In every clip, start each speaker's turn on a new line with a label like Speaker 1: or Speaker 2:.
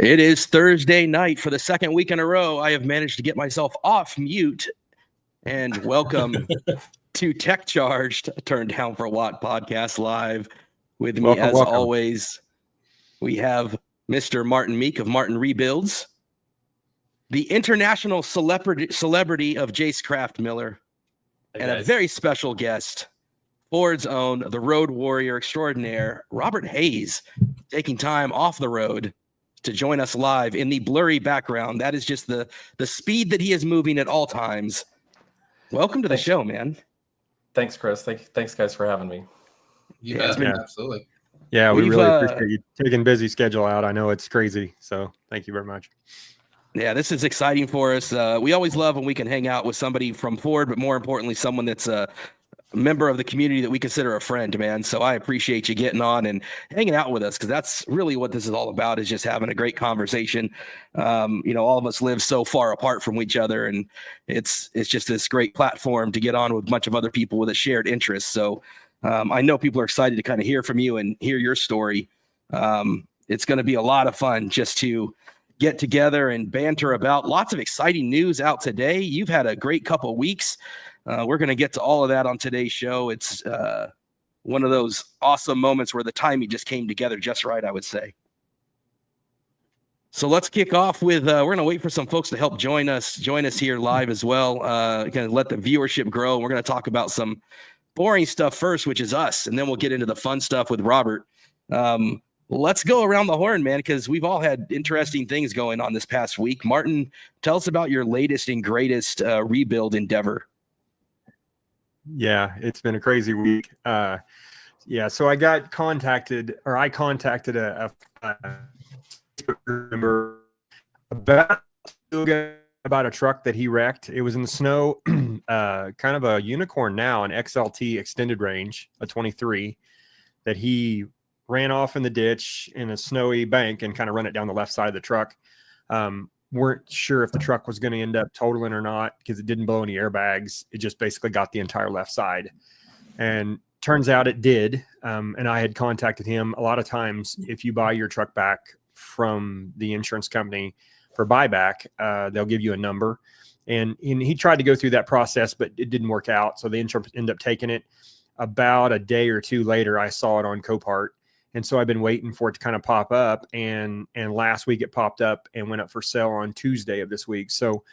Speaker 1: It is Thursday night. For the second week in a row, I have managed to get myself off mute. And welcome to TechCharged, Turned Down for What podcast live. With me, welcome. Always, we have Mr. Martin Meek of Martin Rebuilds, the international celebrity of Jace Craft Miller, and a very special guest, Ford's own, the road warrior extraordinaire, Robert Hayes, taking time off the road to join us live in the blurry background. That is just the speed that he is moving at all times. Welcome to the show, man.
Speaker 2: Thanks, Chris. Thanks, guys, for having me.
Speaker 3: Absolutely.
Speaker 4: Yeah, we really appreciate you taking busy schedule out. I know it's crazy, so thank you very much.
Speaker 1: Yeah, this is exciting for us. We always love when we can hang out with somebody from Ford, but more importantly, someone that's a member of the community that we consider a friend, man. So I appreciate you getting on and hanging out with us, because that's really what this is all about, is just having a great conversation. All of us live so far apart from each other, and it's just this great platform to get on with a bunch of other people with a shared interest. So I know people are excited to kind of hear from you and hear your story. It's going to be a lot of fun just to get together and banter about lots of exciting news out today. You've had a great couple of weeks. We're going to get to all of that on today's show. It's one of those awesome moments where the timing just came together just right, I would say. So let's kick off with, we're going to wait for some folks to help join us here live as well. Going to let the viewership grow. We're going to talk about some boring stuff first, which is us, and then we'll get into the fun stuff with Robert. Let's go around the horn, man, because we've all had interesting things going on this past week. Martin, tell us about your latest and greatest rebuild endeavor.
Speaker 4: It's been a crazy week. So I contacted a member about a truck that he wrecked. It was in the snow, kind of a unicorn now, an XLT extended range, a 23, that he ran off in the ditch in a snowy bank and kind of run it down the left side of the truck. Weren't sure if the truck was going to end up totaling or not, because it didn't blow any airbags. It just basically got the entire left side. And turns out it did. And I had contacted him. A lot of times, if you buy your truck back from the insurance company for buyback, they'll give you a number. And he tried to go through that process, but it didn't work out. So the insurance ended up taking it. About a day or two later, I saw it on Copart. And so I've been waiting for it to kind of pop up, and last week it popped up and went up for sale on Tuesday of this week. So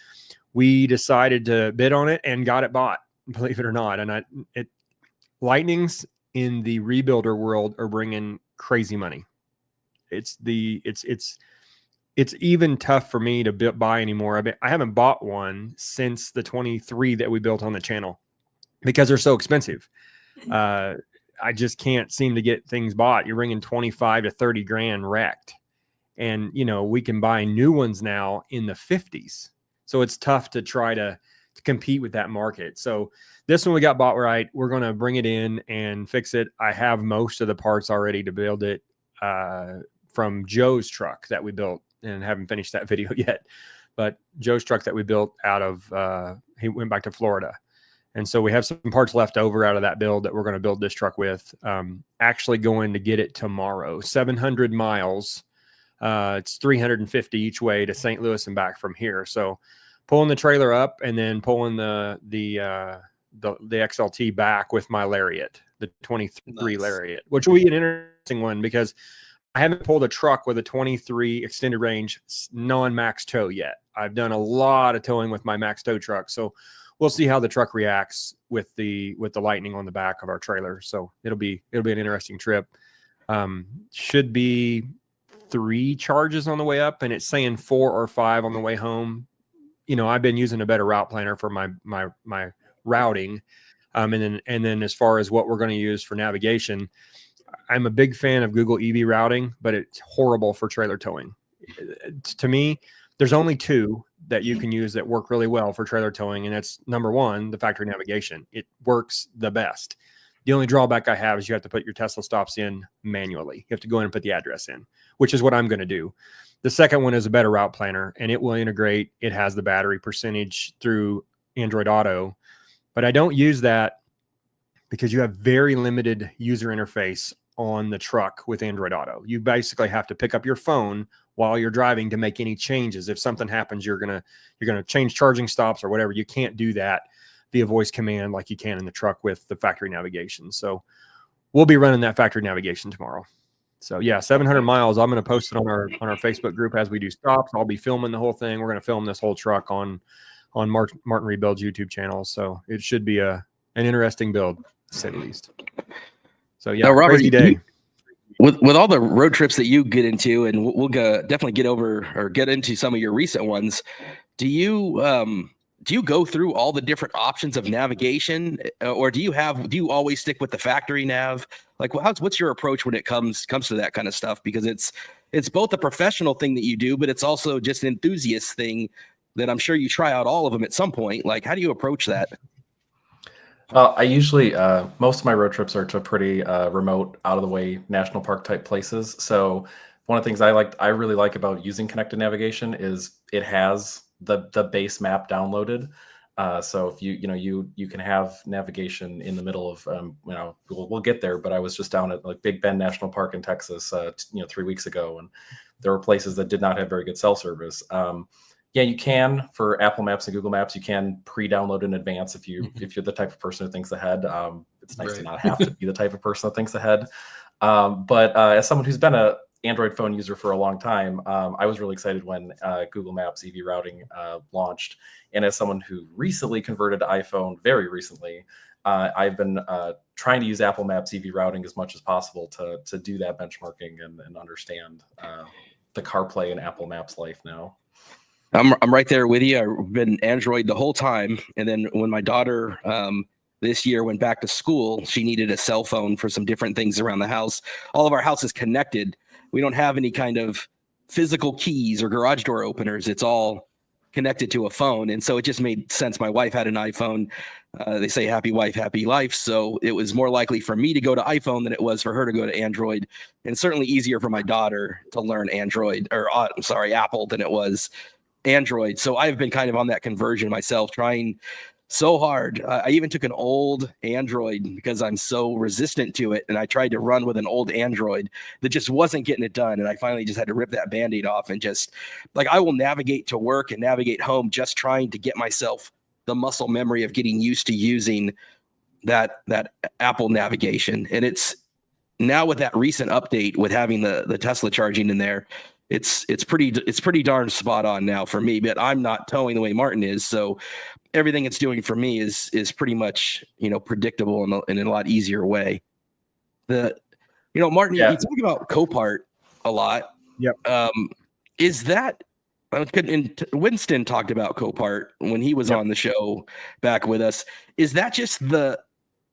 Speaker 4: we decided to bid on it and got it bought, believe it or not. And Lightnings in the rebuilder world are bringing crazy money. It's even tough for me to buy anymore. I haven't bought one since the 23 that we built on the channel, because they're so expensive. I just can't seem to get things bought. You're bringing 25 to 30 grand wrecked. And, we can buy new ones now in the 50s. So it's tough to try to compete with that market. So this one we got bought right. We're going to bring it in and fix it. I have most of the parts already to build it from Joe's truck that we built, and haven't finished that video yet. But Joe's truck that we built out of, he went back to Florida. And so we have some parts left over out of that build that we're going to build this truck with. Actually going to get it tomorrow. 700 miles. It's 350 each way to St. Louis and back from here. So pulling the trailer up and then pulling the XLT back with my Lariat, the 23 Lariat, which will be an interesting one, because I haven't pulled a truck with a 23 extended range non-max tow yet. I've done a lot of towing with my max tow truck. So we'll see how the truck reacts with the Lightning on the back of our trailer. So it'll be an interesting trip. Should be 3 charges on the way up, and it's saying 4 or 5 on the way home. I've been using a better route planner for my routing. And then as far as what we're going to use for navigation, I'm a big fan of Google EV routing, but it's horrible for trailer towing. To me, there's only 2 that you can use that work really well for trailer towing. And that's, number 1, the factory navigation. It works the best. The only drawback I have is you have to put your Tesla stops in manually. You have to go in and put the address in, which is what I'm going to do. The second one is a better route planner, and it will integrate. It has the battery percentage through Android Auto, but I don't use that because you have very limited user interface on the truck with Android Auto. You basically have to pick up your phone while you're driving to make any changes. If something happens, you're gonna change charging stops or whatever. You can't do that via voice command like you can in the truck with the factory navigation. So we'll be running that factory navigation tomorrow. So yeah, 700 miles. I'm going to post it on our Facebook group as we do stops. I'll be filming the whole thing. We're going to film this whole truck on Martin Rebuild's YouTube channel. So it should be an interesting build, to say the least. So yeah,
Speaker 1: now, Robert,
Speaker 4: crazy day.
Speaker 1: With all the road trips that you get into, and we'll definitely get into some of your recent ones. Do you go through all the different options of navigation, or do you always stick with the factory nav? Like, what's your approach when it comes to that kind of stuff? Because it's both a professional thing that you do, but it's also just an enthusiast thing that I'm sure you try out all of them at some point. Like, how do you approach that?
Speaker 2: I usually, most of my road trips are to pretty remote, out of the way national park type places. So one of the things I really like about using connected navigation is it has the base map downloaded. So if you can have navigation in the middle of, we'll get there, but I was just down at like Big Bend National Park in Texas, 3 weeks ago, and there were places that did not have very good cell service. Yeah, you can, for Apple Maps and Google Maps, you can pre-download in advance if you're the type of person who thinks ahead. It's nice to not have to be the type of person that thinks ahead. But as someone who's been a Android phone user for a long time, I was really excited when Google Maps EV routing launched. And as someone who recently converted to iPhone, very recently, I've been trying to use Apple Maps EV routing as much as possible to do that benchmarking and understand the CarPlay and Apple Maps life now.
Speaker 1: I'm right there with you. I've been Android the whole time. And then when my daughter this year went back to school, she needed a cell phone for some different things around the house. All of our house is connected. We don't have any kind of physical keys or garage door openers. It's all connected to a phone. And so it just made sense. My wife had an iPhone. They say happy wife, happy life. So it was more likely for me to go to iPhone than it was for her to go to Android. And certainly easier for my daughter to learn Apple than it was Android. So I've been kind of on that conversion myself, trying so hard. I even took an old Android because I'm so resistant to it. And I tried to run with an old Android that just wasn't getting it done. And I finally just had to rip that Band-Aid off and just I will navigate to work and navigate home, just trying to get myself the muscle memory of getting used to using that Apple navigation. And it's now with that recent update with having the Tesla charging in there, it's pretty darn spot on now for me, but I'm not towing the way Martin is. So everything it's doing for me is pretty much, predictable in a lot easier way. Martin, you talk about Copart a lot.
Speaker 4: Yep.
Speaker 1: Is that, Winston talked about Copart when he was on the show back with us. Is that just the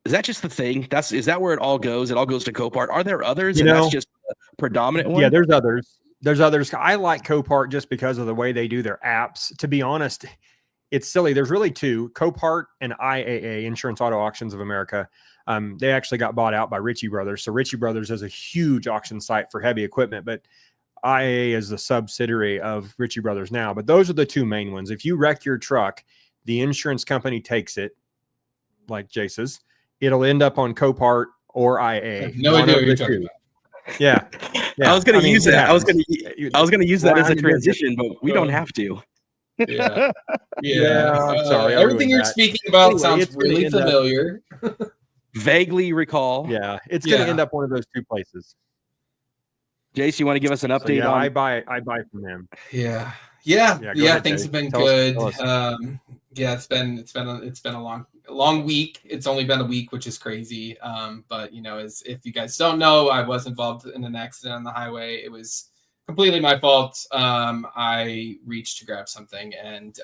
Speaker 1: thing? Is that where it all goes? It all goes to Copart. Are there others? That's just the predominant one?
Speaker 4: Yeah, there's others. There's others. I like Copart just because of the way they do their apps. To be honest, it's silly. There's really two, Copart and IAA, Insurance Auto Auctions of America. They actually got bought out by Ritchie Brothers. So Ritchie Brothers is a huge auction site for heavy equipment, but IAA is a subsidiary of Ritchie Brothers now. But those are the two main ones. If you wreck your truck, the insurance company takes it, like Jace's. It'll end up on Copart or IAA.
Speaker 3: No idea what you're talking about.
Speaker 4: Yeah.
Speaker 1: I was going to use that. I was going to use that as a transition, but we don't have to.
Speaker 3: Yeah.
Speaker 4: I'm sorry.
Speaker 3: Everything you're speaking about sounds really familiar.
Speaker 1: Vaguely recall.
Speaker 4: Yeah, it's going to end up one of those two places.
Speaker 1: Jace, you want to give us an update?
Speaker 4: So, I buy from them.
Speaker 3: Yeah.
Speaker 4: Ahead,
Speaker 3: Things have been good. It's been a long week. It's only been a week, which is crazy. But as if you guys don't know, I was involved in an accident on the highway. It was completely my fault. I reached to grab something and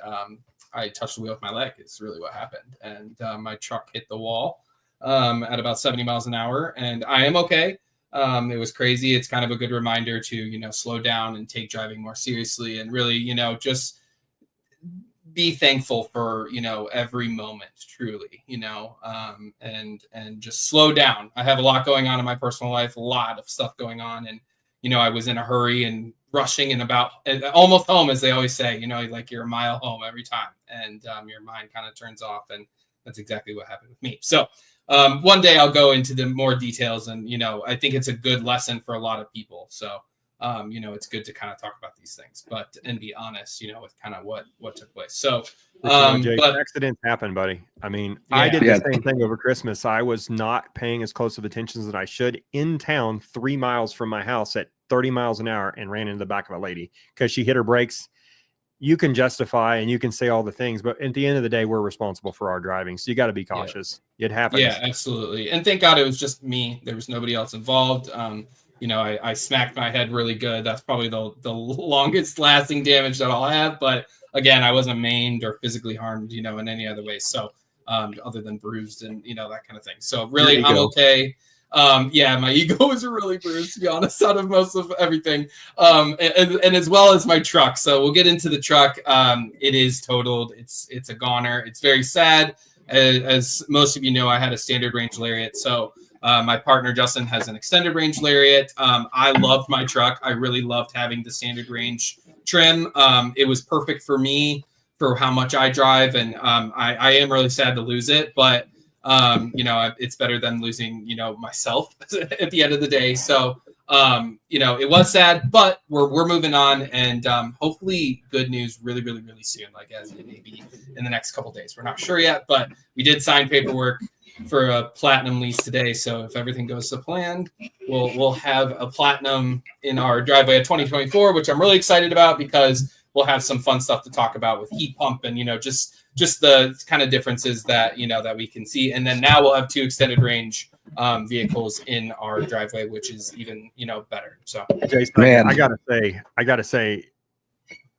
Speaker 3: I touched the wheel with my leg. It's really what happened. And my truck hit the wall at about 70 miles an hour, and I am okay. It was crazy. It's kind of a good reminder to, slow down and take driving more seriously and really, just be thankful for, every moment truly, and just slow down. I have a lot going on in my personal life, a lot of stuff going on. And, I was in a hurry and rushing and about almost home, as they always say, like you're a mile home every time, and your mind kind of turns off. And that's exactly what happened with me. So one day I'll go into the more details, and I think it's a good lesson for a lot of people. So it's good to kind of talk about these things, and be honest, with kind of what took place. So,
Speaker 4: Jake,
Speaker 3: but
Speaker 4: accidents happen, buddy. I mean,
Speaker 3: Yeah.
Speaker 4: I did the same thing over Christmas. I was not paying as close of attention as I should in town, 3 miles from my house at 30 miles an hour, and ran into the back of a lady because she hit her brakes. You can justify and you can say all the things, but at the end of the day, we're responsible for our driving. So you got to be cautious. It happens.
Speaker 3: Yeah, absolutely. And thank God it was just me. There was nobody else involved. I smacked my head really good. That's probably the longest lasting damage that I'll have. But again, I wasn't maimed or physically harmed, in any other way. So other than bruised and, that kind of thing. So really, I'm okay. My ego was really bruised, to be honest, out of most of everything. And as well as my truck. So we'll get into the truck. It is totaled. It's a goner. It's very sad. As most of you know, I had a standard range Lariat. So my partner, Justin, has an extended range Lariat. I loved my truck. I really loved having the standard range trim. It was perfect for me for how much I drive. And I am really sad to lose it, but it's better than losing, myself at the end of the day. So, it was sad, but we're moving on, and hopefully good news really, really, really soon, like as it may be in the next couple of days. We're not sure yet, but we did sign paperwork for a platinum lease today. So if everything goes to plan, we'll have a platinum in our driveway of 2024, which I'm really excited about because we'll have some fun stuff to talk about with heat pump and, just the kind of differences that, that we can see. And then now we'll have 2 extended range vehicles in our driveway, which is even, better. So,
Speaker 4: Jason, man, I gotta say,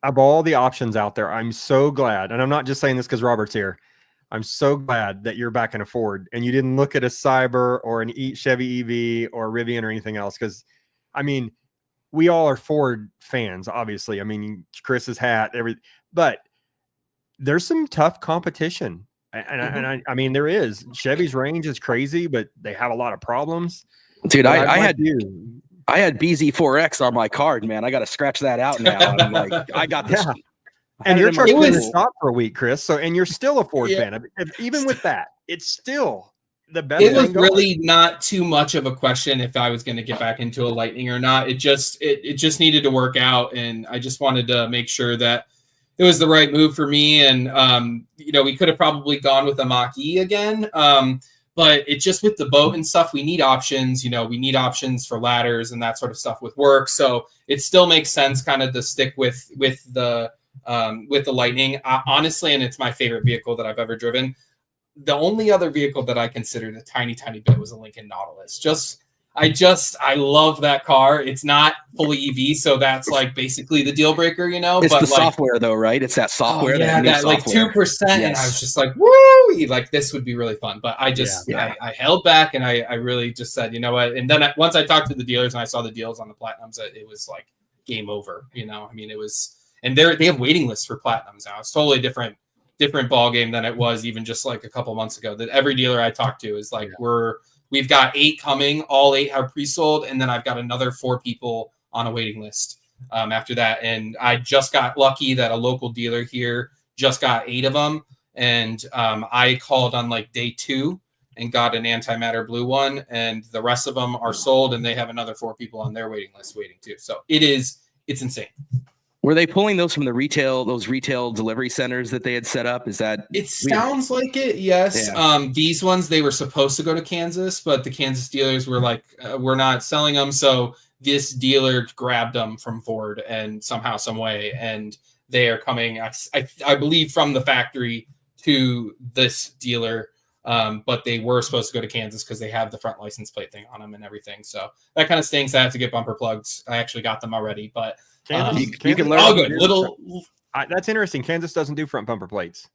Speaker 4: of all the options out there, I'm so glad. And I'm not just saying this because Robert's here. I'm so glad that you're back in a Ford and you didn't look at a Cyber or an Chevy EV or Rivian or anything else. Because, I mean, we all are Ford fans, obviously. I mean, Chris's hat, but there's some tough competition. And I mean, there is. Chevy's range is crazy, but they have a lot of problems.
Speaker 1: Dude, I had BZ4X on my card, man. I got to scratch that out now. I'm like, I got this.
Speaker 4: Yeah. And your truck's been in stock for a week, Chris. So, and you're still a Ford fan. Even with that, it's still the best.
Speaker 3: It was really not too much of a question if I was going to get back into a Lightning or not. It just needed to work out, and I just wanted to make sure that it was the right move for me. And we could have probably gone with a Mach-E again, but it just with the boat and stuff, we need options. We need options for ladders and that sort of stuff with work. So it still makes sense kind of to stick with the Lightning, honestly, and it's my favorite vehicle that I've ever driven. The only other vehicle that I considered a tiny bit was a Lincoln Nautilus. I love that car. It's not fully EV, so that's like basically the deal breaker,
Speaker 1: It's the software though, right? It's that software.
Speaker 3: That like 2%, yes. And I was just like, woo! Like this would be really fun. But I just I held back, and I really just said, you know what? And then once I talked to the dealers and I saw the deals on the Platinums, it was like game over. I mean, it was. And they have waiting lists for Platinums now. It's totally different ball game than it was even just like a couple months ago. That every dealer I talk to is like, we've got 8 coming. All 8 have pre-sold, and then I've got another 4 people on a waiting list after that. And I just got lucky that a local dealer here just got 8 of them, and I called on like day 2 and got an antimatter blue one, and the rest of them are sold, and they have another 4 people on their waiting list waiting too. So it's insane.
Speaker 1: Were they pulling those from those retail delivery centers that they had set up? Is that?
Speaker 3: It sounds like it, yes. Yeah. These ones, they were supposed to go to Kansas, but the Kansas dealers were like, we're not selling them. So this dealer grabbed them from Ford and somehow, some way, and they are coming, I believe, from the factory to this dealer. But they were supposed to go to Kansas because they have the front license plate thing on them and everything. So that kind of stinks. I have to get bumper plugs. I actually got them already, but
Speaker 4: Kansas,
Speaker 1: you can learn.
Speaker 3: Oh, good.
Speaker 4: That's interesting. Kansas doesn't do front bumper plates.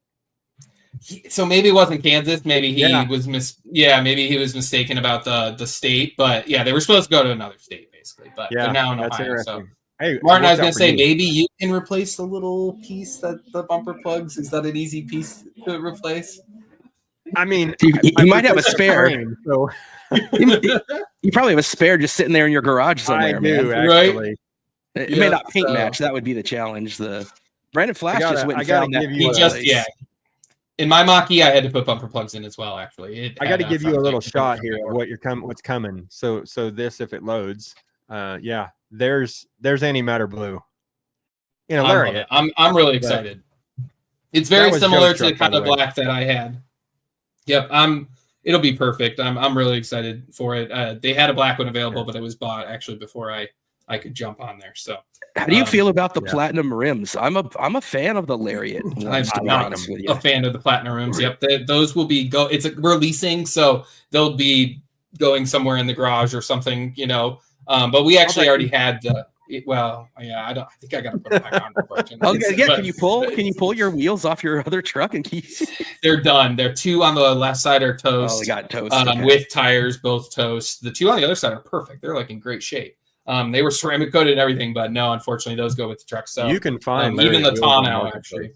Speaker 3: So maybe it wasn't Kansas. Maybe he was maybe he was mistaken about the state. But yeah, they were supposed to go to another state basically. But they're now in Ohio. So hey, Martin, I was going to say maybe you can replace the little piece that the bumper plugs. Is that an easy piece to replace?
Speaker 4: I mean,
Speaker 1: you might have a spare. So you probably have a spare just sitting there in your garage somewhere.
Speaker 4: I do,
Speaker 1: man.
Speaker 4: Actually.
Speaker 3: Right?
Speaker 1: It may not paint match. That would be the challenge. The Brandon Flash just went and found that.
Speaker 3: In my Mach-E, I had to put bumper plugs in as well. Actually,
Speaker 4: I got to give you a little shot here of what what's coming. So this, if it loads, yeah, there's antimatter blue in a Lariat.
Speaker 3: I'm really excited. It's very similar to the kind of black that I had. Yep, it'll be perfect. I'm really excited for it. They had a black one available, but it was bought actually before I could jump on there. So,
Speaker 1: how do you feel about the platinum rims? I'm a fan of the Lariat.
Speaker 3: I'm not a fan of the platinum rims. Yep, those will be we're leasing, so they'll be going somewhere in the garage or something, you know. But we actually already had the. Well, yeah, I think I got to put it back on.
Speaker 1: Okay, yeah. Can you pull your wheels off your other truck and keys?
Speaker 3: They're done. They're 2 on the left side are toast.
Speaker 1: Oh, they got toast.
Speaker 3: Okay. With tires, both toast. The 2 on the other side are perfect. They're like in great shape. They were ceramic coated and everything, but no, unfortunately, those go with the truck. So
Speaker 4: you can find
Speaker 3: even the tonneau actually.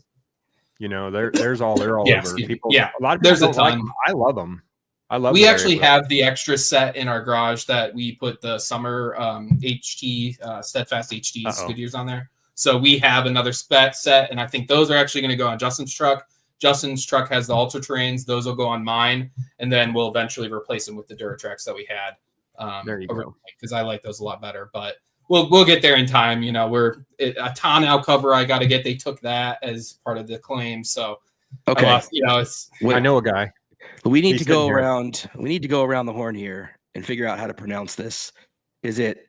Speaker 4: You know, they're all over. People,
Speaker 3: yeah,
Speaker 4: a lot of people don't like them. I love them. We actually have the extra set in our garage that we put the summer HT Steadfast HT skid steers on there. So we have another set, and I think those are actually going to go on Justin's truck. Justin's truck has the Ultra Terrains; those will go on mine, and then we'll eventually replace them with the Duratracs that we had. There you go.
Speaker 3: Because I like those a lot better, but we'll get there in time. You know, a tonneau cover I got to get. They took that as part of the claim, so
Speaker 1: okay.
Speaker 3: You know,
Speaker 4: I know a guy.
Speaker 1: We need to go around. We need to go around the horn here and figure out how to pronounce this. Is it?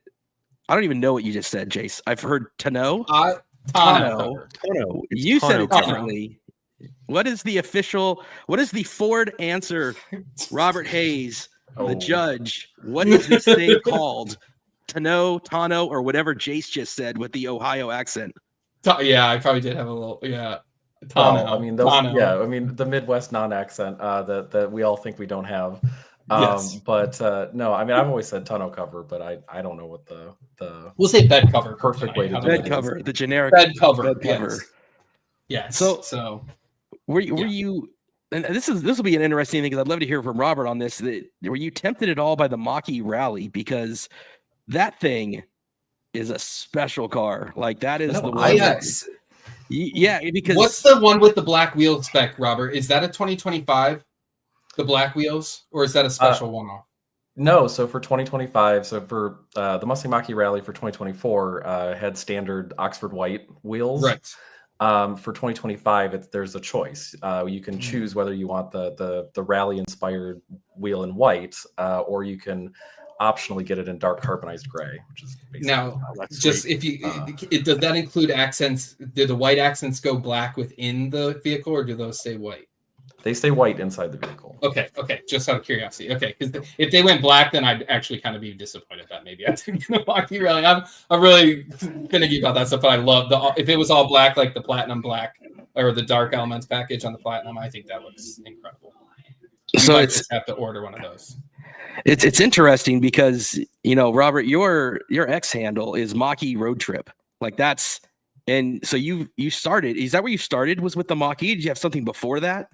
Speaker 1: I don't even know what you just said, Jace. I've heard tonneau.
Speaker 3: Tonneau.
Speaker 1: You said it differently. What is the official? What is the Ford answer? Robert Hayes, the judge. What is this thing called? Tonneau, or whatever Jace just said with the Ohio accent.
Speaker 3: Yeah, I probably did have a little. Yeah.
Speaker 2: I mean, I mean, the Midwest non-accent that we all think we don't have.
Speaker 3: Yes.
Speaker 2: But no, I mean, I've always said tonneau cover, but I don't know what the
Speaker 3: we'll say bed cover.
Speaker 2: Perfect way to do
Speaker 1: bed cover, the generic
Speaker 3: bed cover. Yes.
Speaker 1: So were you? And this will be an interesting thing because I'd love to hear from Robert on this. Were you tempted at all by the Mach-E Rally, because that thing is a special car? Like that is the one.
Speaker 3: Yes.
Speaker 1: Yeah, because
Speaker 3: what's the one with the black wheel spec, Robert? Is that a 2025, the black wheels, or is that a special one-off?
Speaker 2: No, so for 2025, so for the Mustang Mach-E Rally for 2024 had standard Oxford white wheels.
Speaker 3: Right.
Speaker 2: For 2025, there's a choice. You can choose whether you want the rally-inspired wheel in white, or you can optionally get it in dark carbonized gray, which is
Speaker 3: now just sweet. If you does that include accents? Do the white accents go black within the vehicle, or do those stay white?
Speaker 2: They stay white inside the vehicle.
Speaker 3: Okay, just out of curiosity. Okay, because if they went black, then I'd actually kind of be disappointed that maybe I didn't get a Mach-E Rally. I'm really finicky about that stuff, but I love if it was all black, like the platinum black or the dark elements package on the platinum. I think that looks incredible. So I just have to order one of those.
Speaker 1: It's interesting because, you know, Robert, your X handle is Mach-E Road Trip. Like that's, and so you started, is that where you started, was with the Mach-E? Did you have something before that?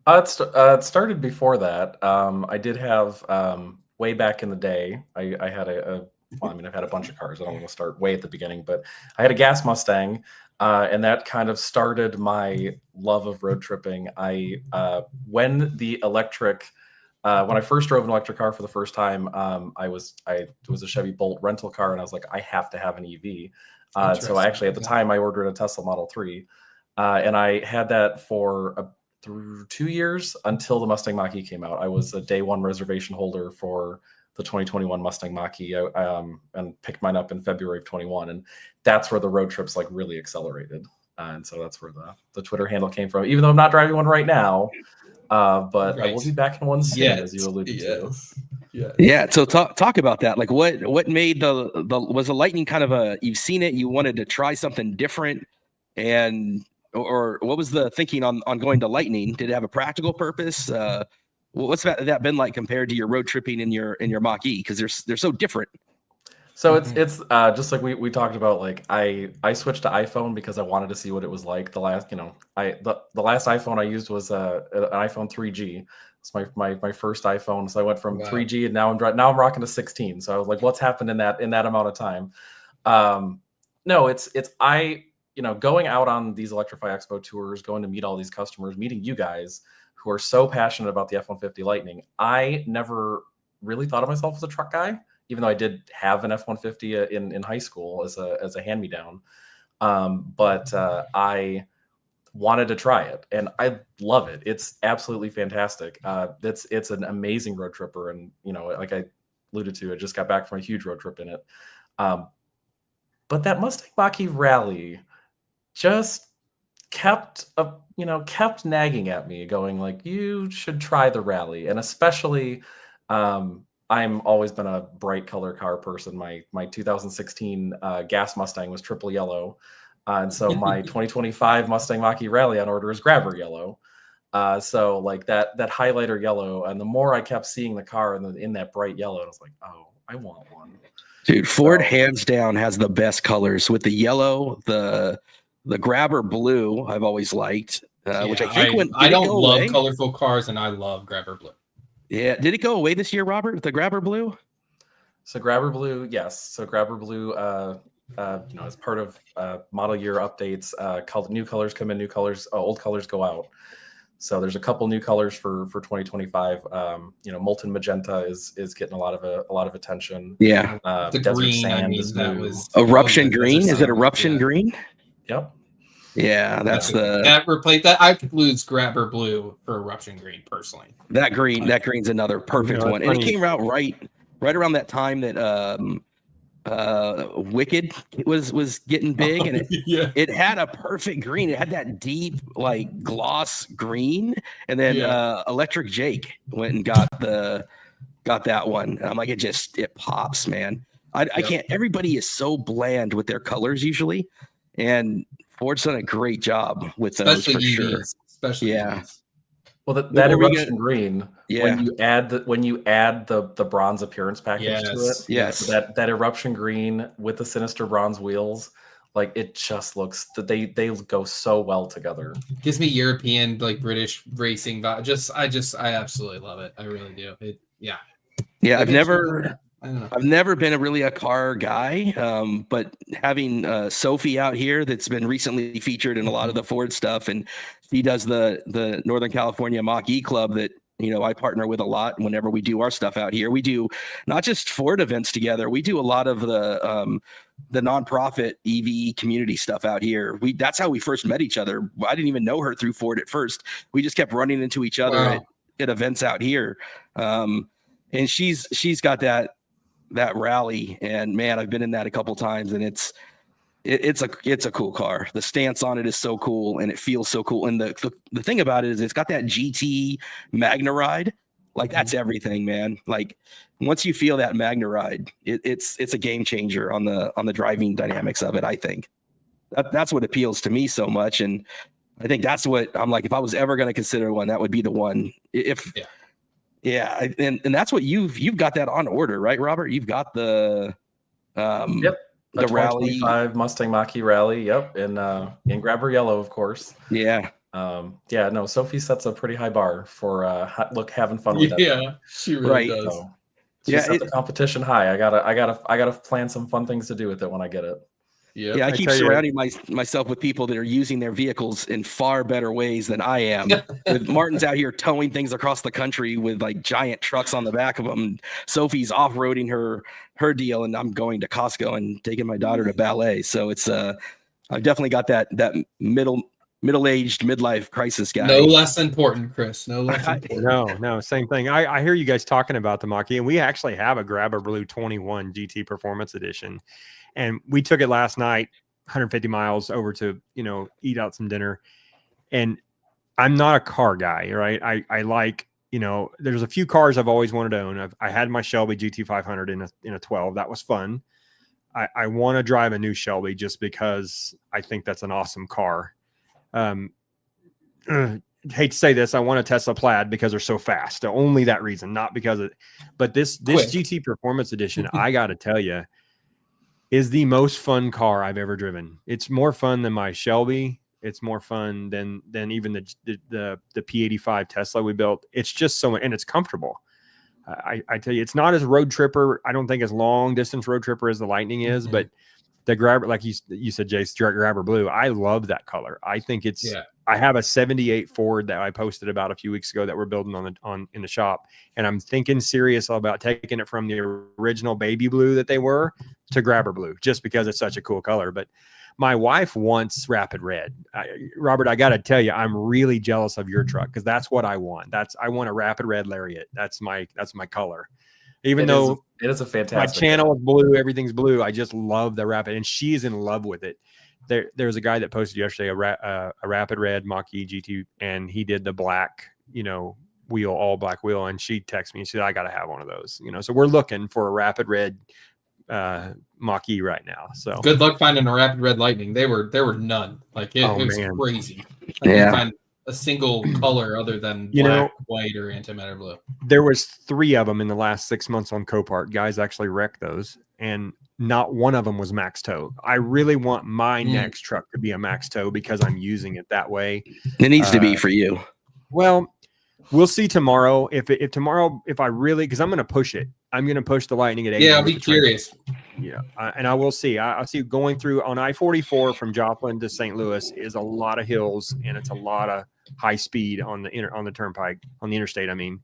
Speaker 2: It started before that. I did have, way back in the day, I had I've had a bunch of cars. I don't want to start way at the beginning, but I had a gas Mustang, and that kind of started my love of road tripping. When the electric, when I first drove an electric car for the first time, it was a Chevy Bolt rental car, and I was like, I have to have an EV. So I actually, at the time, I ordered a Tesla Model 3, and I had that for through 2 years until the Mustang Mach-E came out. I was a day one reservation holder for the 2021 Mustang Mach-E, and picked mine up in February of 21, and that's where the road trips like really accelerated. And so that's where the Twitter handle came from, even though I'm not driving one right now. But I will be back in one soon, as you alluded to.
Speaker 1: Yeah. So talk about that. Like what made was the Lightning kind of you've seen it, you wanted to try something different, or what was the thinking on going to Lightning? Did it have a practical purpose? What's that been like compared to your road tripping in your Mach-E? Because they're so different.
Speaker 2: So it's just like we talked about. Like I switched to iPhone because I wanted to see what it was like. The last the last iPhone I used was an iPhone 3G. It's my first iPhone. So I went from 3G and now I'm rocking a 16. So I was like, what's happened in that amount of time? No, going out on these Electrify Expo tours, going to meet all these customers, meeting you guys who are so passionate about the F-150 Lightning. I never really thought of myself as a truck guy, even though I did have an F-150 in high school as a hand-me-down. But I wanted to try it, and I love it. It's absolutely fantastic. It's an amazing road tripper, and like I alluded to, I just got back from a huge road trip in it. But that Mustang Mach-E rally just kept nagging at me, going like, you should try the rally. And especially, I'm always been a bright color car person. My 2016 gas Mustang was triple yellow. And so my 2025 Mustang Mach-E rally on order is grabber yellow. So like that highlighter yellow, and the more I kept seeing the car in that bright yellow, I was like, oh, I want one.
Speaker 1: Dude, Ford hands down has the best colors with the yellow, the grabber blue. I've always liked, which I think
Speaker 3: I don't love colorful cars, and I love grabber blue.
Speaker 1: Yeah, did it go away this year, Robert? The grabber blue?
Speaker 2: So grabber blue, yes. So grabber blue, as part of model year updates, new colors come in, new colors, old colors go out. So there's a couple new colors for 2025. Molten magenta is getting a lot of attention.
Speaker 1: Yeah,
Speaker 3: the
Speaker 2: desert
Speaker 3: green.
Speaker 2: sand is
Speaker 3: that
Speaker 2: new.
Speaker 3: was
Speaker 1: eruption green. Is it eruption green?
Speaker 2: Yep.
Speaker 1: Yeah, that's
Speaker 3: that replaced that. I could lose grabber blue for eruption green personally.
Speaker 1: That green's another perfect one, and it came out right around that time that Wicked was getting big, and it had a perfect green. It had that deep like gloss green, and then Electric Jake went and got that one. And I'm like, it pops, man. I can't. Everybody is so bland with their colors usually, and Ford's done a great job with those for sure.
Speaker 3: Especially EVs.
Speaker 2: Well, that eruption green, when you add the bronze appearance package to it,
Speaker 1: yes,
Speaker 2: that eruption green with the sinister bronze wheels, like it just looks they go so well together.
Speaker 3: Gives me European, like British racing vibe. I absolutely love it. I really do. I've never been really a car guy, but having Sophie out here that's been recently featured in a lot of the Ford stuff, and she does the Northern California Mach-E Club that I partner with a lot whenever we do our stuff out here. We do not just Ford events together. We do a lot of the nonprofit EV community stuff out here. That's how we first met each other. I didn't even know her through Ford at first. We just kept running into each other at events out here. And she's got that rally, and man, I've been in that a couple times, and it's a cool car. The stance on it is so cool, and it feels so cool. And the thing about it is it's got that GT Magna ride. Like that's everything, man. Like once you feel that Magna ride, it's a game changer on the driving dynamics of it. I think that's what appeals to me so much, and I think that's what I'm like. If I was ever going to consider one, that would be the one. And that's what you've got that on order, right, Robert? You've got the
Speaker 2: the
Speaker 1: rally,
Speaker 2: Mustang Mach-E rally, in grabber yellow, of course. No, Sophie sets a pretty high bar for having fun with that.
Speaker 3: Yeah, she really does.
Speaker 2: So she set the competition high. I gotta plan some fun things to do with it when I get it.
Speaker 1: Yeah, I keep surrounding myself with people that are using their vehicles in far better ways than I am. Martin's out here towing things across the country with like giant trucks on the back of them. Sophie's off-roading her deal, and I'm going to Costco and taking my daughter to ballet. So it's I've definitely got that middle-aged midlife crisis guy.
Speaker 3: No less important, Chris. No less important.
Speaker 4: No, same thing. I hear you guys talking about the Mach-E, and we actually have a Grabber Blue 21 GT Performance Edition. And we took it last night, 150 miles over to, eat out some dinner. And I'm not a car guy, right? I like, there's a few cars I've always wanted to own. I had my Shelby GT500 in a 12. That was fun. I want to drive a new Shelby just because I think that's an awesome car. Hate to say this, I want a Tesla Plaid because they're so fast. Only that reason, not because of. But this GT Performance Edition, I got to tell you, is the most fun car I've ever driven. It's more fun than my Shelby. It's more fun than even the P85 Tesla we built. It's just so much, and it's comfortable. I tell you, it's not as road tripper. I don't think as long distance road tripper as the Lightning is, but the grabber, like you said, Jace, grabber blue. I love that color. I think it's.
Speaker 3: Yeah.
Speaker 4: I have a '78 Ford that I posted about a few weeks ago that we're building in the shop, and I'm thinking serious about taking it from the original baby blue that they were to grabber blue, just because it's such a cool color. But my wife wants rapid red. Robert, I got to tell you, I'm really jealous of your truck because that's what I want. I want a rapid red Lariat. That's my color. Even though
Speaker 2: it is a fantastic.
Speaker 4: My channel is blue, everything's blue. I just love the rapid, and she's in love with it. There's a guy that posted yesterday a rapid red Mach-E GT, and he did the black, wheel, all black wheel, and she texted me and she said, I got to have one of those. So we're looking for a rapid red Mach-E right now. So
Speaker 3: good luck finding a rapid red Lightning. There were none. Like it was crazy. I couldn't find a single color other than black, white, or antimatter blue.
Speaker 4: There was 3 of them in the last 6 months on Copart. Guys actually wrecked those, and not one of them was max tow. I really want my next truck to be a max tow because I'm using it that way.
Speaker 1: It needs to be for you.
Speaker 4: Well, we'll see tomorrow. If I really, because I'm going to push it. I'm going to push the Lightning at 80.
Speaker 3: Yeah, I'll be curious.
Speaker 4: Yeah, and I will see. I'll see going through on I-44 from Joplin to St. Louis is a lot of hills, and it's a lot of high speed on the turnpike, on the interstate. I mean,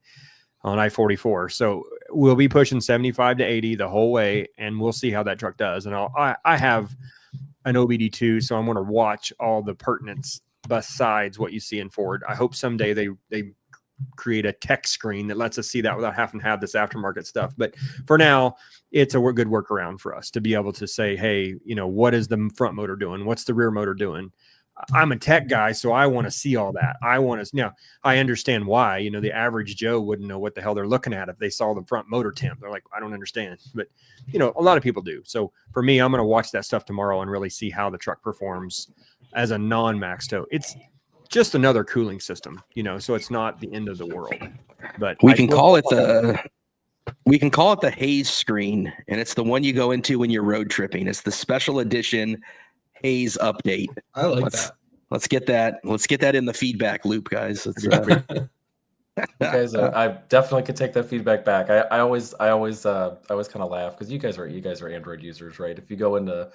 Speaker 4: on I-44. So we'll be pushing 75 to 80 the whole way, and we'll see how that truck does. And I have an OBD2, so I'm going to watch all the pertinence besides what you see in Ford. I hope someday they create a tech screen that lets us see that without having to have this aftermarket stuff. But for now, it's a good workaround for us to be able to say, hey, what is the front motor doing? What's the rear motor doing? I'm a tech guy, so I want to see all that. I understand why, the average Joe wouldn't know what the hell they're looking at if they saw the front motor temp. They're like, I don't understand. But, a lot of people do. So for me, I'm going to watch that stuff tomorrow and really see how the truck performs as a non-max tow. It's just another cooling system, so it's not the end of the world. But
Speaker 1: we can call it the haze screen, and it's the one you go into when you're road tripping. It's the special edition haze update.
Speaker 3: I like that.
Speaker 1: Let's get that in the feedback loop, guys.
Speaker 2: Guys, I definitely could take that feedback back. I always kind of laugh because you guys are Android users, right? If you go into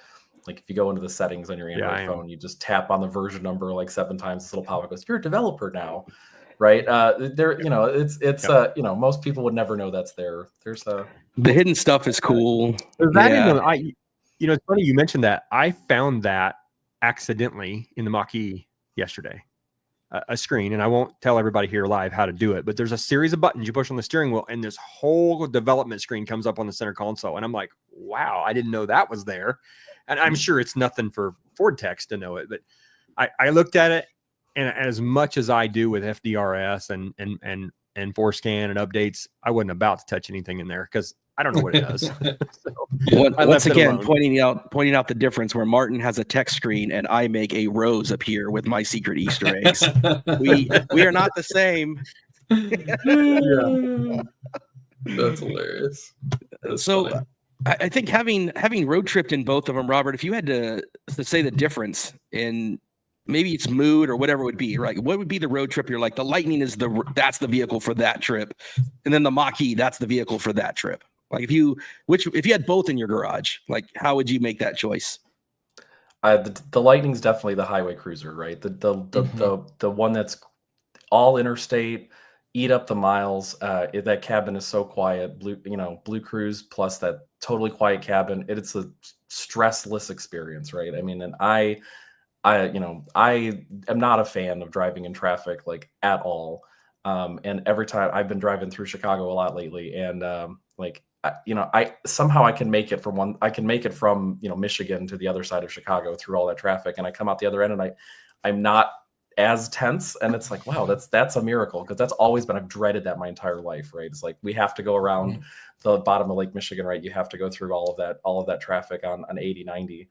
Speaker 2: the settings on your Android phone, you just tap on the version number like 7 times. This little pop-up goes, "You're a developer now," right? Most people would never know that's there. There's the
Speaker 1: hidden stuff is cool.
Speaker 4: It's funny you mentioned that. I found that accidentally in the Mach-E yesterday, a screen, and I won't tell everybody here live how to do it, but there's a series of buttons you push on the steering wheel, and this whole development screen comes up on the center console, and I'm like, wow, I didn't know that was there. And I'm sure it's nothing for Ford techs to know it, but I looked at it, and as much as I do with FDRS and forescan and updates, I wasn't about to touch anything in there because I don't know what it does.
Speaker 1: Once again, pointing out the difference where Martin has a text screen and I make a rose appear with my secret Easter eggs. we are not the same.
Speaker 3: That's hilarious.
Speaker 1: So funny. I think having road tripped in both of them, Robert, if you had to say the difference in maybe it's mood or whatever it would be, right? What would be the road trip? You're like, the Lightning that's the vehicle for that trip. And then the Mach-E, that's the vehicle for that trip. Like if you had both in your garage, like how would you make that choice?
Speaker 2: The Lightning's definitely the highway cruiser, right? The one that's all interstate, eat up the miles. That cabin is so quiet. Blue Cruise plus that totally quiet cabin. It's a stressless experience, right? I mean, and I am not a fan of driving in traffic like at all. And every time I've been driving through Chicago a lot lately, and I somehow I can make it from Michigan to the other side of Chicago through all that traffic, and I come out the other end and I'm not as tense, and it's like, wow, that's a miracle, because that's always been, I've dreaded that my entire life, right? It's like we have to go around the bottom of Lake Michigan, right? You have to go through all of that traffic on 80, 90.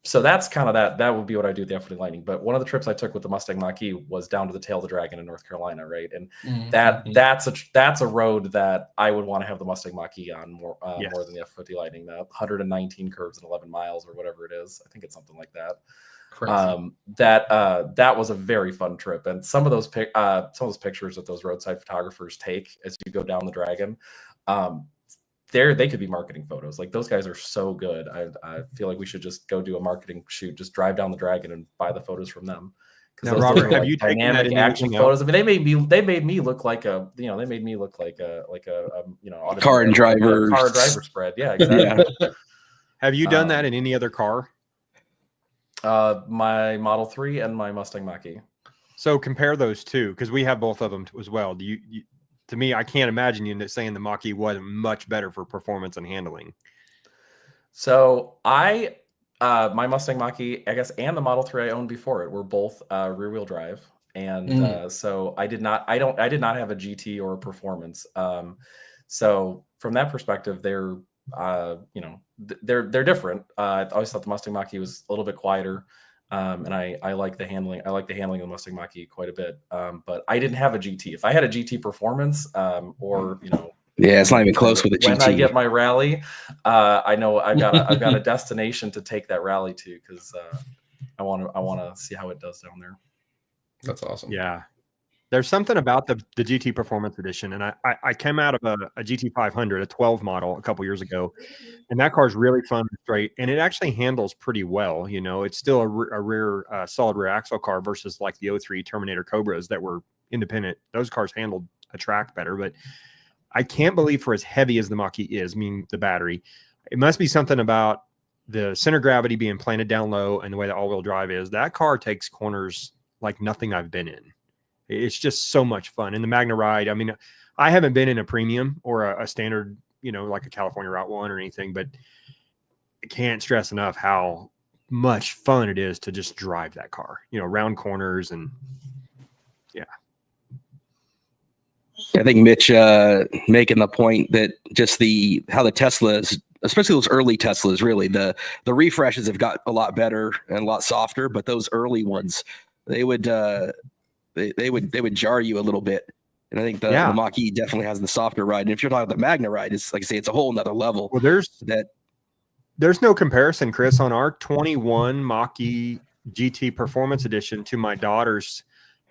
Speaker 2: So that's kind of that would be what I do with the F-40 Lightning. But one of the trips I took with the Mustang Mach-E was down to the Tail of the Dragon in North Carolina, right? And that's a road that I would want to have the Mustang Mach-E on more than the F-50 Lightning. The 119 curves and 11 miles or whatever it is. I think it's something like that. That was a very fun trip, and some of those pictures that those roadside photographers take as you go down the Dragon, they could be marketing photos. Like those guys are so good. I feel like we should just go do a marketing shoot, just drive down the Dragon and buy the photos from them.
Speaker 4: Now, Robert, have you taken that
Speaker 2: dynamic
Speaker 4: in
Speaker 2: action
Speaker 4: anything
Speaker 2: photos?
Speaker 4: else?
Speaker 2: I mean, they made me look like a, you know, they made me look like a you know,
Speaker 1: car and driver
Speaker 2: spread. Yeah, exactly.
Speaker 1: Yeah.
Speaker 4: Have you done that in any other car?
Speaker 2: My Model 3 and my Mustang Mach-E.
Speaker 4: So compare those two, because we have both of them as well. Do you to me, I can't imagine you saying the Mach-E wasn't much better for performance and handling.
Speaker 2: So my Mustang Mach-E, I guess, and the Model 3 I owned before it were both rear-wheel drive, and so I did not have a GT or a performance. So from that perspective, they're you know, they're different. I always thought the Mustang Mach-E was a little bit quieter, and I like the handling. I like the handling of the Mustang Mach-E quite a bit. But I didn't have a GT. If I had a GT performance, or you know.
Speaker 1: Yeah, it's not even close with a GT.
Speaker 2: When I get my rally, I know I've got a destination to take that rally to, because I want to see how it does down there.
Speaker 3: That's awesome.
Speaker 4: Yeah, there's something about the GT Performance Edition, and I came out of a GT 500, a 12 model, a couple years ago, and that car is really fun and straight, and it actually handles pretty well. You know, it's still a rear solid rear axle car versus like the 03 Terminator Cobras that were independent. Those cars handled a track better, but I can't believe for as heavy as the Mach-E is, meaning the battery, it must be something about the center of gravity being planted down low and the way the all-wheel drive is. That car takes corners like nothing I've been in. It's just so much fun. And the Magna Ride, I mean, I haven't been in a premium or a standard, you know, like a California Route 1 or anything, but I can't stress enough how much fun it is to just drive that car, you know, around corners. And yeah.
Speaker 1: I think Mitch making the point that just how the Teslas, especially those early Teslas, really the refreshes have got a lot better and a lot softer, but those early ones, they would jar you a little bit. And I think the Mach-E definitely has the softer ride. And if you're talking about the Magna Ride, it's like I say, it's a whole nother level.
Speaker 4: Well, there's no comparison, Chris, on our 21 Mach-E GT Performance Edition to my daughter's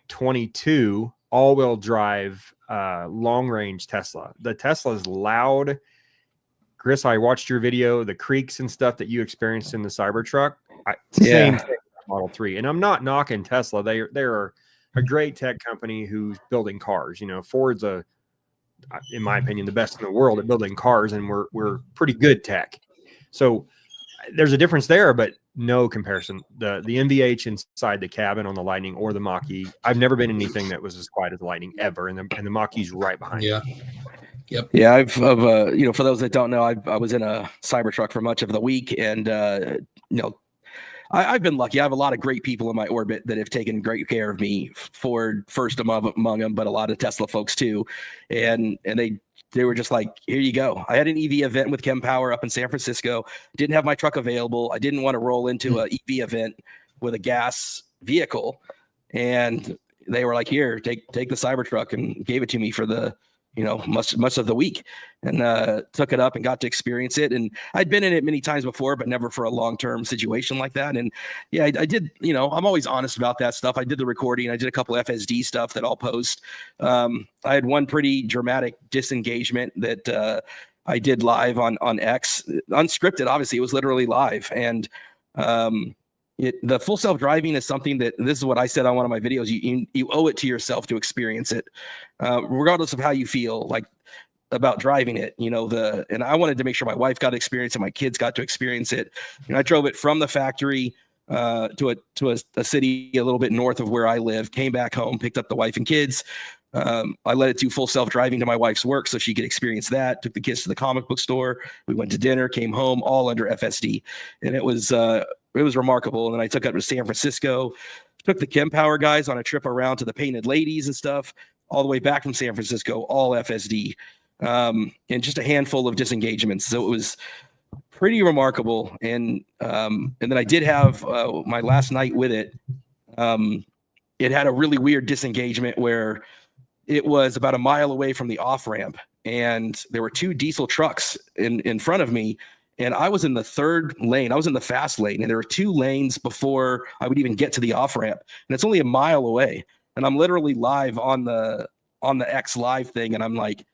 Speaker 4: 22 all-wheel drive long-range Tesla. The Tesla is loud. Chris, I watched your video, the creaks and stuff that you experienced in the Cybertruck. Same thing with Model 3. And I'm not knocking Tesla. They're a great tech company who's building cars. You know, Ford's in my opinion, the best in the world at building cars, and we're pretty good tech. So there's a difference there, but no comparison. The NVH inside the cabin on the Lightning or the Mach-E, I've never been in anything that was as quiet as the Lightning ever, and the Mach-E's right behind.
Speaker 3: Yeah. Yep.
Speaker 1: Yeah, I've you know, for those that don't know, I was in a Cybertruck for much of the week, and you know, I've been lucky. I have a lot of great people in my orbit that have taken great care of me. Ford first among them, but a lot of Tesla folks too, and they were just like, here you go. I had an EV event with Chem Power up in San Francisco. Didn't have my truck available. I didn't want to roll into an EV event with a gas vehicle, and they were like, here, take the Cybertruck, and gave it to me for the, you know, much of the week, and took it up and got to experience it. And I'd been in it many times before, but never for a long-term situation like that. And yeah, I did, you know, I'm always honest about that stuff. I did the recording. I did a couple FSD stuff that I'll post. I had one pretty dramatic disengagement that I did live on X, unscripted. Obviously, it was literally live. And the full self-driving is something that, this is what I said on one of my videos, you owe it to yourself to experience it, regardless of how you feel like about driving it, you know, and I wanted to make sure my wife got to experience it, my kids got to experience it. You know, I drove it from the factory to a city a little bit north of where I live, came back home, picked up the wife and kids. I let it do full self-driving to my wife's work so she could experience that, took the kids to the comic book store, we went to dinner, came home, all under FSD. And it was remarkable. And then I took it to San Francisco, took the Chem Power guys on a trip around to the Painted Ladies and stuff, all the way back from San Francisco, all FSD, and just a handful of disengagements. So it was pretty remarkable. And then I did have my last night with it. It had a really weird disengagement where it was about a mile away from the off-ramp, and there were two diesel trucks in front of me. And I was in the third lane. I was in the fast lane, and there were two lanes before I would even get to the off-ramp. And it's only a mile away. And I'm literally live on the X Live thing. And I'm like,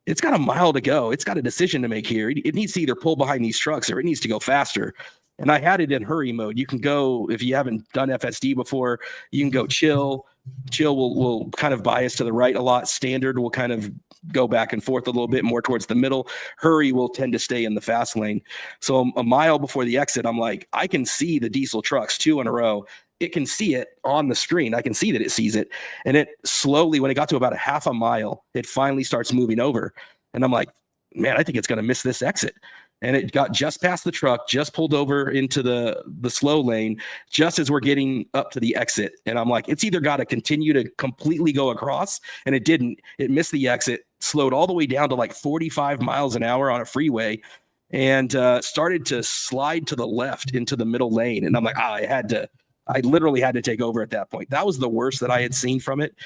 Speaker 1: it's got a mile to go. It's got a decision to make here. It needs to either pull behind these trucks or it needs to go faster. And I had it in hurry mode. You can go, if you haven't done FSD before, you can go chill. Chill will kind of bias to the right a lot. Standard will kind of go back and forth a little bit more towards the middle. Hurry will tend to stay in the fast lane. So a mile before the exit, I'm like, I can see the diesel trucks 2 in a row. It can see it on the screen. I can see that it sees it. And it slowly, when it got to about a half a mile, it finally starts moving over. And I'm like, man, I think it's going to miss this exit. And it got just past the truck, just pulled over into the slow lane, just as we're getting up to the exit. And I'm like, it's either got to continue to completely go across, and it didn't. It missed the exit, slowed all the way down to like 45 miles an hour on a freeway, and started to slide to the left into the middle lane. And I'm like, I literally had to take over at that point. That was the worst that I had seen from it.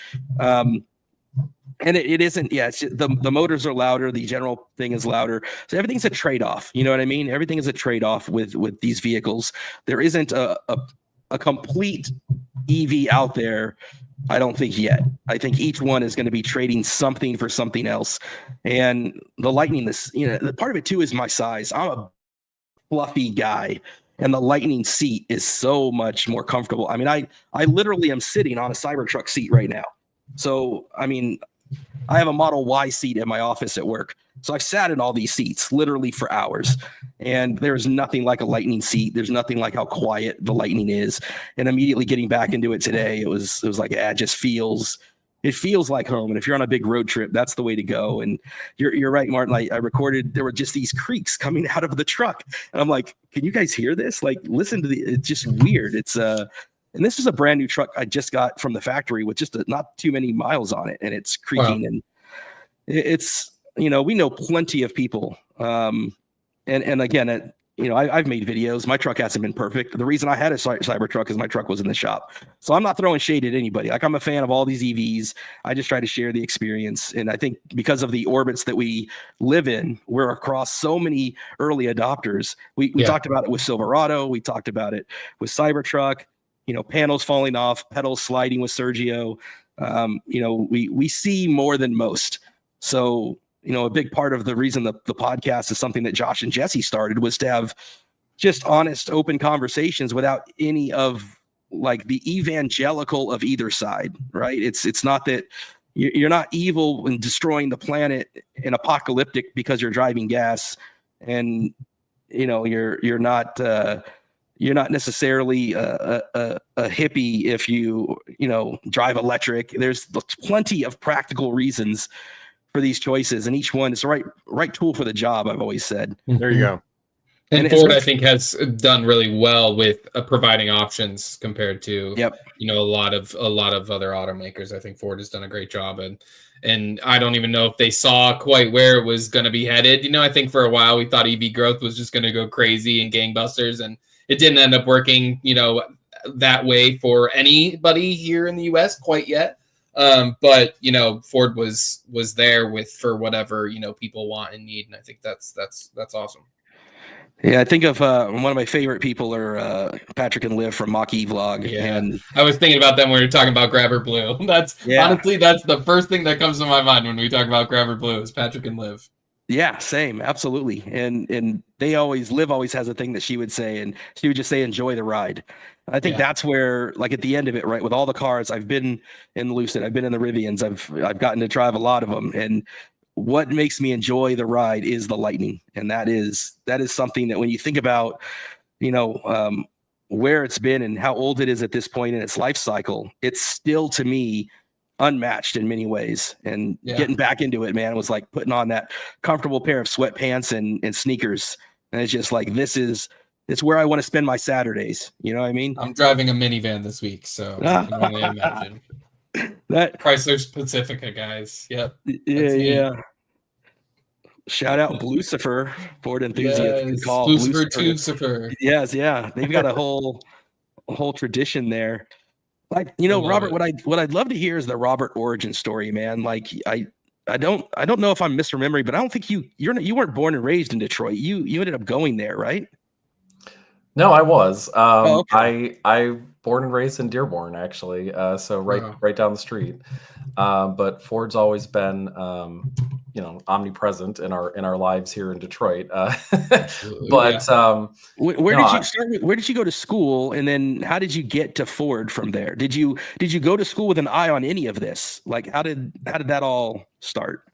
Speaker 1: And it isn't, it's the motors are louder. The general thing is louder. So everything's a trade-off. You know what I mean? Everything is a trade-off with these vehicles. There isn't a complete EV out there, I don't think yet. I think each one is going to be trading something for something else. And the Lightning, the part of it too is my size. I'm a fluffy guy. And the Lightning seat is so much more comfortable. I mean, I literally am sitting on a Cybertruck seat right now. So, I mean, I have a Model Y seat in my office at work. So I've sat in all these seats literally for hours. And there's nothing like a Lightning seat. There's nothing like how quiet the Lightning is. And immediately getting back into it today, it was like, it just feels like home. And if you're on a big road trip, that's the way to go. And you're right, Martin. I recorded, there were just these creaks coming out of the truck. And I'm like, can you guys hear this? Like, listen to it's just weird. It's and this is a brand new truck I just got from the factory with just not too many miles on it. And it's creaking. Wow. And it's, we know plenty of people. And again, I've made videos. My truck hasn't been perfect. The reason I had a Cybertruck is my truck was in the shop. So I'm not throwing shade at anybody. Like, I'm a fan of all these EVs. I just try to share the experience. And I think because of the orbits that we live in, we're across so many early adopters. We talked about it with Silverado. We talked about it with Cybertruck, panels falling off, pedals sliding with Sergio. We see more than most. So, a big part of the reason the podcast is something that Josh and Jesse started was to have just honest, open conversations without any of like the evangelical of either side, right? It's not that you're not evil and destroying the planet and apocalyptic because you're driving gas, and you're not necessarily a hippie if you drive electric. There's plenty of practical reasons for these choices, and each one is the right tool for the job, I've always said.
Speaker 4: There you go.
Speaker 3: And Ford, I think, has done really well with providing options compared to a lot of other automakers. I think Ford has done a great job, and I don't even know if they saw quite where it was going to be headed. I think for a while we thought EV growth was just going to go crazy and gangbusters, and it didn't end up working that way for anybody here in the US quite yet. But Ford was there for whatever people want and need, and I think that's awesome.
Speaker 1: Yeah, I think of one of my favorite people are Patrick and Liv from Mach-E Vlog.
Speaker 3: Yeah,
Speaker 1: and
Speaker 3: I was thinking about them when we were talking about Grabber Blue. Honestly, that's the first thing that comes to my mind when we talk about Grabber Blue is Patrick and Liv.
Speaker 1: Yeah, same, absolutely. And Liv always has a thing that she would say, and she would just say, enjoy the ride. And I think that's where, like, at the end of it, right, with all the cars, I've been in the Lucid, I've been in the Rivians, I've gotten to drive a lot of them, and what makes me enjoy the ride is the Lightning. And that is something that when you think about, where it's been and how old it is at this point in its life cycle, it's still, to me, unmatched in many ways. And getting back into it, man, was like putting on that comfortable pair of sweatpants and sneakers. And it's just like, it's where I want to spend my Saturdays. You know what I mean?
Speaker 3: I'm driving a minivan this week, so I can only imagine. That Chrysler's Pacifica, guys. Yep.
Speaker 1: Yeah. Shout out Blucifer, Ford enthusiast.
Speaker 3: Yes, Blucifer.
Speaker 1: Yes, yeah. They've got a whole tradition there. Like, Robert, what I'd love to hear is the Robert origin story, man. Like, I don't know if I'm misremembering, but I don't think you weren't born and raised in Detroit. You ended up going there, right?
Speaker 2: No, I was.
Speaker 1: Okay.
Speaker 2: I born and raised in Dearborn, actually. So
Speaker 3: Wow.
Speaker 2: right down the street. But Ford's always been, omnipresent in our lives here in Detroit.
Speaker 3: Absolutely. Yeah.
Speaker 2: But
Speaker 1: Where
Speaker 2: no,
Speaker 1: did you start with, where did you go to school, and then how did you get to Ford from there? Did you go to school with an eye on any of this? Like how did that all start?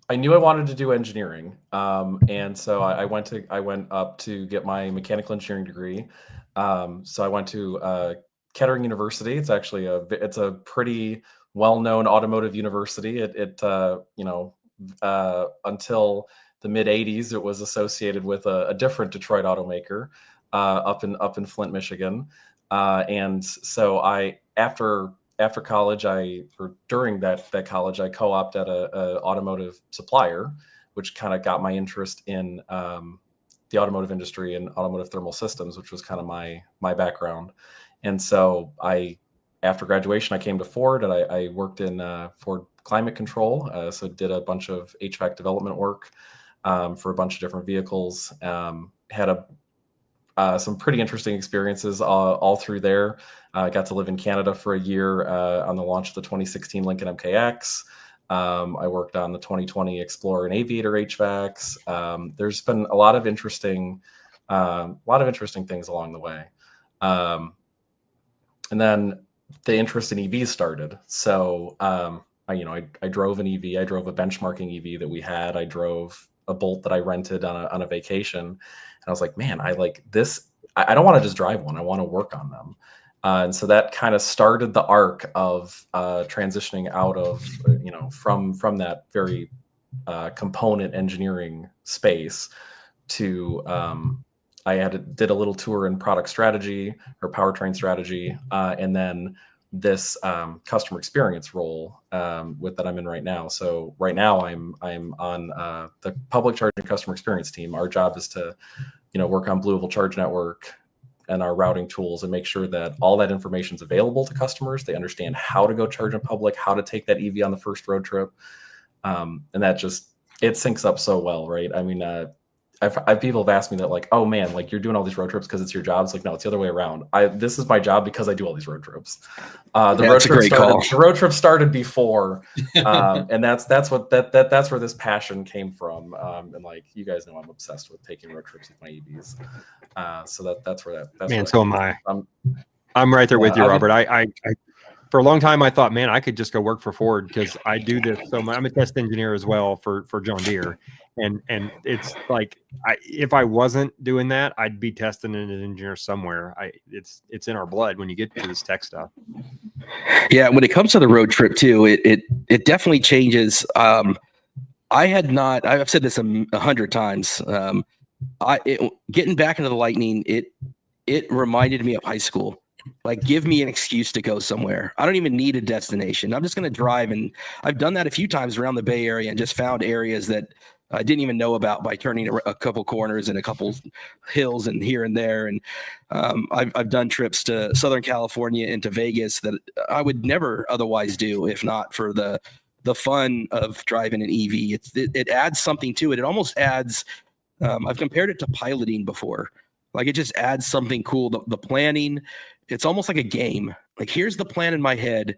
Speaker 2: I knew I wanted to do engineering, and so I went up to get my mechanical engineering degree. So I went to Kettering University. It's actually it's a pretty well-known automotive university. Until the mid '80s, it was associated with a different Detroit automaker up in Flint, Michigan. And so after college, during that college, I co-opted at a automotive supplier, which kind of got my interest in the automotive industry and automotive thermal systems, which was kind of my background. And so after graduation, I came to Ford, and I worked in Ford climate control. So did a bunch of HVAC development work for a bunch of different vehicles. Had some pretty interesting experiences all through there. I got to live in Canada for a year on the launch of the 2016 Lincoln MKX. I worked on the 2020 Explorer and Aviator HVACs. There's been a lot of interesting things along the way. And then the interest in EVs started. So I drove an EV. I drove a benchmarking EV that we had. I drove a Bolt that I rented on a vacation. And I was like, man, I like this. I don't want to just drive one. I want to work on them. And so that kind of started the arc of transitioning out of, from that very component engineering space to did a little tour in product strategy or powertrain strategy, and then this customer experience role that I'm in right now. So right now I'm on the public charging customer experience team. Our job is to, work on Blue Oval Charge Network and our routing tools and make sure that all that information is available to customers. They understand how to go charge in public, how to take that EV on the first road trip. And that it syncs up so well, right? I mean, people have asked me that, like, oh man, like you're doing all these road trips because it's your job. It's like, no, it's the other way around. This is my job because I do all these road trips. The road trip started before, and that's where this passion came from. And like you guys know, I'm obsessed with taking road trips with my EVs. So that's where that. That's
Speaker 4: Man,
Speaker 2: where
Speaker 4: so am I. I'm right there with you, Robert. I for a long time I thought, man, I could just go work for Ford because I do this so much. I'm a test engineer as well for John Deere. And it's like, if I wasn't doing that, I'd be testing as an engineer somewhere. It's in our blood when you get to this tech stuff.
Speaker 1: Yeah, when it comes to the road trip too, it definitely changes. I've said this 100 times. Getting back into the Lightning, it reminded me of high school. Like, give me an excuse to go somewhere. I don't even need a destination. I'm just going to drive. And I've done that a few times around the Bay Area and just found areas that I didn't even know about by turning a couple corners and a couple hills and here and there. And I've done trips to Southern California and to Vegas that I would never otherwise do if not for the fun of driving an EV. It adds something to it. It almost adds, I've compared it to piloting before. Like, it just adds something cool. The planning, it's almost like a game. Like, here's the plan in my head.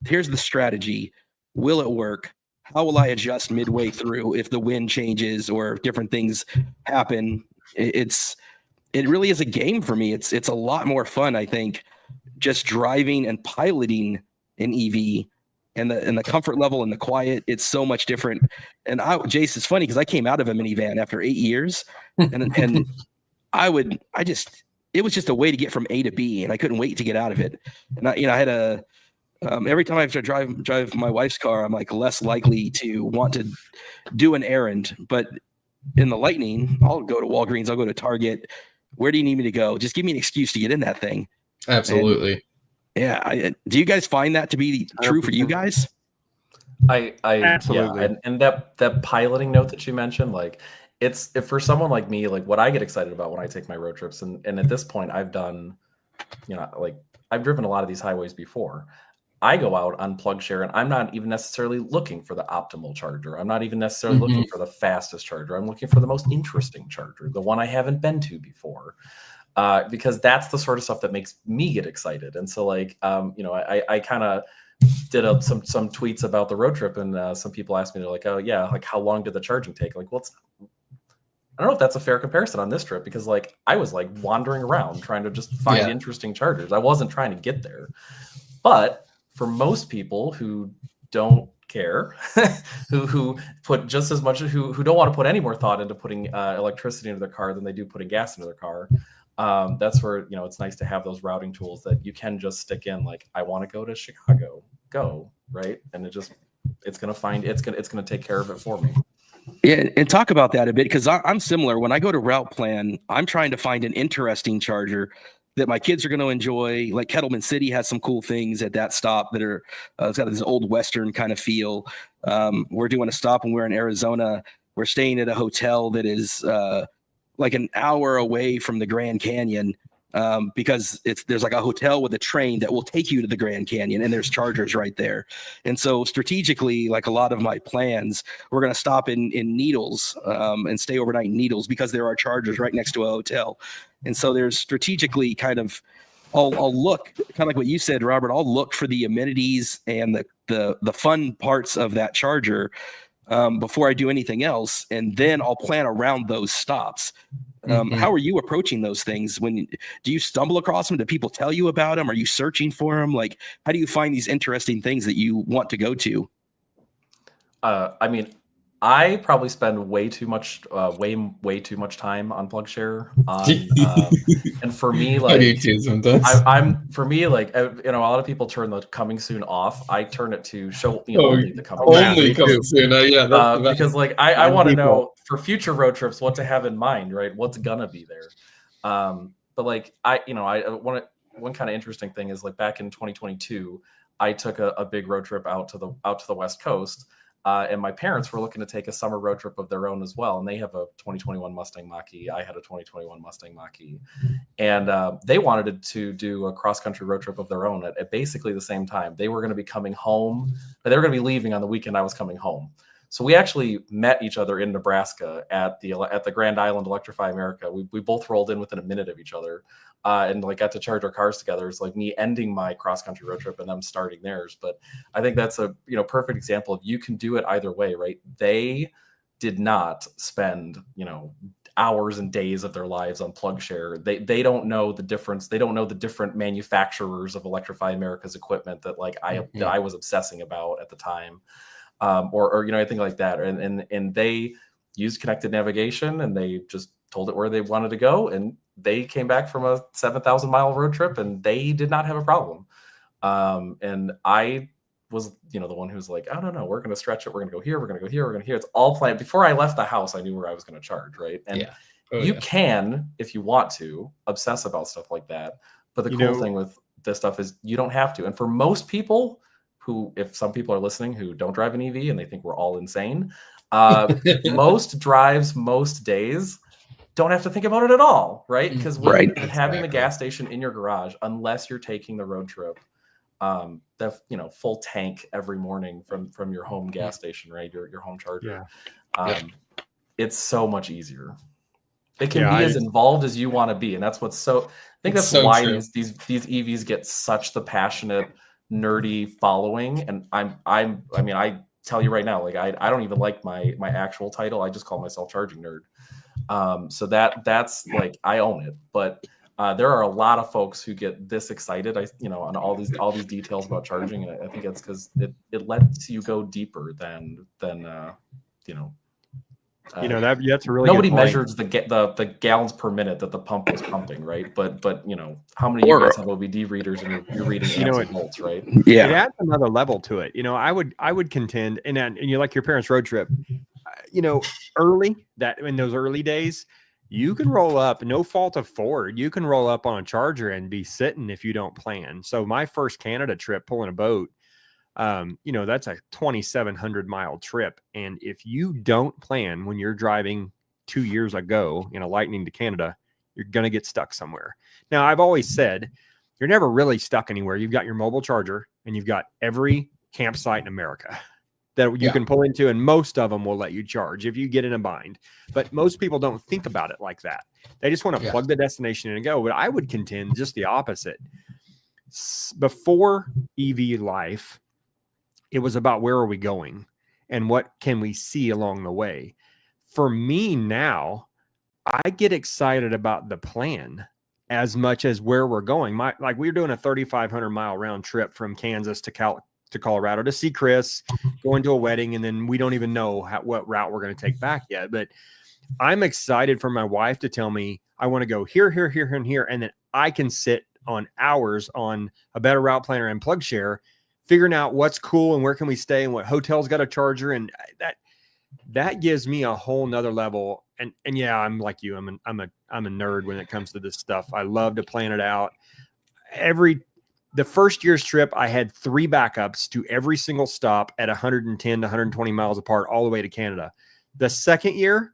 Speaker 1: Here's the strategy. Will it work? How will I adjust midway through if the wind changes or if different things happen? It really is a game for me. It's a lot more fun, I think, just driving and piloting an EV, and the comfort level and the quiet. It's so much different. And Jace, it's funny because I came out of a minivan after 8 years, and it was just a way to get from A to B, and I couldn't wait to get out of it. And I had every time I have to drive my wife's car, I'm like less likely to want to do an errand. But in the Lightning, I'll go to Walgreens, I'll go to Target. Where do you need me to go? Just give me an excuse to get in that thing.
Speaker 3: Absolutely.
Speaker 1: And, do you guys find that to be true for you guys?
Speaker 2: I absolutely. Yeah, and that piloting note that you mentioned, like, if for someone like me, like what I get excited about when I take my road trips, and at this point I've done, like I've driven a lot of these highways before. I go out on plug share and I'm not even necessarily looking for the optimal charger. I'm not even necessarily looking for the fastest charger. I'm looking for the most interesting charger, the one I haven't been to before. because that's the sort of stuff that makes me get excited. And so like, you know, I kind of did some tweets about the road trip, and some people asked me, they're like, oh yeah, like how long did the charging take? Like, well, I don't know if that's a fair comparison on this trip, because like I was like wandering around trying to just find interesting chargers. I wasn't trying to get there. But for most people who don't care, who put just as much, who don't want to put any more thought into putting electricity into their car than they do putting gas into their car, that's where, you know, it's nice to have those routing tools that you can just stick in, like, I want to go to Chicago, go, right? And it's going to take care of it for me.
Speaker 1: Yeah, and talk about that a bit, because I'm similar. When I go to route plan, I'm trying to find an interesting charger that my kids are going to enjoy. Like Kettleman City has some cool things at that stop that are, it's got this old Western kind of feel. We're doing a stop when we're in Arizona. We're staying at a hotel that is like an hour away from the Grand Canyon, because there's like a hotel with a train that will take you to the Grand Canyon, and there's chargers right there. And so strategically, like a lot of my plans, we're going to stop in Needles and stay overnight in Needles, because there are chargers right next to a hotel. And so there's strategically kind of, I'll look kind of like what you said, Robert, I'll look for the amenities and the fun parts of that charger before I do anything else. And then I'll plan around those stops. How are you approaching those things? Do you stumble across them? Do people tell you about them? Are you searching for them? Like, how do you find these interesting things that you want to go to?
Speaker 2: I mean, I probably spend way too much time on PlugShare. And for me, like,
Speaker 3: I do too sometimes.
Speaker 2: For me, like, you know, a lot of people turn the coming soon off. I turn it to show only the coming
Speaker 3: soon.
Speaker 2: Because like I want to know for future road trips what to have in mind, right? What's gonna be there. But like one kind of interesting thing is, like, back in 2022, I took a big road trip out to the West Coast. And my parents were looking to take a summer road trip of their own as well. And they have a 2021 Mustang Mach-E. I had a 2021 Mustang Mach-E. And they wanted to do a cross-country road trip of their own at basically the same time. They were going to be coming home, but they were going to be leaving on the weekend I was coming home. So we actually met each other in Nebraska at the Grand Island Electrify America. We both rolled in within a minute of each other, and like got to charge our cars together. It's like me ending my cross country road trip and them starting theirs. But I think that's a perfect example of, you can do it either way, right? They did not spend hours and days of their lives on PlugShare. They don't know the difference. They don't know the different manufacturers of Electrify America's equipment that that I was obsessing about at the time. Or anything like that. And they used connected navigation, and they just told it where they wanted to go. And they came back from a 7,000 mile road trip, and they did not have a problem. And I was, the one who's like, I don't know, we're going to stretch it. We're going to go here. We're going to go here. We're going to here. It's all planned. Before I left the house, I knew where I was going to charge. Right. And you can, if you want to, obsess about stuff like that. But the cool thing with this stuff is you don't have to. And for most people, if some people are listening who don't drive an EV and they think we're all insane, most drives, most days, don't have to think about it at all, right? Because having the gas station in your garage, unless you're taking the road trip, the full tank every morning from your home gas station, right? Your home charger. It's so much easier. It can be as involved as you want to be, and that's what's so. I think that's so why these EVs get such the passionate, nerdy following. And I tell you right now, like I don't even like my actual title. I just call myself Charging Nerd. So that's like, I own it. But there are a lot of folks who get this excited, on all these details about charging. And I think it's because it lets you go deeper than
Speaker 4: that's a really
Speaker 2: nobody measures the gallons per minute that the pump was pumping, right? But how many of you guys have OBD readers and you're reading amps and volts, right?
Speaker 4: Yeah, it adds another level to it. I would contend, and you like your parents' road trip, early, that in those early days, you can roll up, no fault of Ford, you can roll up on a charger and be sitting if you don't plan. So my first Canada trip, pulling a boat, that's a 2,700 mile trip. And if you don't plan when you're driving 2 years ago in a Lightning to Canada, you're going to get stuck somewhere. Now, I've always said you're never really stuck anywhere. You've got your mobile charger and you've got every campsite in America. that you can pull into, and most of them will let you charge if you get in a bind. But most people don't think about it like that. They just want to plug the destination in and go. But I would contend just the opposite. Before EV life, it was about where are we going and what can we see along the way. For me now, I get excited about the plan as much as where we're going. Like we're doing a 3,500 mile round trip from Kansas to Colorado to see Chris, going to a wedding, and then we don't even know what route we're going to take back yet. But I'm excited for my wife to tell me I want to go here, here, here, and here, and then I can sit on hours on a better route planner and PlugShare, figuring out what's cool and where can we stay and what hotel's got a charger, and that gives me a whole nother level. And yeah, I'm like you. I'm a nerd when it comes to this stuff. I love to plan it out. The first year's trip, I had 3 backups to every single stop at 110 to 120 miles apart, all the way to Canada. The second year,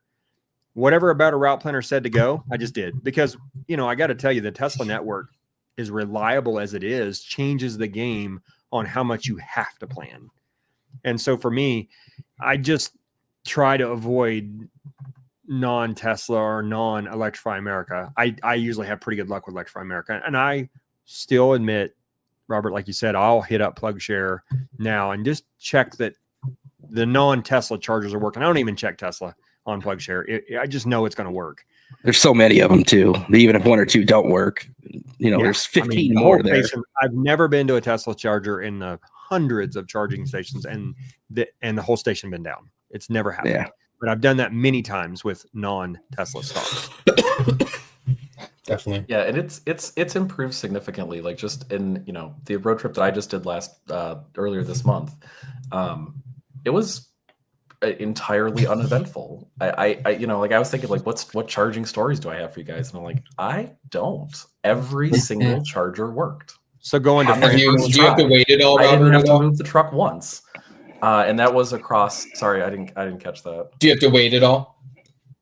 Speaker 4: whatever about a route planner said to go, I just did. Because, I got to tell you, the Tesla network, as reliable as it is, changes the game on how much you have to plan. And so for me, I just try to avoid non-Tesla or non-Electrify America. I usually have pretty good luck with Electrify America. And I still admit, Robert, like you said, I'll hit up PlugShare now and just check that the non-Tesla chargers are working. I don't even check Tesla on PlugShare. I just know it's going to work.
Speaker 1: There's so many of them too. Even if 1 or 2 don't work, there's 15 more there.
Speaker 4: I've never been to a Tesla charger in the hundreds of charging stations, and the whole station been down. It's never happened. Yeah. But I've done that many times with non-Tesla stocks.
Speaker 3: Definitely.
Speaker 2: Yeah, and it's improved significantly. Like just in the road trip that I just did earlier this month, it was entirely uneventful. I was thinking like, what charging stories do I have for you guys? And I'm like, I don't. Every single charger worked.
Speaker 4: So going to
Speaker 3: do you have to wait it all?
Speaker 2: I didn't have to move the truck once, and that was across. Sorry, I didn't catch that.
Speaker 3: Do you have to wait it all?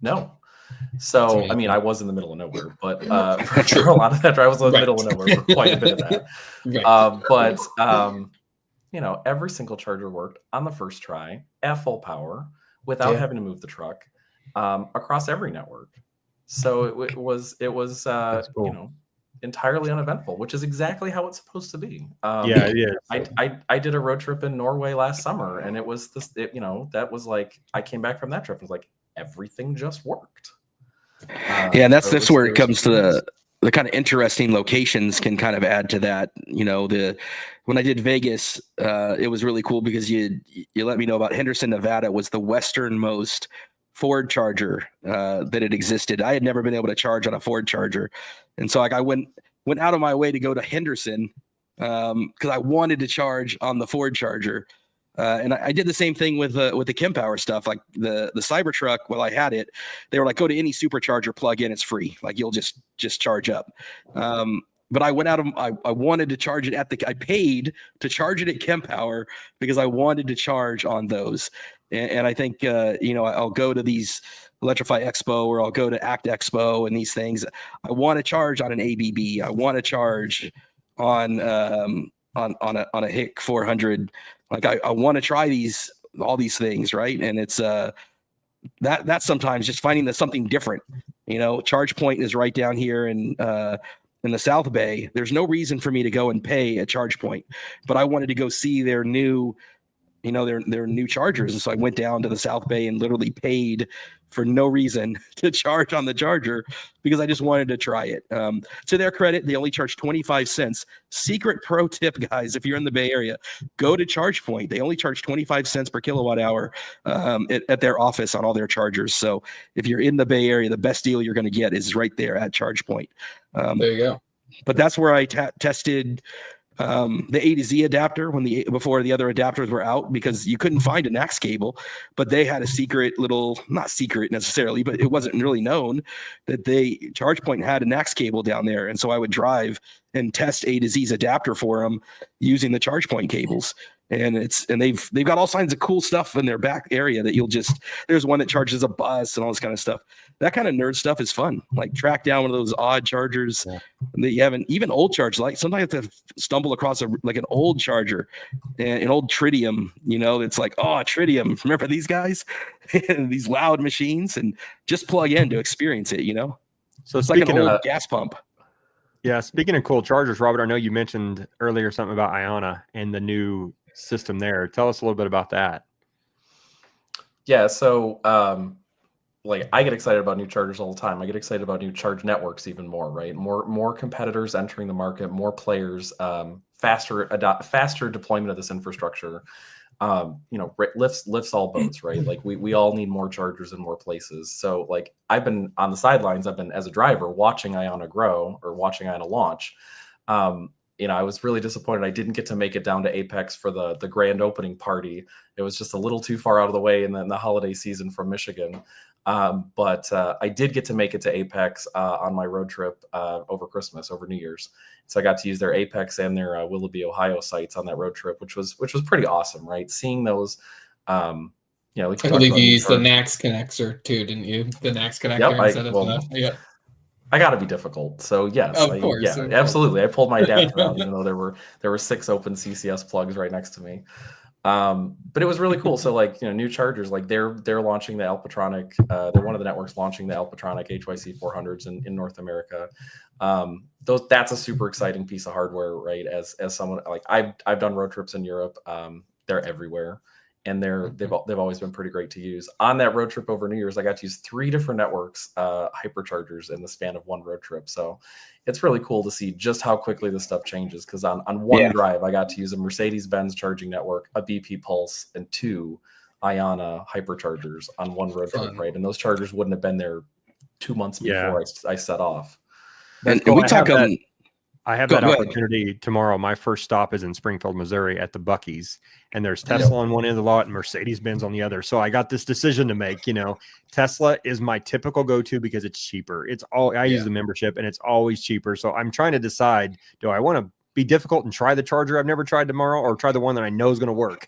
Speaker 2: No. So, I mean, I was in the middle of nowhere, but for a lot of that, I was in the middle of nowhere for quite a bit of that. But every single charger worked on the first try at full power without having to move the truck across every network. So it was cool. Entirely uneventful, which is exactly how it's supposed to be. I did a road trip in Norway last summer, and it was that was like, I came back from that trip and was like, everything just worked.
Speaker 1: And that's where it comes to the kind of interesting locations can kind of add to that. When I did Vegas, it was really cool because you let me know about Henderson, Nevada was the westernmost Ford charger that had existed. I had never been able to charge on a Ford charger. And so I went out of my way to go to Henderson because I wanted to charge on the Ford charger. And I did the same thing with the Kempower stuff, like the Cybertruck. While I had it, they were like, go to any supercharger plug-in, it's free. Like you'll just charge up. But I went out of, I wanted to charge it I paid to charge it at Kempower because I wanted to charge on those. And I think, I'll go to these Electrify Expo or I'll go to Act Expo and these things. I want to charge on an ABB. I want to charge on a Hick 400. Like I want to try all these things, right? And it's that's sometimes just finding something different. Charge Point is right down here in the South Bay. There's no reason for me to go and pay a Charge Point, but I wanted to go see their new, their new chargers. And so I went down to the South Bay and literally paid for no reason to charge on the charger because I just wanted to try it. To their credit, they only charge 25 cents. Secret pro tip, guys, if you're in the Bay Area, go to Charge Point. They only charge 25 cents per kilowatt hour at their office on all their chargers. So if you're in the Bay Area, the best deal you're going to get is right there at Charge Point.
Speaker 3: There you go.
Speaker 1: But that's where I tested the A to Z adapter before the other adapters were out because you couldn't find an NAX cable, but they had a secret little, not secret necessarily, but it wasn't really known that ChargePoint had a NAX cable down there. And so I would drive and test A to Z's adapter for them using the ChargePoint cables. And they've got all kinds of cool stuff in their back area that there's one that charges a bus and all this kind of stuff. That kind of nerd stuff is fun. Like track down one of those odd chargers that you haven't, even old chargers. Like sometimes you have to stumble across an old charger, an old tritium, it's like, oh, tritium. Remember these guys? These loud machines, and just plug in to experience it, So it's like an old gas pump.
Speaker 4: Yeah. Speaking of cool chargers, Robert, I know you mentioned earlier something about Iona and the new system there. Tell us a little bit about that.
Speaker 2: Yeah, so I get excited about new chargers all the time. I get excited about new charge networks even more, right? More competitors entering the market, more players, faster deployment of this infrastructure. Lifts all boats, right? Like we all need more chargers in more places. So like I've been on the sidelines. I've been, as a driver, watching Iona grow or watching Iona launch. I was really disappointed I didn't get to make it down to Apex for the grand opening party. It was just a little too far out of the way in the holiday season from Michigan. But I did get to make it to Apex on my road trip over Christmas, over New Year's. So I got to use their Apex and their Willoughby, Ohio sites on that road trip, which was pretty awesome, right? Seeing those,
Speaker 3: I believe you used the NAX connector too, didn't you? The NAX connector
Speaker 2: Yep, I got to be difficult. So yes,
Speaker 3: of course.
Speaker 2: Absolutely. I pulled my adapter out, even though there were 6 open CCS plugs right next to me. But it was really cool. So new chargers, like they're launching the Alpatronic, they're one of the networks launching the Alpatronic HYC 400s in North America. That's a super exciting piece of hardware, right? As someone, like I've done road trips in Europe. They're everywhere. And they've always been pretty great to use. On that road trip over New Year's, I got to use 3 different networks, hyperchargers in the span of one road trip. So it's really cool to see just how quickly this stuff changes. Because on one drive, I got to use a Mercedes-Benz charging network, a BP Pulse, and 2 Iona hyperchargers on one road trip, right? And those chargers wouldn't have been there 2 months before I set off.
Speaker 1: And we talk on.
Speaker 4: I have that opportunity tomorrow. My first stop is in Springfield, Missouri at the Buc-ee's, and there's Tesla on one end of the lot and Mercedes-Benz on the other. So I got this decision to make. Tesla is my typical go-to because it's cheaper. I use the membership and it's always cheaper. So I'm trying to decide, do I want to be difficult and try the charger I've never tried tomorrow, or try the one that I know is going to work?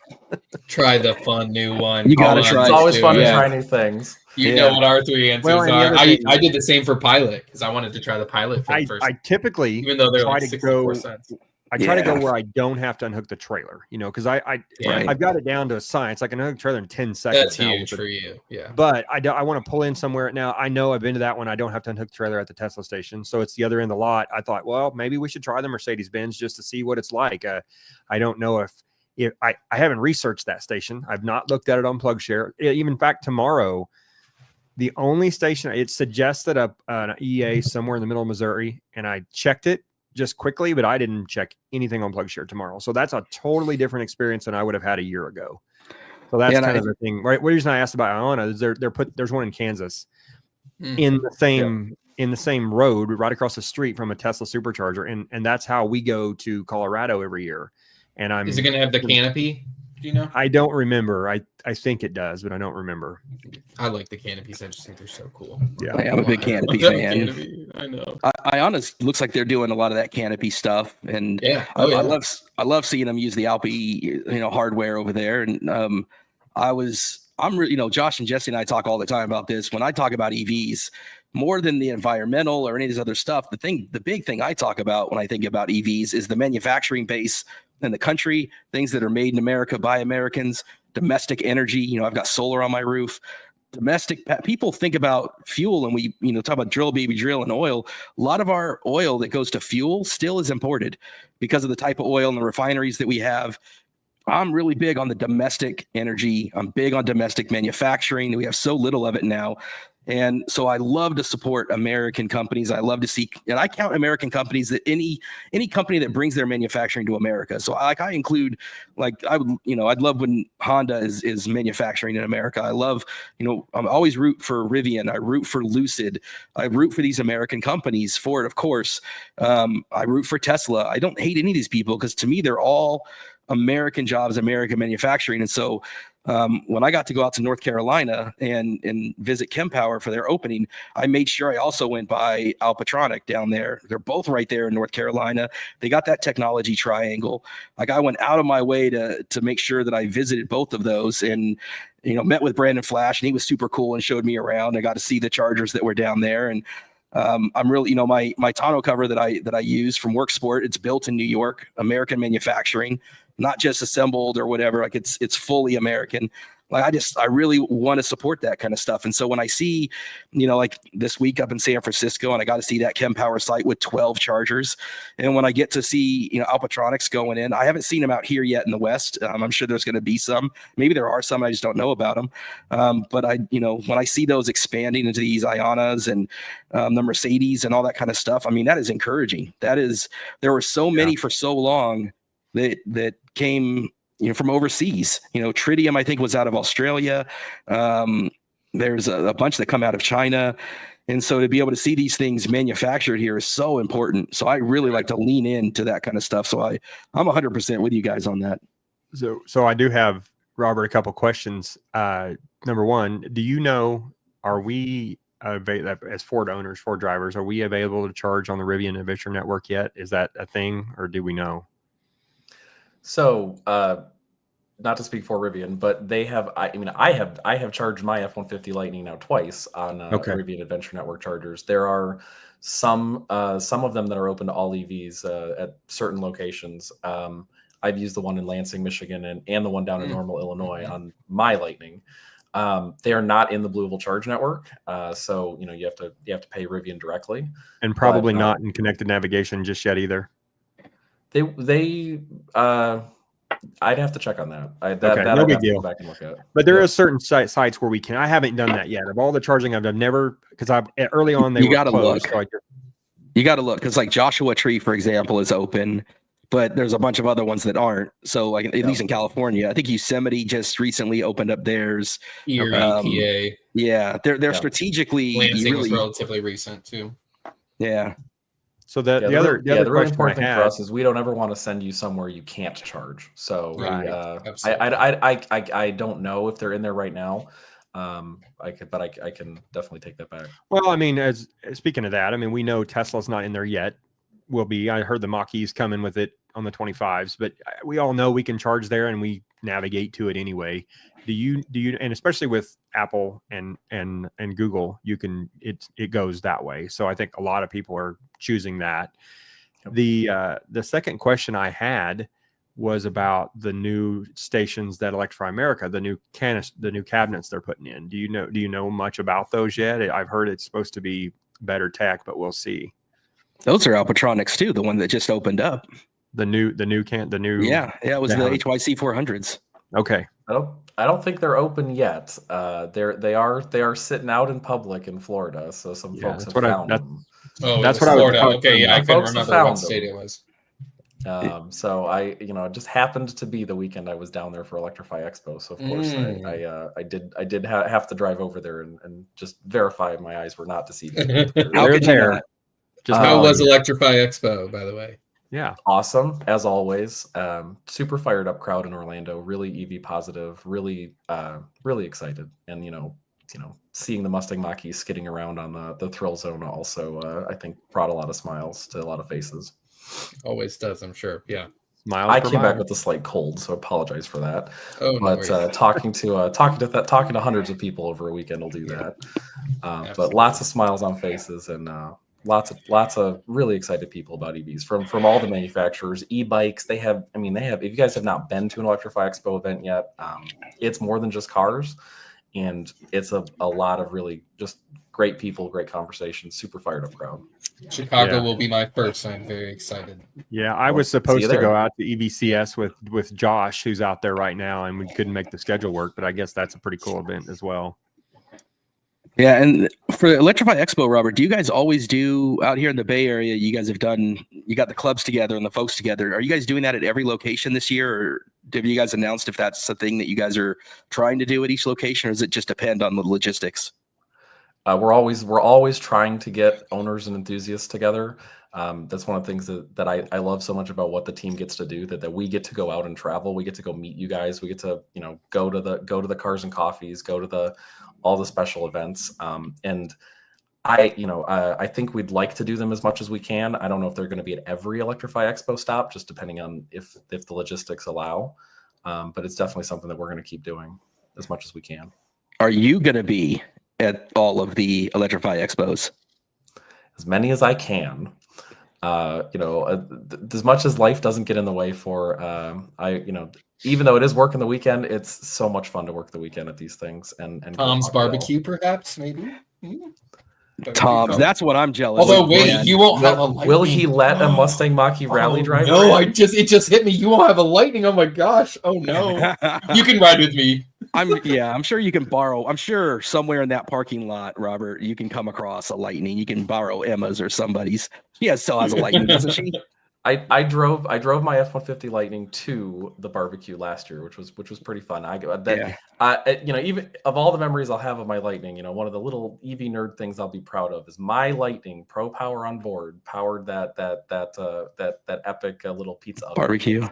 Speaker 3: Try the fun new one.
Speaker 1: You got to try.
Speaker 2: It's always fun to try new things.
Speaker 3: You know what our 3 answers are. I did the same for Pilot because I wanted to try the Pilot for the first.
Speaker 4: I typically,
Speaker 3: even though they're like 64 cents.
Speaker 4: I try to go where I don't have to unhook the trailer, because I've got it down to a science. I can unhook the trailer in 10 seconds.
Speaker 3: That's huge for you. Yeah.
Speaker 4: But I want to pull in somewhere. Now, I know I've been to that one. I don't have to unhook the trailer at the Tesla station. So it's the other end of the lot. I thought, well, maybe we should try the Mercedes-Benz just to see what it's like. I don't know if I haven't researched that station. I've not looked at it on PlugShare. Even in fact, tomorrow, the only station, it suggested an EA somewhere in the middle of Missouri, and I checked it just quickly, but I didn't check anything on PlugShare tomorrow. So that's a totally different experience than I would have had a year ago. So that's kind of the thing. Right. One reason I asked about Iona is there's one in Kansas in the same road right across the street from a Tesla supercharger. And that's how we go to Colorado every year. And
Speaker 3: is it going to have the canopy? Do you know? I
Speaker 4: don't remember. I think it does, but I don't remember.
Speaker 3: I like the canopies. I just think they're so cool.
Speaker 1: Yeah, I'm a big canopy fan.
Speaker 3: I know.
Speaker 1: Iona looks like they're doing a lot of that canopy stuff, and I love seeing them use the Alpi, hardware over there. And I'm really, Josh and Jesse and I talk all the time about this. When I talk about EVs, more than the environmental or any of this other stuff, the big thing I talk about when I think about EVs is the manufacturing base in the country, things that are made in America by Americans, domestic energy. I've got solar on my roof. Domestic people think about fuel, and we talk about drill baby drill and oil. A lot of our oil that goes to fuel still is imported because of the type of oil and the refineries that we have. I'm really big on the domestic energy. I'm big on domestic manufacturing. We have so little of it now. And so I love to support American companies. I love to see, and I count American companies that any company that brings their manufacturing to America. So I include, I'd love when Honda is manufacturing in America. I love, I'm always root for Rivian. I root for Lucid. I root for these American companies. Ford, of course. I root for Tesla. I don't hate any of these people because to me, they're all American jobs, American manufacturing. And so When I got to go out to North Carolina and visit Kempower for their opening, I made sure I also went by Alpatronic down there. They're both right there in North Carolina. They got that technology triangle. Like, I went out of my way to make sure that I visited both of those, and met with Brandon Flash, and he was super cool and showed me around. I got to see the chargers that were down there, and I'm really, my tonneau cover that I use from WorkSport, it's built in New York, American manufacturing, not just assembled or whatever. Like, it's fully American. Like, I really want to support that kind of stuff. And so when I see, like this week up in San Francisco, and I got to see that Kempower site with 12 chargers. And when I get to see, Alpatronics going in, I haven't seen them out here yet in the West. I'm sure there's going to be some, maybe there are some, I just don't know about them. But when I see those expanding into these Ionas and the Mercedes and all that kind of stuff, I mean, that is encouraging. There were so many for so long that came from overseas. Tritium, I think, was out of Australia. There's a bunch that come out of China. And so to be able to see these things manufactured here is so important. So I really like to lean into that kind of stuff. So I'm 100% with you guys on that.
Speaker 4: So I do have, Robert, a couple questions. Number one, do you know, are we as Ford owners, Ford drivers, are we available to charge on the Rivian Adventure Network yet? Is that a thing, or do we know?
Speaker 2: So, not to speak for Rivian, but they have. I have charged my F-150 Lightning now twice on Rivian Adventure Network chargers. There are some of them that are open to all EVs at certain locations. I've used the one in Lansing, Michigan, and the one down in Normal, Illinois on my Lightning. They are not in the Blue Charge network, so you have to pay Rivian directly,
Speaker 4: and probably not in connected navigation just yet either. I'd have to check on that. No big deal.
Speaker 2: Go back and look at.
Speaker 4: But there are certain sites where we can. I haven't done that yet. Of all the charging I've done, never, because early on they were closed. So
Speaker 1: you got to look, because like Joshua Tree, for example, is open, but there's a bunch of other ones that aren't. So like at least in California, I think Yosemite just recently opened up theirs.
Speaker 3: Erie, PA.
Speaker 1: Yeah, they're strategically.
Speaker 3: Lansing was relatively recent too.
Speaker 1: Yeah.
Speaker 4: So the other
Speaker 2: really important thing for us is we don't ever want to send you somewhere you can't charge. So I don't know if they're in there right now. I can definitely take that back.
Speaker 4: Well, I mean, as speaking of that, I mean, we know Tesla's not in there yet. Will be. I heard the Mach-E's coming with it on the 25s, but we all know we can charge there and we navigate to it anyway. Do you, and especially with Apple and Google, it goes that way. So I think a lot of people are choosing that. The second question I had was about the new stations that Electrify America, the new cabinets they're putting in. Do you know much about those yet? I've heard it's supposed to be better tech, but we'll see.
Speaker 1: Those are Alpatronics too, the one that just opened up.
Speaker 4: The new
Speaker 1: it was the HYC 400s.
Speaker 4: Okay.
Speaker 2: I don't think they're open yet. They are sitting out in public in Florida, so some folks have found them.
Speaker 3: Oh, that's what Florida. Okay, yeah, I couldn't remember what state it was.
Speaker 2: So I it just happened to be the weekend I was down there for Electrify Expo. So of course I did have to drive over there and just verify my eyes were not deceiving.
Speaker 1: How could you not?
Speaker 3: How was Electrify Expo, by the way?
Speaker 4: Yeah,
Speaker 2: awesome as always. Super fired up crowd in Orlando. Really EV positive. Really excited. And seeing the Mustang Mach-E skidding around on the thrill zone also I think brought a lot of smiles to a lot of faces.
Speaker 3: Always does, I'm sure. Yeah.
Speaker 2: I came back with a slight cold, so apologize for that.
Speaker 3: Oh,
Speaker 2: but
Speaker 3: no
Speaker 2: talking to hundreds of people over a weekend will do that. But lots of smiles on faces and lots of really excited people about EVs from all the manufacturers. E-bikes, they have. If you guys have not been to an Electrify Expo event yet, it's more than just cars, and it's a lot of really just great people, great conversation, super fired up crowd.
Speaker 3: Chicago will be my first. I'm very excited.
Speaker 4: Yeah, I was supposed to go out to EVCS with Josh, who's out there right now, and we couldn't make the schedule work, but I guess that's a pretty cool event as well.
Speaker 1: Yeah, and for Electrify Expo, Robert, do you guys always do out here in the Bay Area? You guys have you got the clubs together and the folks together. Are you guys doing that at every location this year, or have you guys announced if that's the thing that you guys are trying to do at each location, or does it just depend on the logistics?
Speaker 2: We're always trying to get owners and enthusiasts together. That's one of the things that I love so much about what the team gets to do, that we get to go out and travel. We get to go meet you guys. We get to, go to the Cars and Coffees, go to all the special events. And I think we'd like to do them as much as we can. I don't know if they're going to be at every Electrify Expo stop, just depending on if the logistics allow. But it's definitely something that we're going to keep doing as much as we can.
Speaker 1: Are you going to be at all of the Electrify Expos?
Speaker 2: As many as I can. As much as life doesn't get in the way for, even though it is working the weekend, it's so much fun to work the weekend at these things. And
Speaker 3: Tom's barbecue, perhaps, maybe.
Speaker 1: Tom's, that's what I'm jealous
Speaker 3: Although
Speaker 1: of.
Speaker 3: wait,
Speaker 1: man.
Speaker 3: you won't have a Lightning.
Speaker 2: Will he let a Mustang Mach-E rally driver?
Speaker 3: No, it just hit me. You won't have a Lightning. Oh my gosh. Oh no. You can ride with me.
Speaker 1: I'm sure you can borrow. I'm sure somewhere in that parking lot, Robert, you can come across a Lightning. You can borrow Emma's or somebody's. She still has a Lightning, doesn't she?
Speaker 2: I drove my F-150 Lightning to the barbecue last year, which was pretty fun. Even of all the memories I'll have of my Lightning, one of the little EV nerd things I'll be proud of is my Lightning Pro Power on board powered that epic little pizza oven.
Speaker 1: Barbecue.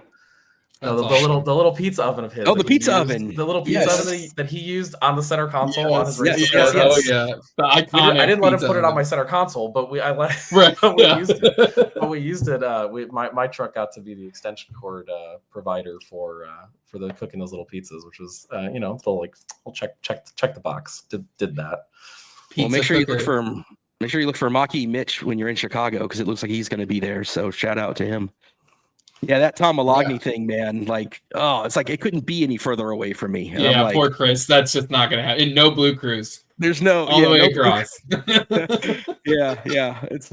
Speaker 2: No, the little pizza oven of his.
Speaker 1: Oh, the pizza oven.
Speaker 2: The little pizza oven that he used on the center console on his race.
Speaker 1: Yes.
Speaker 3: Oh yeah. The iconic
Speaker 2: I didn't let him put it
Speaker 3: oven.
Speaker 2: on my center console, but we used it. My truck got to be the extension cord provider for the cooking those little pizzas, which was I'll check the box. Did that.
Speaker 1: Well, make sure you look for Mach-E Mitch when you're in Chicago, because it looks like he's going to be there. So shout out to him. Yeah, that Tom Malogny thing, man. It's like it couldn't be any furher away from me. And
Speaker 3: poor Chris. That's just not going to happen. No Blue Cruise.
Speaker 1: There's no
Speaker 3: all the way across.
Speaker 1: It's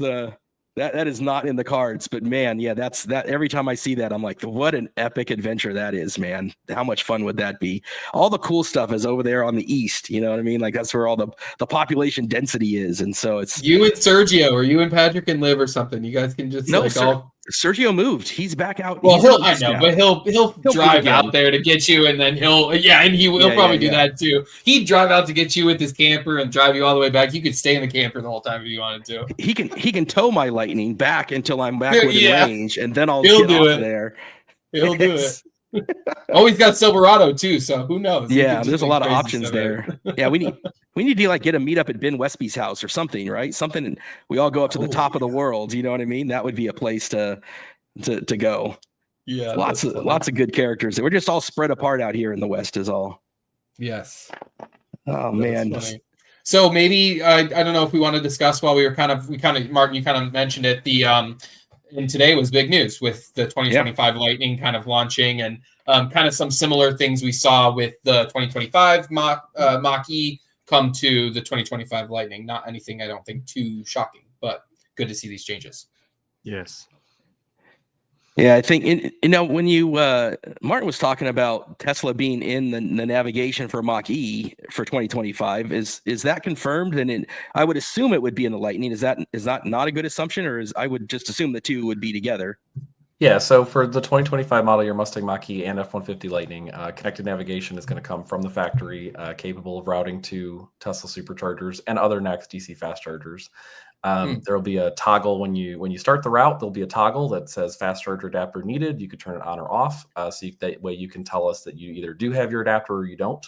Speaker 1: that is not in the cards. But man, that's that. Every time I see that, I'm like, what an epic adventure that is, man. How much fun would that be? All the cool stuff is over there on the east. You know what I mean? Like that's where all the population density is, and so it's
Speaker 3: you and Sergio, or you and Patrick and Liv or something. You guys can just
Speaker 1: Sergio moved. He's back out.
Speaker 3: Well, he'll drive out there to get you, and then he'll probably do that too. He'd drive out to get you with his camper and drive you all the way back. You could stay in the camper the whole time if you wanted to.
Speaker 1: He can tow my Lightning back until I'm back within range, and then he'll get off there.
Speaker 3: He'll do it. Oh, he's got Silverado too, so who knows?
Speaker 1: Yeah, there's a lot of options there. Yeah, we need to get a meetup at Ben Westby's house or something, right? Something we all go up to the top of the world. You know what I mean? That would be a place to go.
Speaker 3: Yeah,
Speaker 1: lots of good characters. We're just all spread apart out here in the West, is all.
Speaker 3: Yes.
Speaker 1: Oh man.
Speaker 3: So maybe I don't know if we want to discuss while Martin, you kind of mentioned it. And today was big news with the 2025 Lightning kind of launching, and kind of some similar things we saw with the 2025 Mach-E come to the 2025 Lightning. Not anything I don't think too shocking, but good to see these changes.
Speaker 4: Yes.
Speaker 1: Yeah, I think when you Martin was talking about Tesla being in the navigation for Mach-E for 2025, is that confirmed? And I would assume it would be in the Lightning. Is that not a good assumption, or I would just assume the two would be together?
Speaker 2: Yeah, so for the 2025 model year Mustang Mach-E and F-150 Lightning, connected navigation is going to come from the factory, capable of routing to Tesla superchargers and other NACS DC fast chargers. There will be a toggle when you start the route. There'll be a toggle that says fast charger adapter needed. You could turn it on or off, that way you can tell us that you either do have your adapter or you don't,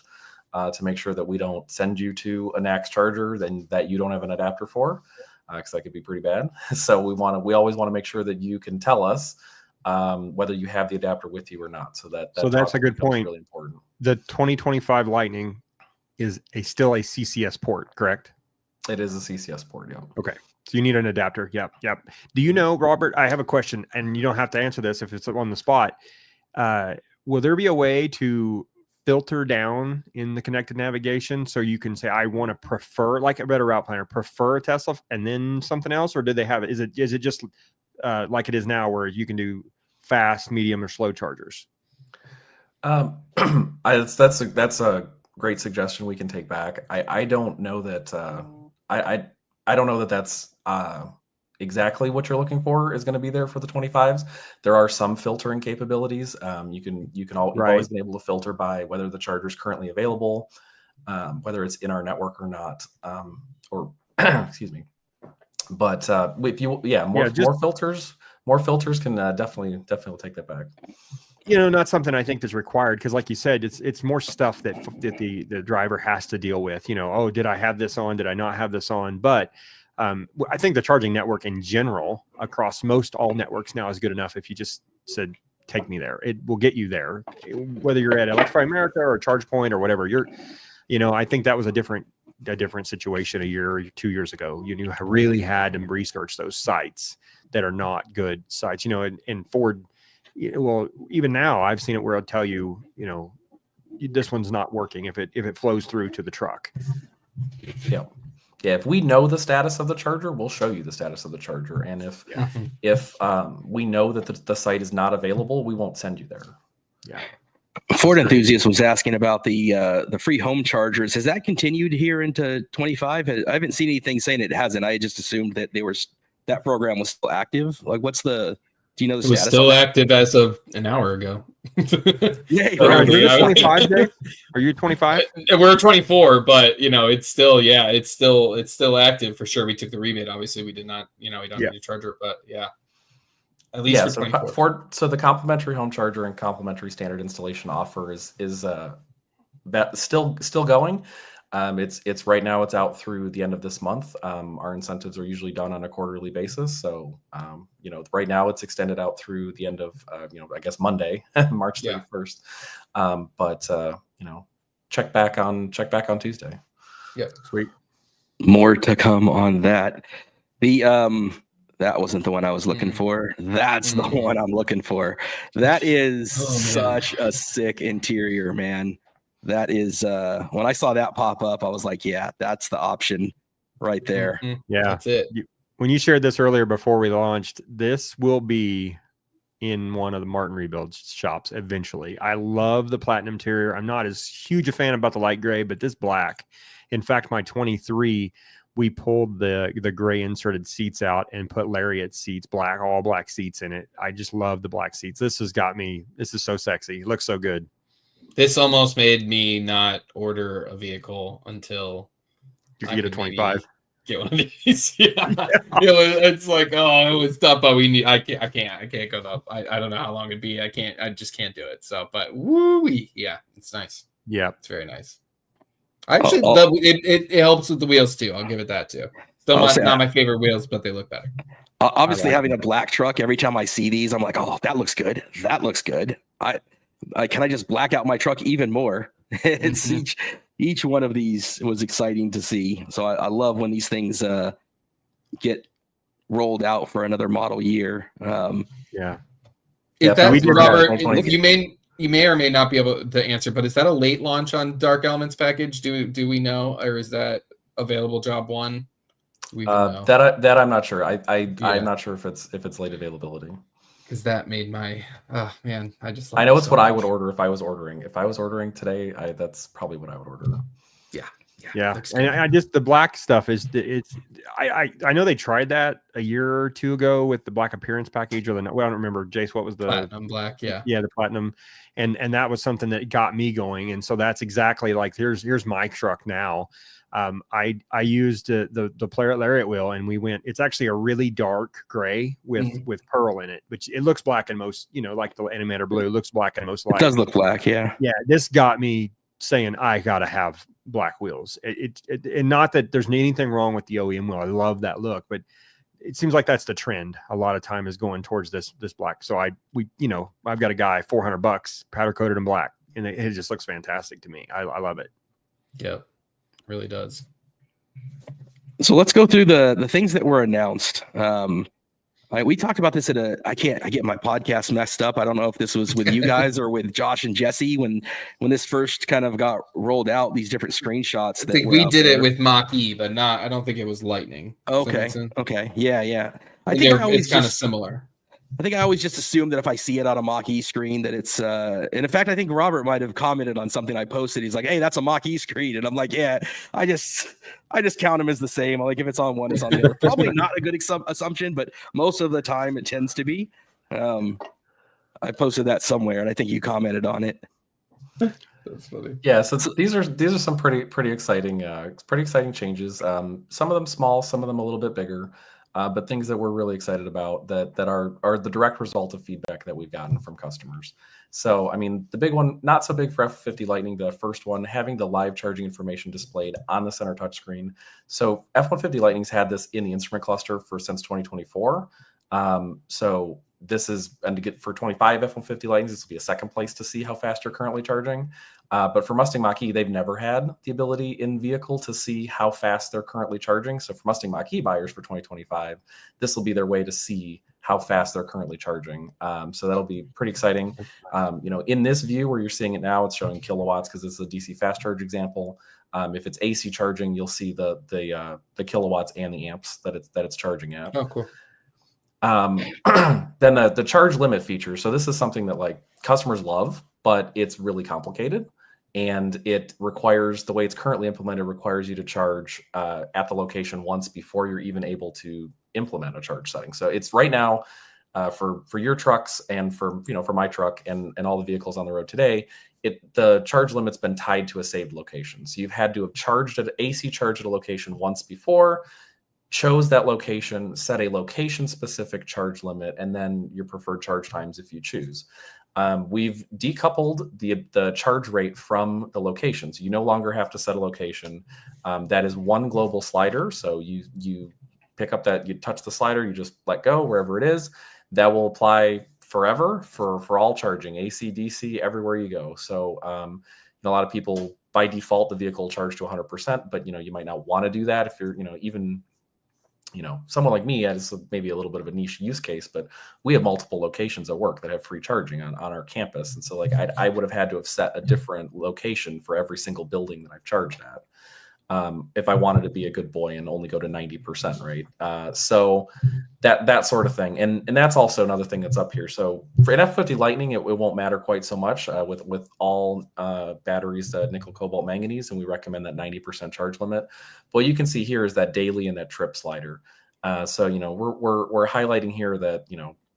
Speaker 2: to make sure that we don't send you to a NACS charger that you don't have an adapter for, because that could be pretty bad. So we always want to make sure that you can tell us whether you have the adapter with you or not. So that's
Speaker 4: a good point.
Speaker 2: Really important. The
Speaker 4: 2025 Lightning is still a CCS port, correct?
Speaker 2: It is a CCS port, yeah.
Speaker 4: Okay. So you need an adapter. Yep. Do you know, Robert, I have a question, and you don't have to answer this if it's on the spot. Will there be a way to filter down in the connected navigation so you can say, I want to prefer, like a better route planner, prefer a Tesla and then something else? Or do they have it? Is it just like it is now where you can do fast, medium, or slow chargers?
Speaker 2: That's a great suggestion we can take back. I don't know that I don't know that that's exactly what you're looking for is going to be there for the 25s. There are some filtering capabilities. You've always been able to filter by whether the charger is currently available, whether it's in our network or not, or excuse me. But if you, more filters can definitely take that back.
Speaker 4: Not something I think that's required, because like you said, it's more stuff that the driver has to deal with. Oh, did I have this on? Did I not have this on? But I think the charging network in general across most all networks now is good enough. If you just said, take me there, it will get you there, whether you're at Electrify America or Charge Point or whatever. I think that was a different situation a year or 2 years ago. You really had to research those sites that are not good sites, and Ford. Well, even now I've seen it where I'll tell you, this one's not working if it flows through to the truck.
Speaker 2: Yeah. If we know the status of the charger, we'll show you the status of the charger. And if we know that the site is not available, we won't send you there.
Speaker 4: Yeah.
Speaker 1: Ford enthusiast was asking about the free home chargers. Has that continued here into 25? I haven't seen anything saying it hasn't. I just assumed that that program was still active. Like, do you know the status?
Speaker 3: It was still active as of an hour ago.
Speaker 1: Yeah,
Speaker 4: are you 25, Dave? Are you 25?
Speaker 3: We're 24, but it's still active for sure. We took the rebate. Obviously, we did not. We don't need a charger, but yeah, at least for 24.
Speaker 2: So the complimentary home charger and complimentary standard installation offer is that still going. It's right now, it's out through the end of this month. Our incentives are usually done on a quarterly basis. So, right now it's extended out through the end of, I guess Monday, March 31st. But check back on Tuesday.
Speaker 3: Yeah.
Speaker 4: Sweet.
Speaker 1: More to come on that. That wasn't the one I was looking for. That's the one I'm looking for. That is such a sick interior, man. That is when I saw that pop up, I was like, yeah, that's the option right there.
Speaker 4: Yeah,
Speaker 3: that's it.
Speaker 4: When you shared this earlier before we launched, this will be in one of the Martin Rebuild shops eventually. I love the platinum interior. I'm not as huge a fan about the light gray, but this black. In fact, my 23, we pulled the gray inserted seats out and put lariat seats, all black seats in it. I just love the black seats. This has got me. This is so sexy. It looks so good.
Speaker 3: This almost made me not order a vehicle until
Speaker 4: you get a 25.
Speaker 3: Get one of these. It's like, it was tough, but I can't go up. I don't know how long it'd be. I just can't do it. So, but yeah, it's nice.
Speaker 4: Yeah,
Speaker 3: it's very nice. Actually, it helps with the wheels too. I'll give it that too. Still not my favorite wheels, but they look better.
Speaker 1: Obviously, having a black truck, every time I see these, I'm like, oh, that looks good. That looks good. Can I just black out my truck even more? It's each one of these was exciting to see. So I love when these things get rolled out for another model year.
Speaker 4: Yeah.
Speaker 3: Is that, Robert, you may or may not be able to answer, but is that a late launch on Dark Elements package? Do we know, or is that available job one?
Speaker 2: That I'm not sure. I'm not sure if it's late availability.
Speaker 3: Because that made my
Speaker 2: I know it's what I would order if I was ordering. If I was ordering today, that's probably what I would order.
Speaker 4: Yeah. And I just, the black stuff is I know they tried that a year or two ago with the black appearance package, or I don't remember, Jace, what was the
Speaker 3: platinum black? Yeah,
Speaker 4: the platinum, and that was something that got me going. And so that's exactly like here's my truck now. I used the player lariat wheel, and we went. It's actually a really dark gray with pearl in it, which it looks black in most. Like the animator blue looks black in most lights.
Speaker 1: It does look black, yeah.
Speaker 4: Yeah, this got me saying I gotta have black wheels. And not that there's anything wrong with the OEM wheel. I love that look, but it seems like that's the trend. A lot of time is going towards this black. So I've got a guy $400 powder coated in black, and it just looks fantastic to me. I love it.
Speaker 3: Yep. Really does.
Speaker 1: So let's go through the things that were announced. We talked about this I get my podcast messed up. I don't know if this was with you guys or with Josh and Jesse when this first kind of got rolled out, these different screenshots.
Speaker 3: I think we did it with Mach-E, but I don't think it was Lightning.
Speaker 1: Okay. Yeah.
Speaker 3: I think it's kind of similar.
Speaker 1: I think I always just assume that if I see it on a Mach-E screen that it's and in fact I think Robert might have commented on something I posted. He's like, hey, that's a Mach-E screen, and I'm like, yeah, I just count them as the same. Like, if it's on one, it's on the other. Probably not a good assumption, but most of the time it tends to be. I posted that somewhere, and I think you commented on it.
Speaker 3: That's funny.
Speaker 2: Yeah, so these are some pretty exciting changes. Some of them small, some of them a little bit bigger. but things that we're really excited about that are the direct result of feedback that we've gotten from customers. So, I mean, the big one, not so big for F-150 Lightning, the first one, having the live charging information displayed on the center touchscreen. So F-150 Lightning's had this in the instrument cluster since 2024. So this is, and to get for 25 F-150 Lightnings, this will be a second place to see how fast you're currently charging. But for Mustang Mach-E, they've never had the ability in vehicle to see how fast they're currently charging. So for Mustang Mach-E buyers for 2025, this will be their way to see how fast they're currently charging. So that'll be pretty exciting. You know, in this view where you're seeing it now, it's showing kilowatts because it's a DC fast charge example. If it's AC charging, you'll see the kilowatts and the amps that it's charging at.
Speaker 3: Oh, cool.
Speaker 2: Then the charge limit feature. So this is something that like customers love, but it's really complicated. And it requires, the way it's currently implemented, requires you to charge at the location once before you're even able to implement a charge setting. So it's right now for your trucks and for my truck and all the vehicles on the road today, the charge limit's been tied to a saved location. So you've had to have charged at AC charge at a location once before, chose that location, set a location specific charge limit, and then your preferred charge times if you choose. We've decoupled the charge rate from the location. So you no longer have to set a location. That is one global slider. So you pick up that, you touch the slider, you just let go wherever it is. That will apply forever for all charging, AC, DC, everywhere you go. So a lot of people by default, the vehicle will charge to 100%, but you might not want to do that if you're, even someone like me has maybe a little bit of a niche use case, but we have multiple locations at work that have free charging on our campus. And so like I would have had to have set a different location for every single building that I've charged at if I wanted to be a good boy and only go to 90%, right? So that sort of thing. And that's also another thing that's up here. So for an F-150 Lightning, it won't matter quite so much with all batteries, nickel, cobalt, manganese, and we recommend that 90% charge limit. But what you can see here is that daily and that trip slider. So, we're highlighting here that,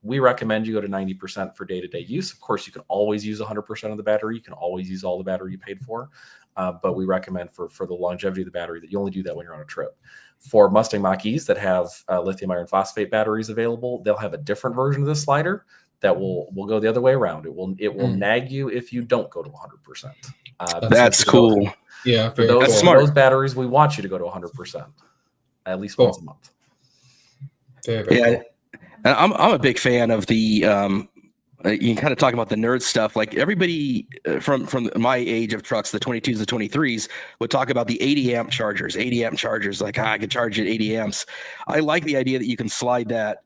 Speaker 2: we recommend you go to 90% for day-to-day use. Of course, you can always use 100% of the battery. You can always use all the battery you paid for. But we recommend for the longevity of the battery that you only do that when you're on a trip. For Mustang Mach-E's that have lithium iron phosphate batteries available, they'll have a different version of this slider that will go the other way around. It will nag you if you don't go to 100%.
Speaker 1: That's cool.
Speaker 3: Yeah,
Speaker 2: for those,
Speaker 1: that's smart.
Speaker 2: Those batteries, we want you to go to 100% at least once a month.
Speaker 3: Very
Speaker 1: yeah.
Speaker 3: cool.
Speaker 1: And I'm a big fan of the you can kind of talk about the nerd stuff. Like everybody from my age of trucks, the 22s, the 23s, would talk about the 80 amp chargers. Like I can charge at 80 amps. I like the idea that you can slide that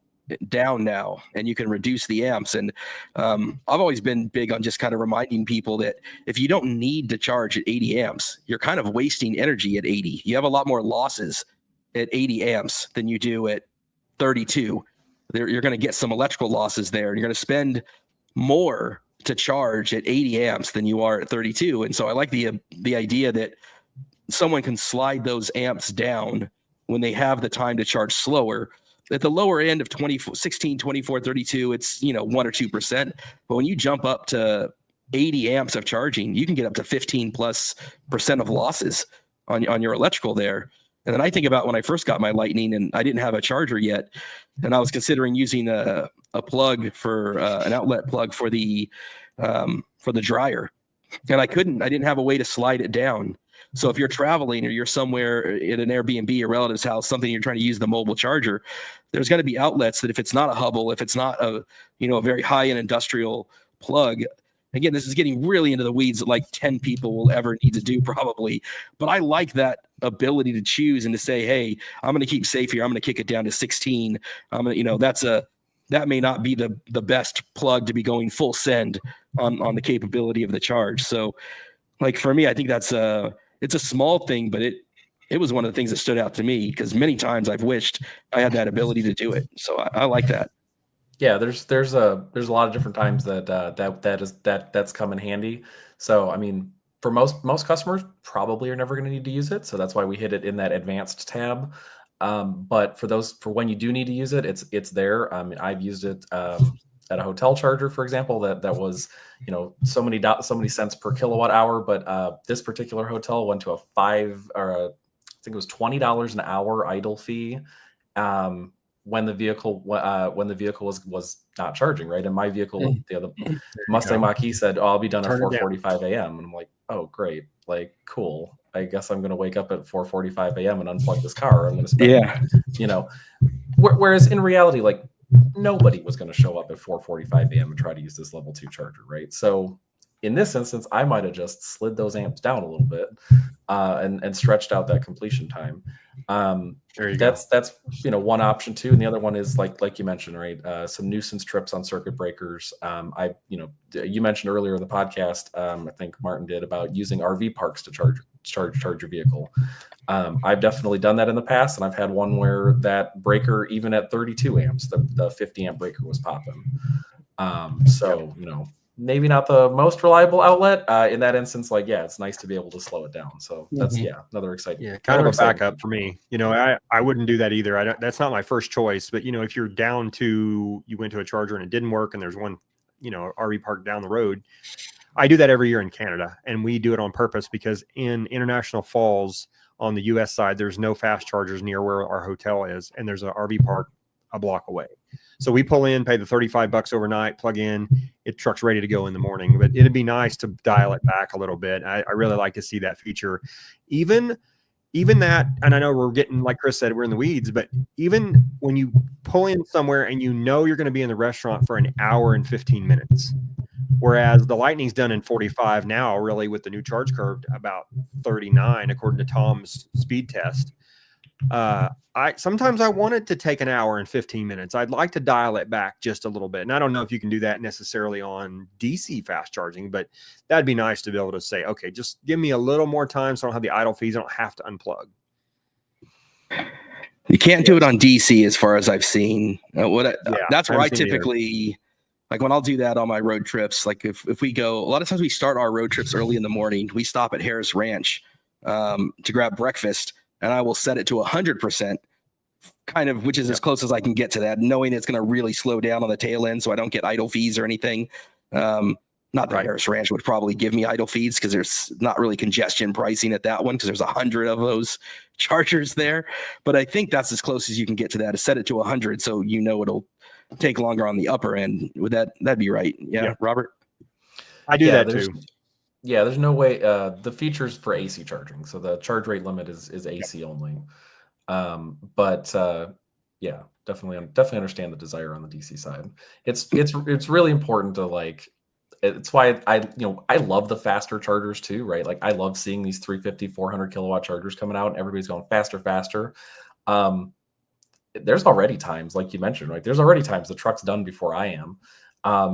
Speaker 1: down now and you can reduce the amps. And I've always been big on just kind of reminding people that if you don't need to charge at 80 amps, you're kind of wasting energy at 80. You have a lot more losses at 80 amps than you do at 32. You're going to get some electrical losses there, and you're going to spend more to charge at 80 amps than you are at 32. And so I like the idea that someone can slide those amps down when they have the time to charge slower. At the lower end of 16, 24, 32, it's 1 or 2%. But when you jump up to 80 amps of charging, you can get up to 15+% of losses on your electrical there. And then I think about when I first got my Lightning and I didn't have a charger yet, and I was considering using a plug for an outlet plug for the dryer, and I didn't have a way to slide it down. So if you're traveling or you're somewhere in an Airbnb or relative's house, something you're trying to use the mobile charger, there's got to be outlets that if it's not a Hubble, if it's not a very high-end industrial plug. Again, this is getting really into the weeds that like 10 people will ever need to do probably. But I like that ability to choose and to say, hey, I'm going to keep safe here. I'm going to kick it down to 16. I'm going to, that may not be the best plug to be going full send on the capability of the charge. So like for me, I think it's a small thing, but it was one of the things that stood out to me because many times I've wished I had that ability to do it. So I like that.
Speaker 2: Yeah, there's a lot of different times that's come in handy. So I mean, for most customers, probably are never going to need to use it. So that's why we hit it in that advanced tab. But for when you do need to use it, it's there. I mean, I've used it at a hotel charger, for example, that was so many cents per kilowatt hour. But this particular hotel went to I think it was $20 an hour idle fee. when the vehicle was not charging, right? And my vehicle, the Mustang Mach-E said, "Oh, I'll be done at 4:45 a.m." And I'm like, "Oh, great! Like, cool. I guess I'm going to wake up at 4:45 a.m. and unplug this car. I'm going to spend, you know." Whereas in reality, like, nobody was going to show up at 4:45 a.m. and try to use this level 2 charger, right? So in this instance, I might have just slid those amps down a little bit and stretched out that completion time. That's one option too, and the other one is like you mentioned, right? Some nuisance trips on circuit breakers. You mentioned earlier in the podcast, I think Martin did, about using RV parks to charge your vehicle. I've definitely done that in the past, and I've had one where that breaker, even at 32 amps, the 50 amp breaker was popping. So maybe not the most reliable outlet in that instance. Like, it's nice to be able to slow it down. So that's another exciting.
Speaker 4: Yeah, kind of a backup for me. I wouldn't do that either. That's not my first choice. But if you're down to, you went to a charger and it didn't work, and there's one RV park down the road, I do that every year in Canada, and we do it on purpose because in International Falls on the U.S. side, there's no fast chargers near where our hotel is, and there's an RV park a block away. So we pull in, pay the $35 overnight, plug in, truck's ready to go in the morning. But it'd be nice to dial it back a little bit. I really like to see that feature. Even that, and I know we're getting, like Chris said, we're in the weeds, but even when you pull in somewhere and you're going to be in the restaurant for an hour and 15 minutes, whereas the Lightning's done in 45 now, really, with the new charge curve, about 39, according to Tom's speed test. Sometimes I want it to take an hour and 15 minutes. I'd like to dial it back just a little bit. And I don't know if you can do that necessarily on DC fast charging, but that'd be nice to be able to say, okay, just give me a little more time so I don't have the idle fees. I don't have to unplug.
Speaker 1: You can't do it on DC as far as I've seen. That's where I typically, like when I'll do that on my road trips, like if we go, a lot of times we start our road trips early in the morning. We stop at Harris Ranch to grab breakfast, and I will set it to 100%, kind of, which is as close as I can get to that, knowing it's going to really slow down on the tail end so I don't get idle fees or anything. Not that Harris Ranch would probably give me idle fees because there's not really congestion pricing at that one because there's 100 of those chargers there. But I think that's as close as you can get to that, is set it to 100 so it'll take longer on the upper end. That'd be right? Yeah, Robert?
Speaker 2: I do that too. Yeah, there's no way. The features for AC charging, so the charge rate limit is AC only. But definitely understand the desire on the DC side. It's really important to, like, it's why I love the faster chargers too, right? Like, I love seeing these 350, 400 kilowatt chargers coming out, and everybody's going faster. There's already times, like you mentioned, right? There's already times the truck's done before I am.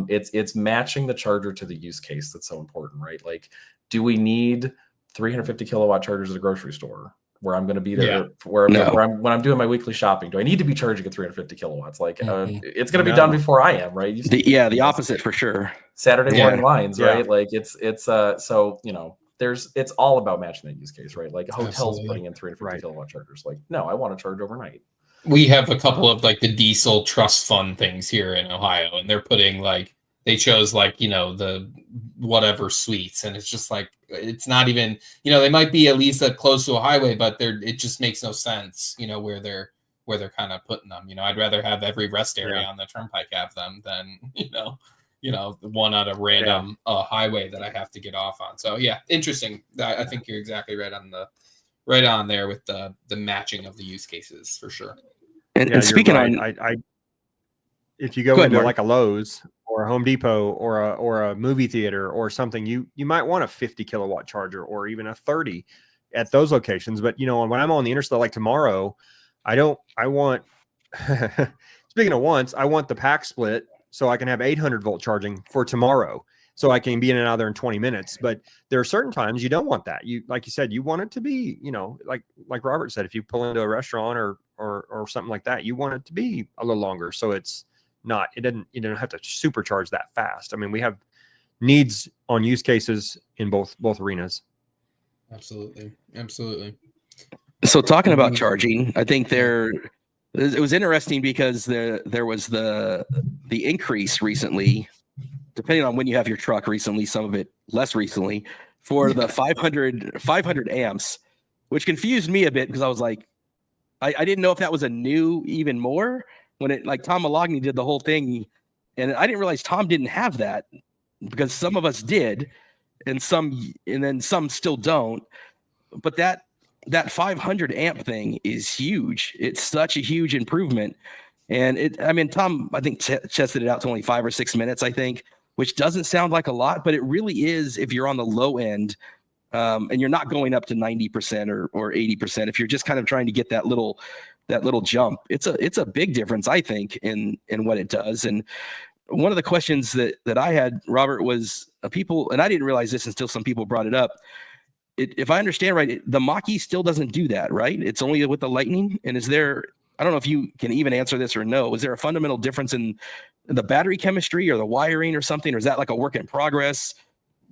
Speaker 2: It's matching the charger to the use case that's so important, right? Like, do we need 350 kilowatt chargers at a grocery store where I'm going to be there when I'm doing my weekly shopping? Do I need to be charging at 350 kilowatts? Like, it's going to be done before I am, right?
Speaker 1: The opposite for sure.
Speaker 2: Saturday morning lines, right? Like it's so it's all about matching that use case, right? Like hotels putting in 350 kilowatt chargers. Like, no, I want to charge overnight.
Speaker 3: We have a couple of like the diesel trust fund things here in Ohio, and they're putting they chose the whatever suites, and it's just like, it's not even, they might be at least close to a highway, but it just makes no sense, where they're kind of putting them. I'd rather have every rest area on the turnpike have them than one on a random highway that I have to get off on. So interesting. I think you're exactly right on there with the matching of the use cases for sure.
Speaker 1: And speaking on,
Speaker 4: if you go into like a Lowe's or a Home Depot or a movie theater or something, you might want a 50 kilowatt charger or even a 30 at those locations. But when I'm on the interstate, like tomorrow, I want speaking of once, I want the pack split so I can have 800 volt charging for tomorrow, so I can be in and out of there in 20 minutes. But there are certain times you don't want that. Like you said, you want it to be, like Robert said, if you pull into a restaurant or something like that, you want it to be a little longer. So you don't have to supercharge that fast. I mean, we have needs on use cases in both arenas.
Speaker 3: Absolutely.
Speaker 1: So talking about charging, I think it was interesting because there was the increase recently, depending on when you have your truck recently, some of it less recently, for the 500 amps, which confused me a bit because I was like, I didn't know if that was a new even more when it like Tom Malogny did the whole thing, and I didn't realize Tom didn't have that because some of us did, and then some still don't. But that 500 amp thing is huge. It's such a huge improvement. And I mean, Tom, I think tested it out to only 5 or 6 minutes, I think, which doesn't sound like a lot, but it really is if you're on the low end, and you're not going up to 90% or 80%. If you're just kind of trying to get that little jump, it's a big difference, I think, in what it does. And one of the questions that I had, Robert, was people, and I didn't realize this until some people brought it up. If I understand right, the Mach-E still doesn't do that, right? It's only with the Lightning. And is there, I don't know if you can even answer this or no, is there a fundamental difference in the battery chemistry or the wiring or something? Or is that like a work in progress,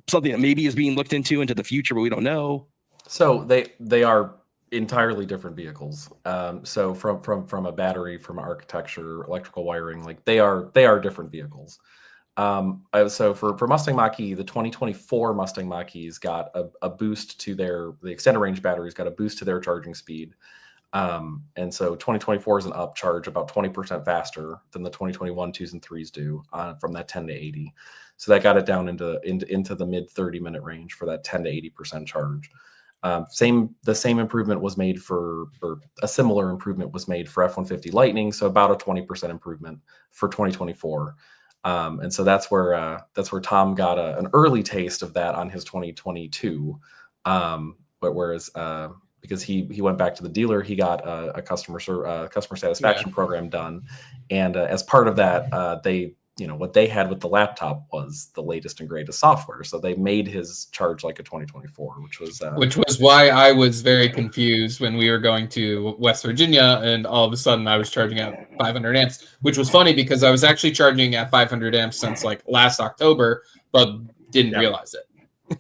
Speaker 1: something that maybe is being looked into the future, but we don't know?
Speaker 2: So they are entirely different vehicles. So from a battery, from architecture, electrical wiring, like they are different vehicles. So for Mustang Mach-E, the 2024 Mustang Mach-E's got a boost to the extended range batteries got a boost to their charging speed. And so 2024 is an upcharge about 20% faster than the 2021 2s and 3s do from that 10 to 80. So that got it down into the mid 30-minute range for that 10 to 80% charge. The same improvement was made or a similar improvement was made for F-150 Lightning. So about a 20% improvement for 2024. And so that's where Tom got an early taste of that on his 2022. But whereas because he went back to the dealer, he got a customer satisfaction program done, and as part of that, they what they had with the laptop was the latest and greatest software. So they made his charge like a 2024, which was
Speaker 3: why I was very confused when we were going to West Virginia, and all of a sudden I was charging at 500 amps, which was funny because I was actually charging at 500 amps since like last October, but didn't realize it.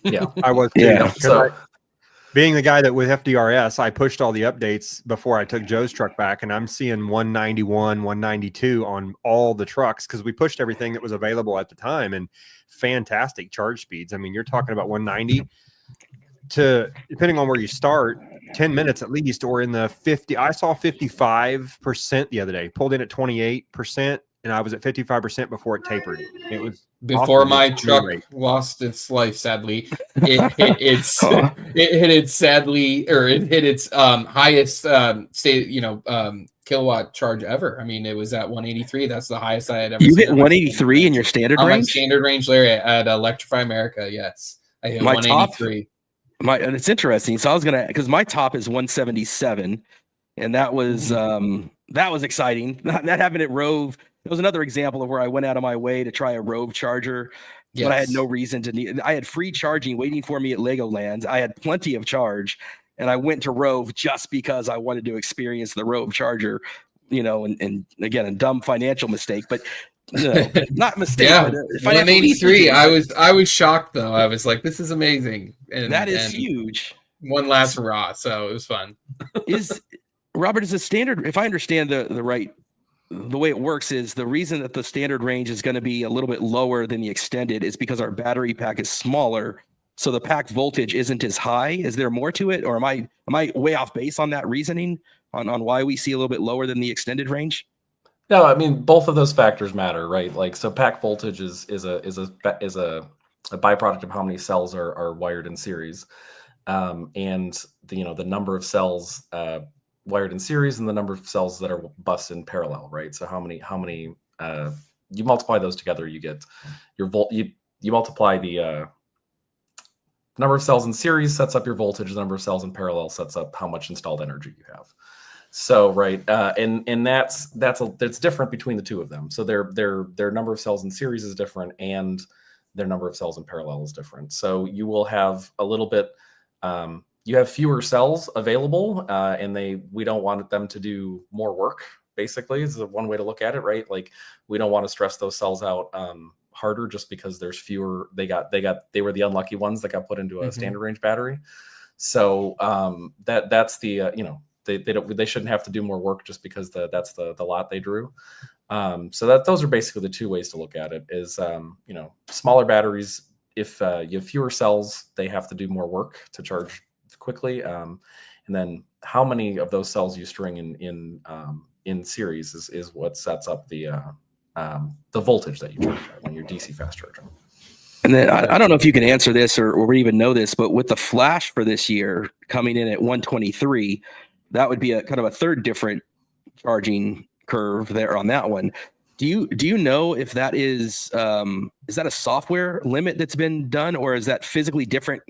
Speaker 2: Yeah,
Speaker 4: I was too.
Speaker 1: Yeah.
Speaker 2: So
Speaker 4: being the guy that with FDRS, I pushed all the updates before I took Joe's truck back, and I'm seeing 191, 192 on all the trucks because we pushed everything that was available at the time, and fantastic charge speeds. I mean, you're talking about 190 to, depending on where you start, 10 minutes at least, or in the 50. I saw 55% the other day, pulled in at 28%, and I was at 55% before it tapered. It was
Speaker 3: before my truck lost its life. Sadly, it hit its highest kilowatt charge ever. I mean, it was at 183. That's the highest I had ever.
Speaker 1: You hit 183 in your standard range?
Speaker 3: My standard range, Larry, at Electrify America. Yes, I hit 183.
Speaker 1: And it's interesting. So I was because my top is 177, and that was exciting. That happened at Rove. It was another example of where I went out of my way to try a Rove charger, but I had no reason to need. I had free charging waiting for me at Legoland. I had plenty of charge, and I went to Rove just because I wanted to experience the Rove charger. And again, a dumb financial mistake, but not mistake.
Speaker 3: Yeah,
Speaker 1: but
Speaker 3: 183. I was shocked though. I was like, this is amazing, and
Speaker 1: that is huge.
Speaker 3: One last hurrah, so it was fun.
Speaker 1: Robert, is a standard? If I understand the way it works, is the reason that the standard range is going to be a little bit lower than the extended is because our battery pack is smaller, so the pack voltage isn't as high. Is there more to it, or am I way off base on that reasoning on why we see a little bit lower than the extended range?
Speaker 2: No, I mean both of those factors matter, right? Like, so pack voltage is a byproduct of how many cells are wired in series, and the number of cells wired in series and the number of cells that are bus in parallel, right? So how many you multiply those together, you get your you multiply the number of cells in series sets up your voltage, the number of cells in parallel sets up how much installed energy you have. So right, and that's different between the two of them. So their number of cells in series is different, and their number of cells in parallel is different. So you will have a little bit. You have fewer cells available, and we don't want them to do more work. Basically, is one way to look at it, right? Like, we don't want to stress those cells out harder just because there's fewer. They were the unlucky ones that got put into a standard range battery. So that's the they shouldn't have to do more work just because that's the lot they drew. So those are basically the two ways to look at it. Is smaller batteries, if you have fewer cells, they have to do more work to charge quickly, and then how many of those cells you string in series is what sets up the voltage that you charge at when you're DC fast charging.
Speaker 1: And then I don't know if you can answer this or even know this, but with the flash for this year coming in at 123, that would be a kind of a third different charging curve there on that one. Do you know if that is that a software limit that's been done, or is that physically different,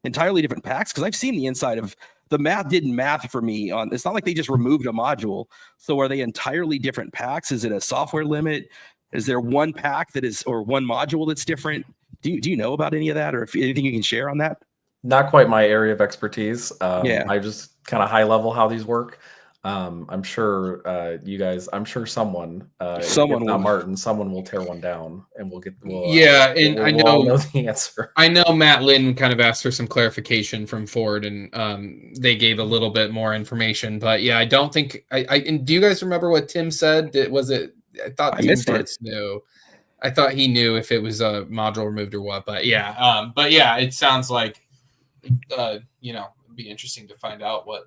Speaker 1: entirely different packs? Because I've seen the inside of the math didn't math for me on. It's not like they just removed a module. So are they entirely different packs? Is it a software limit? Is there one pack that is, or one module that's different? Do you know about any of that, or if anything you can share on that?
Speaker 2: Not quite my area of expertise.
Speaker 1: Yeah.
Speaker 2: I just kind of high level how these work. I'm sure you guys. I'm sure someone if not Martin, someone will tear one down, and we'll get.
Speaker 3: And I know
Speaker 2: the answer.
Speaker 3: I know Matt Lynn kind of asked for some clarification from Ford, and they gave a little bit more information. But yeah, I don't think and do you guys remember what Tim said? Was it? I thought Tim Bartz knew. I thought he knew if it was a module removed or what. But yeah, it sounds like it'd be interesting to find out what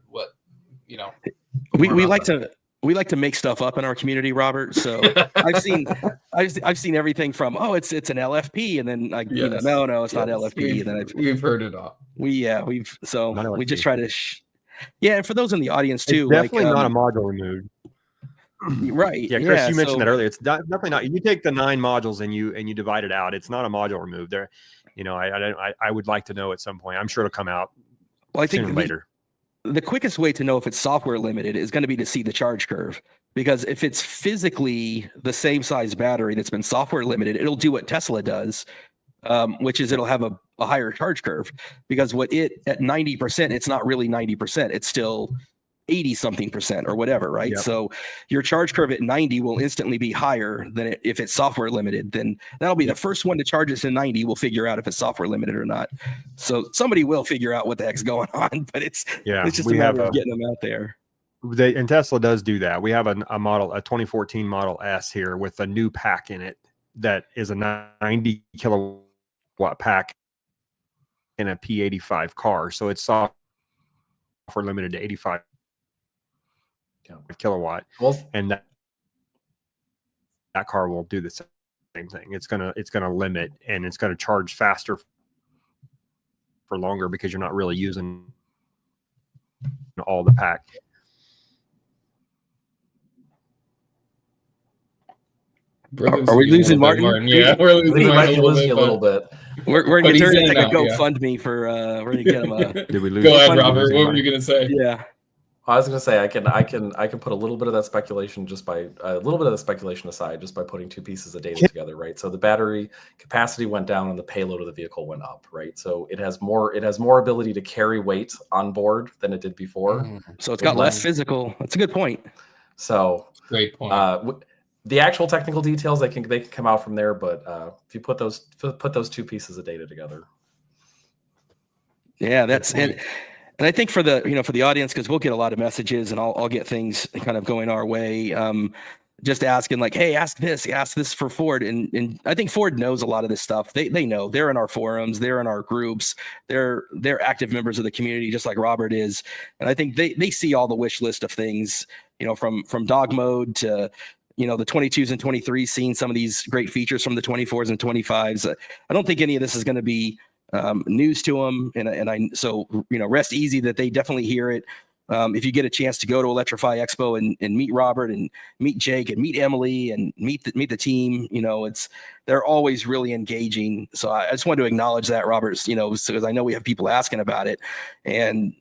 Speaker 1: we like to make stuff up in our community, Robert. So I've seen everything from it's an LFP, and then no, it's not LFP. And then
Speaker 3: we've heard it all.
Speaker 1: We just try to and for those in the audience too,
Speaker 4: it's definitely not a module removed.
Speaker 1: Right.
Speaker 4: Yeah, Chris, you mentioned that earlier. It's definitely not. You take the 9 modules and you divide it out. It's not a module removed. There, I would like to know at some point. I'm sure it'll come out.
Speaker 1: Well, I think
Speaker 4: sooner or later.
Speaker 1: The quickest way to know if it's software limited is going to be to see the charge curve, because if it's physically the same size battery that's been software limited, it'll do what Tesla does, which is it'll have a higher charge curve, because at 90%, it's not really 90%. It's still 80 something percent or whatever, right?
Speaker 4: Yep.
Speaker 1: So your charge curve at 90 will instantly be higher than if it's software limited. Then that'll be the first one to charge us to 90. We'll figure out if it's software limited or not. So somebody will figure out what the heck's going on, but it's just a matter of getting them out there.
Speaker 4: And Tesla does do that. We have a 2014 Model S here with a new pack in it that is a 90 kilowatt pack in a P85 car. So it's software limited to 85 kilowatt, and that car will do the same thing. It's gonna limit, and it's gonna charge faster for longer, because you're not really using all the pack.
Speaker 1: Are we losing Martin?
Speaker 3: Yeah, we're losing Martin
Speaker 2: a little bit.
Speaker 1: We're gonna turn it like a GoFundMe for we're gonna get him a.
Speaker 4: Did we lose?
Speaker 3: Go ahead, Robert. What were you gonna say?
Speaker 1: Yeah.
Speaker 2: I was going to say I can put a little bit of that speculation aside just by putting 2 pieces of data together, right? So the battery capacity went down and the payload of the vehicle went up, right? So it has more ability to carry weight on board than it did before.
Speaker 1: So it's got less physical. That's a good point.
Speaker 2: So
Speaker 3: great point.
Speaker 2: The actual technical details they can come out from there, but if you put those 2 pieces of data together.
Speaker 1: Yeah, that's it. And I think for the audience, because we'll get a lot of messages, and I'll get things kind of going our way, just asking like, hey, ask this for Ford. And I think Ford knows a lot of this stuff. They know. They're in our forums, they're in our groups, they're active members of the community, just like Robert is. And I think they see all the wish list of things, from dog mode to the 22s and 23s, seeing some of these great features from the 24s and 25s. I don't think any of this is going to be news to them, and rest easy that they definitely hear it. If you get a chance to go to Electrify Expo and meet Robert and meet Jake and meet Emily and meet the team, they're always really engaging. So I just wanted to acknowledge that, Robert, because I know we have people asking about it, and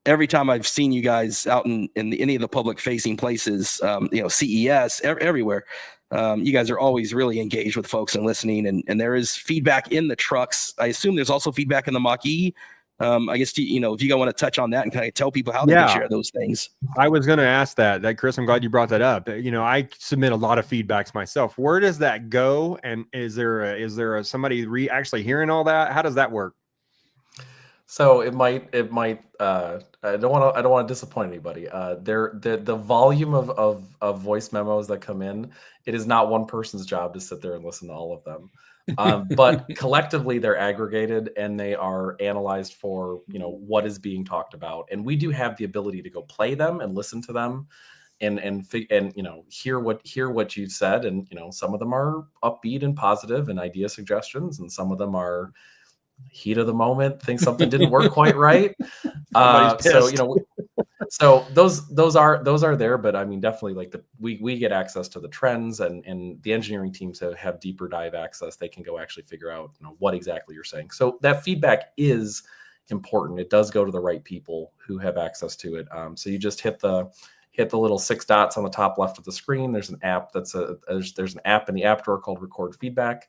Speaker 1: every time I've seen you guys out in any of the public facing places, CES, everywhere. You guys are always really engaged with folks and listening, and there is feedback in the trucks. I assume there's also feedback in the Mach-E. I guess, if you guys want to touch on that and kind of tell people how they can share those things.
Speaker 4: I was going to ask that, Chris, I'm glad you brought that up. I submit a lot of feedbacks myself. Where does that go? And is there somebody actually hearing all that? How does that work?
Speaker 2: So it might. I don't want to disappoint anybody. The volume of voice memos that come in, it is not one person's job to sit there and listen to all of them. But collectively they're aggregated and they are analyzed for, what is being talked about. And we do have the ability to go play them and listen to them and hear what you've said. And, some of them are upbeat and positive and idea suggestions. And some of them are heat of the moment, think something didn't work quite right. So those are there, but I mean, definitely like we get access to the trends and the engineering teams have deeper dive access. They can go actually figure out, what exactly you're saying. So that feedback is important. It does go to the right people who have access to it. So you just hit the little 6 dots on the top left of the screen. There's an app there's an app in the app drawer called Record Feedback.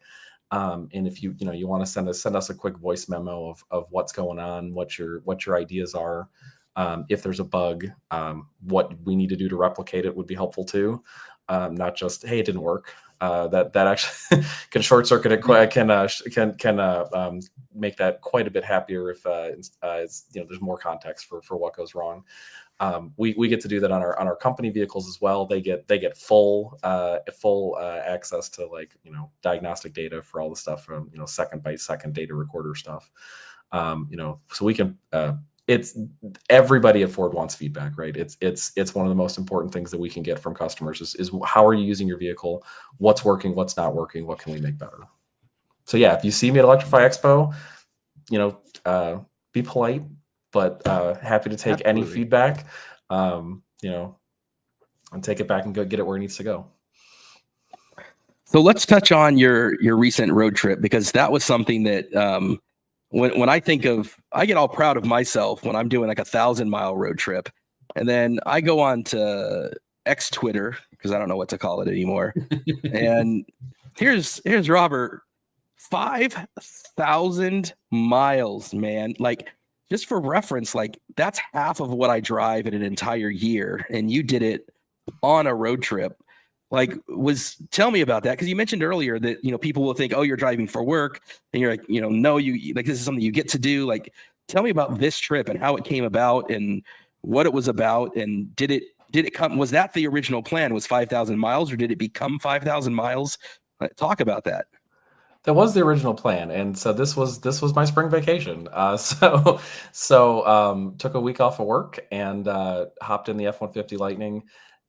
Speaker 2: And if you want to send us a quick voice memo of what's going on, what your ideas are. If there's a bug, what we need to do to replicate it would be helpful too. Not just, hey, it didn't work. That actually can short circuit it. Can make that quite a bit happier if there's more context for what goes wrong. We get to do that on our company vehicles as well. They get full access to diagnostic data for all the stuff from second by second data recorder stuff. So we can. It's everybody at Ford wants feedback, right? It's one of the most important things that we can get from customers is how are you using your vehicle? What's working? What's not working? What can we make better? So yeah, if you see me at Electrify Expo, be polite, but happy to take any feedback, and take it back and go get it where it needs to go.
Speaker 1: So let's touch on your recent road trip, because that was something that when I think of, I get all proud of myself when I'm doing like 1,000-mile road trip, and then I go on to X Twitter, because I don't know what to call it anymore. And here's Robert, 5,000 miles, man. Like, just for reference, like that's half of what I drive in an entire year, and you did it on a road trip. Like, tell me about that, because you mentioned earlier that people will think, oh, you're driving for work, and you're like, no, you like this is something you get to do. Like, tell me about this trip and how it came about and what it was about, and did it come? Was that the original plan? Was 5,000 miles, or did it become 5,000 miles? Talk about that.
Speaker 2: That was the original plan, and so this was my spring vacation. So took a week off of work and hopped in the F-150 Lightning.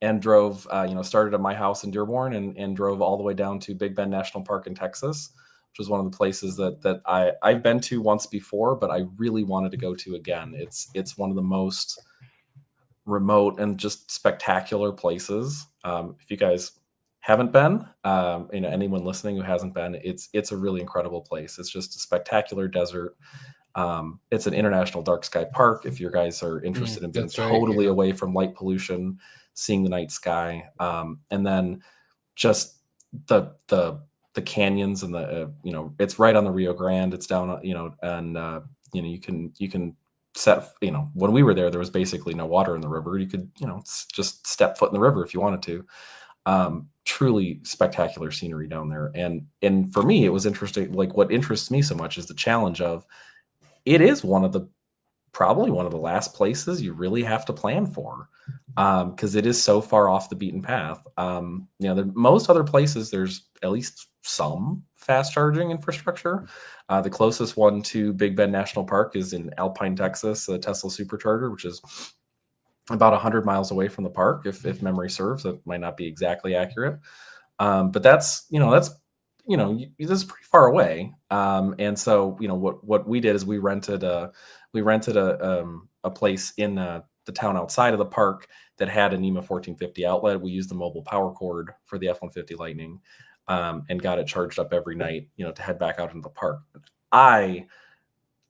Speaker 2: And drove, started at my house in Dearborn and drove all the way down to Big Bend National Park in Texas, which was one of the places that I've been to once before, but I really wanted to go to again. It's one of the most remote and just spectacular places. If you guys haven't been, anyone listening who hasn't been, it's a really incredible place. It's just a spectacular desert. It's an international dark sky park. If you guys are interested in being totally away from light pollution, seeing the night sky, and then just the canyons and it's right on the Rio Grande. It's down, and you can set, when we were there was basically no water in the river. You could, just step foot in the river if you wanted to. Truly spectacular scenery down there. And for me, it was interesting. Like, what interests me so much is the challenge of, it is probably one of the last places you really have to plan for, because it is so far off the beaten path. Most other places, there's at least some fast charging infrastructure. The closest one to Big Bend National Park is in Alpine, Texas, the Tesla Supercharger, which is about 100 miles away from the park, if memory serves. That might not be exactly accurate, but that's this is pretty far away. And so what we did is we rented a place in the town outside of the park that had a NEMA 1450 outlet. We used the mobile power cord for the F-150 Lightning, and got it charged up every night, to head back out into the park. I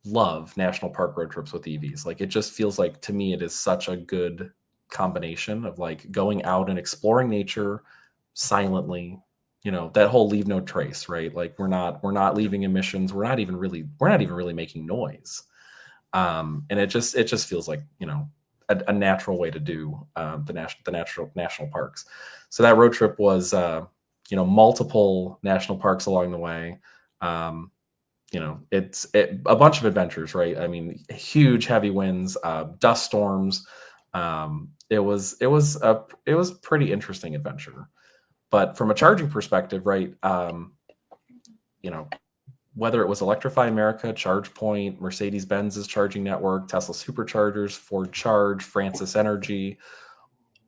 Speaker 2: love national park road trips with EVs. Like, it just feels like, to me, it is such a good combination of like going out and exploring nature silently, that whole leave no trace, right? Like, we're not leaving emissions. We're not even really making noise. And it just feels like, a natural way to do the national parks. So that road trip was, multiple national parks along the way. It's a bunch of adventures, right? I mean, huge heavy winds, dust storms. It was a pretty interesting adventure. But from a charging perspective, right? whether it was Electrify America, ChargePoint, Mercedes-Benz's charging network, Tesla Superchargers, Ford Charge, Francis Energy,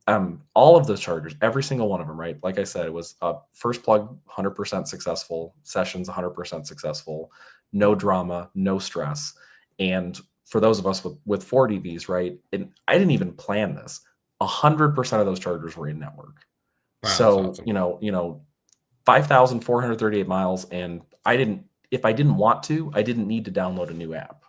Speaker 2: all of those chargers, every single one of them, right? Like I said, it was first plug 100% successful, sessions 100% successful, no drama, no stress. And for those of us with Ford EVs, right? And I didn't even plan this. 100% of those chargers were in network.
Speaker 3: Wow,
Speaker 2: So,
Speaker 3: awesome.
Speaker 2: 5,438 miles, and if I didn't want to, I didn't need to download a new app.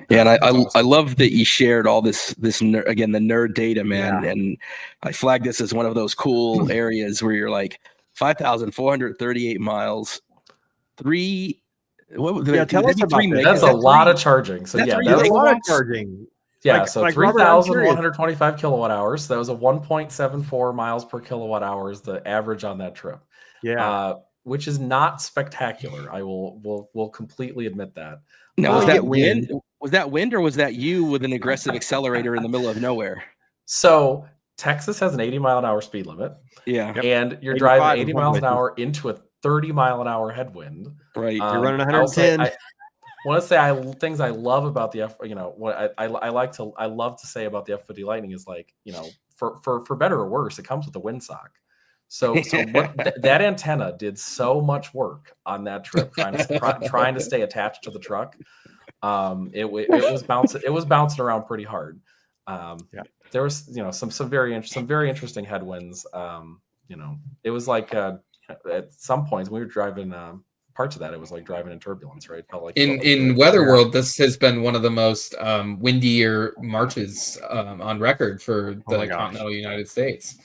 Speaker 1: Yeah, and
Speaker 3: Awesome.
Speaker 1: I love that you shared all this again, the nerd data, man.
Speaker 4: Yeah.
Speaker 1: And I flagged this as one of those cool areas where you're like 5,438 miles,
Speaker 4: Tell us about that.
Speaker 2: That's a lot of charging. So
Speaker 1: that's
Speaker 2: yeah,
Speaker 1: three
Speaker 2: that's
Speaker 4: a lot of
Speaker 1: megawatts?
Speaker 4: charging.
Speaker 2: Yeah,
Speaker 4: Like-
Speaker 2: so
Speaker 4: like Robert, I'm curious.
Speaker 2: 3,125 kilowatt hours. That was a 1.74 miles per kilowatt hours, the average on that trip.
Speaker 4: Yeah.
Speaker 2: Which is not spectacular. I will completely admit that.
Speaker 1: Now, was
Speaker 4: Well,
Speaker 1: that
Speaker 4: you get
Speaker 1: wind? Was that wind, or was that you with an aggressive accelerator in the middle of nowhere?
Speaker 2: So Texas has an 80-mile-an-hour speed limit,
Speaker 1: Yeah,
Speaker 4: Yep.
Speaker 2: and you're
Speaker 4: 85
Speaker 2: driving
Speaker 4: is
Speaker 2: 80
Speaker 4: one
Speaker 2: miles
Speaker 4: way
Speaker 2: an hour into a 30-mile-an-hour headwind.
Speaker 1: right.
Speaker 4: You're running
Speaker 2: I'll say
Speaker 4: 110.
Speaker 2: I want to say things I love about the what I love to say about the F50 Lightning is like, for better or worse, it comes with a windsock. So that antenna did so much work on that trip, trying to stay attached to the truck. It was bouncing around pretty hard. There was some very interesting headwinds. It was like at some points when we were driving parts of that, it was like driving in turbulence, right? Felt like
Speaker 3: In Weather World, this has been one of the most windier marches on record for the continental United States.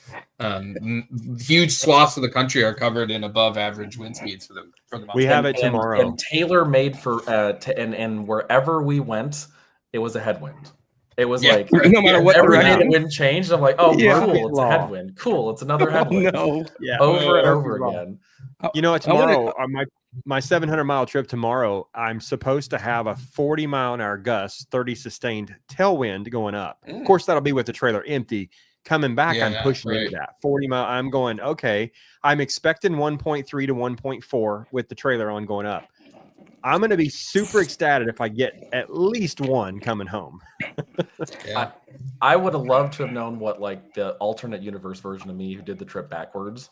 Speaker 3: Huge swaths of the country are covered in above average wind speeds for the month.
Speaker 4: We have it tomorrow.
Speaker 2: And tailor made for and wherever we went, it was a headwind. It was like
Speaker 1: no matter what
Speaker 2: every
Speaker 1: direction.
Speaker 2: time the wind changed, I'm like, oh,
Speaker 1: Yeah.
Speaker 2: cool, it's a headwind. Cool, it's another headwind.
Speaker 1: No.
Speaker 4: Yeah.
Speaker 2: Over and
Speaker 4: Murphy's
Speaker 2: over
Speaker 4: Law.
Speaker 2: again.
Speaker 4: Tomorrow, my 700-mile trip tomorrow, I'm supposed to have a 40-mile-an-hour gust, 30 sustained tailwind going up. Of course, that'll be with the trailer empty. Coming back, I'm pushing into that 40 mile. I'm going, okay, I'm expecting 1.3 to 1.4 with the trailer on going up. I'm going to be super ecstatic if I get at least one coming home.
Speaker 2: I would have loved to have known what like the alternate universe version of me who did the trip backwards,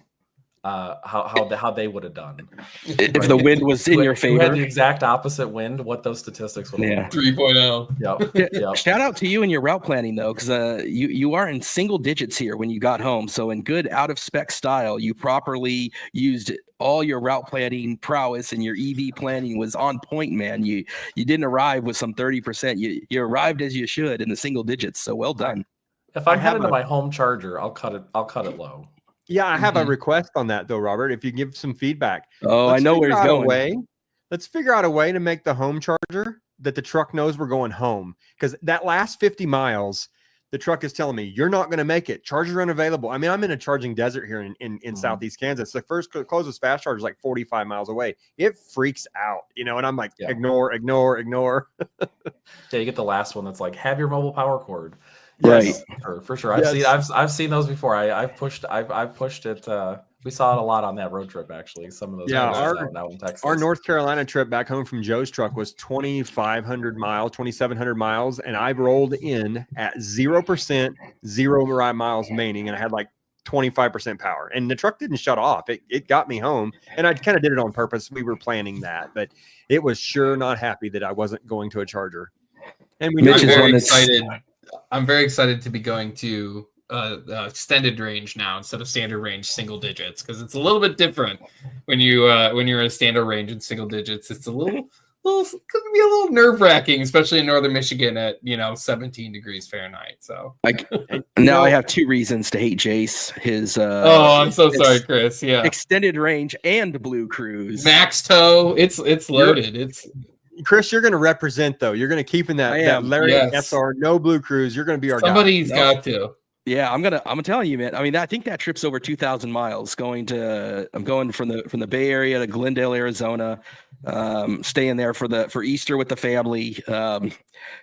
Speaker 2: how they would have done
Speaker 1: if the wind was in your favor.
Speaker 2: Who had the exact opposite wind, what those statistics would have been.
Speaker 3: 3.0.
Speaker 2: Yep.
Speaker 1: Shout out to you and your route planning though, because you are in single digits here when you got home. So in good out of spec style, you properly used all your route planning prowess, and your EV planning was on point, man. You didn't arrive with some 30%. You arrived as you should in the single digits. So well done.
Speaker 2: If I'm headed to my home charger, I'll cut it low.
Speaker 4: Yeah, I have a request on that though, Robert. If you give some feedback.
Speaker 1: Oh, I know where he's going.
Speaker 4: Let's figure out a way to make the home charger that the truck knows we're going home. Because that last 50 miles, the truck is telling me, you're not going to make it. Charger unavailable. I mean, I'm in a charging desert here in Southeast Kansas. The first closest fast charger is like 45 miles away. It freaks out, and I'm like, ignore.
Speaker 2: Yeah, you get the last one that's like, have your mobile power cord.
Speaker 1: Yes.
Speaker 2: Right. For sure. I've seen those before. I've pushed it. We saw it a lot on that road trip, actually. Some of those.
Speaker 4: Yeah,
Speaker 2: out in Texas.
Speaker 4: Our North Carolina trip back home from Joe's truck was 2,500 miles, 2,700 miles, and I rolled in at 0%, 0 miles remaining, and I had like 25% power. And the truck didn't shut off. It got me home, and I kind of did it on purpose. We were planning that, but it was sure not happy that I wasn't going to a charger. And we
Speaker 1: Mitch is
Speaker 3: very
Speaker 1: one
Speaker 3: excited. I'm very excited to be going to extended range now instead of standard range single digits, because it's a little bit different when you're in a standard range in single digits. It's a little could be a little nerve-wracking, especially in northern Michigan at 17 degrees Fahrenheit. So
Speaker 1: now I have two reasons to hate Jace. His
Speaker 3: I'm so sorry, Chris. Yeah,
Speaker 1: extended range and Blue Cruise
Speaker 3: max tow. It's loaded.
Speaker 4: Chris, you're going to represent though. You're going to keep in that Lariat SR, no Blue Cruise. You're going to be our
Speaker 3: Somebody's
Speaker 4: guy.
Speaker 3: got to.
Speaker 1: Yeah, I'm telling you, man. I mean, I think that trip's over 2,000 miles. I'm going from the Bay Area to Glendale, Arizona. staying there for Easter with the family, and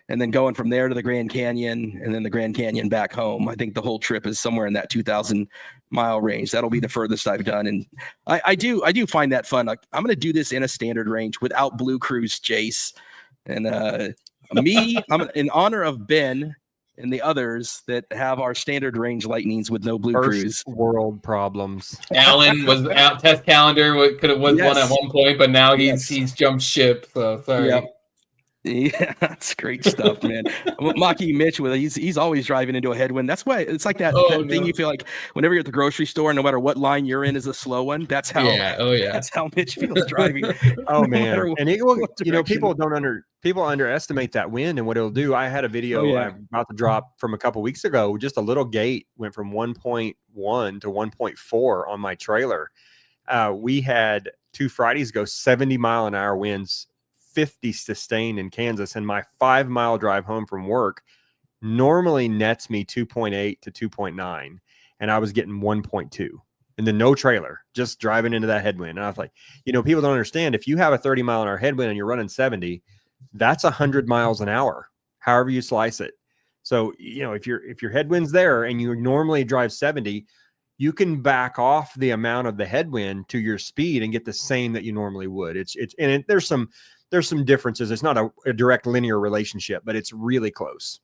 Speaker 1: then going from there to the Grand Canyon, and then the Grand Canyon back home. I think the whole trip is somewhere in that 2,000-mile range. That'll be the furthest I've done, and I do find that fun. Like, I'm going to do this in a standard range without Blue Cruise, Jace, and I'm in honor of Ben and the others that have our standard range Lightnings with no Blue Cruise.
Speaker 4: World problems.
Speaker 3: Alan was out test calendar. Was one at one point, but now he's jumped ship. So sorry.
Speaker 1: Yep. Yeah, that's great stuff, man. Mach-E Mitch he's always driving into a headwind. That's why it's like that thing you feel like whenever you're at the grogrocery store, no matter what line you're in is a slow one. That's how that's how Mitch feels driving.
Speaker 4: Oh man. And it will, people underestimate that wind and what it'll do. I had a video I'm about to drop from a couple weeks ago. Just a little gate went from 1.1 to 1.4 on my trailer. We had 2 Fridays ago 70-mile-an-hour winds, 50 sustained in Kansas, and my 5-mile drive home from work normally nets me 2.8 to 2.9, and I was getting 1.2, and then no trailer, just driving into that headwind. And I was like, people don't understand, if you have a 30-mile-an-hour headwind and you're running 70, that's 100 miles an hour, however you slice it. So if your headwind's there and you normally drive 70, you can back off the amount of the headwind to your speed and get the same that you normally would. There's some differences. It's not a direct linear relationship, but it's really close.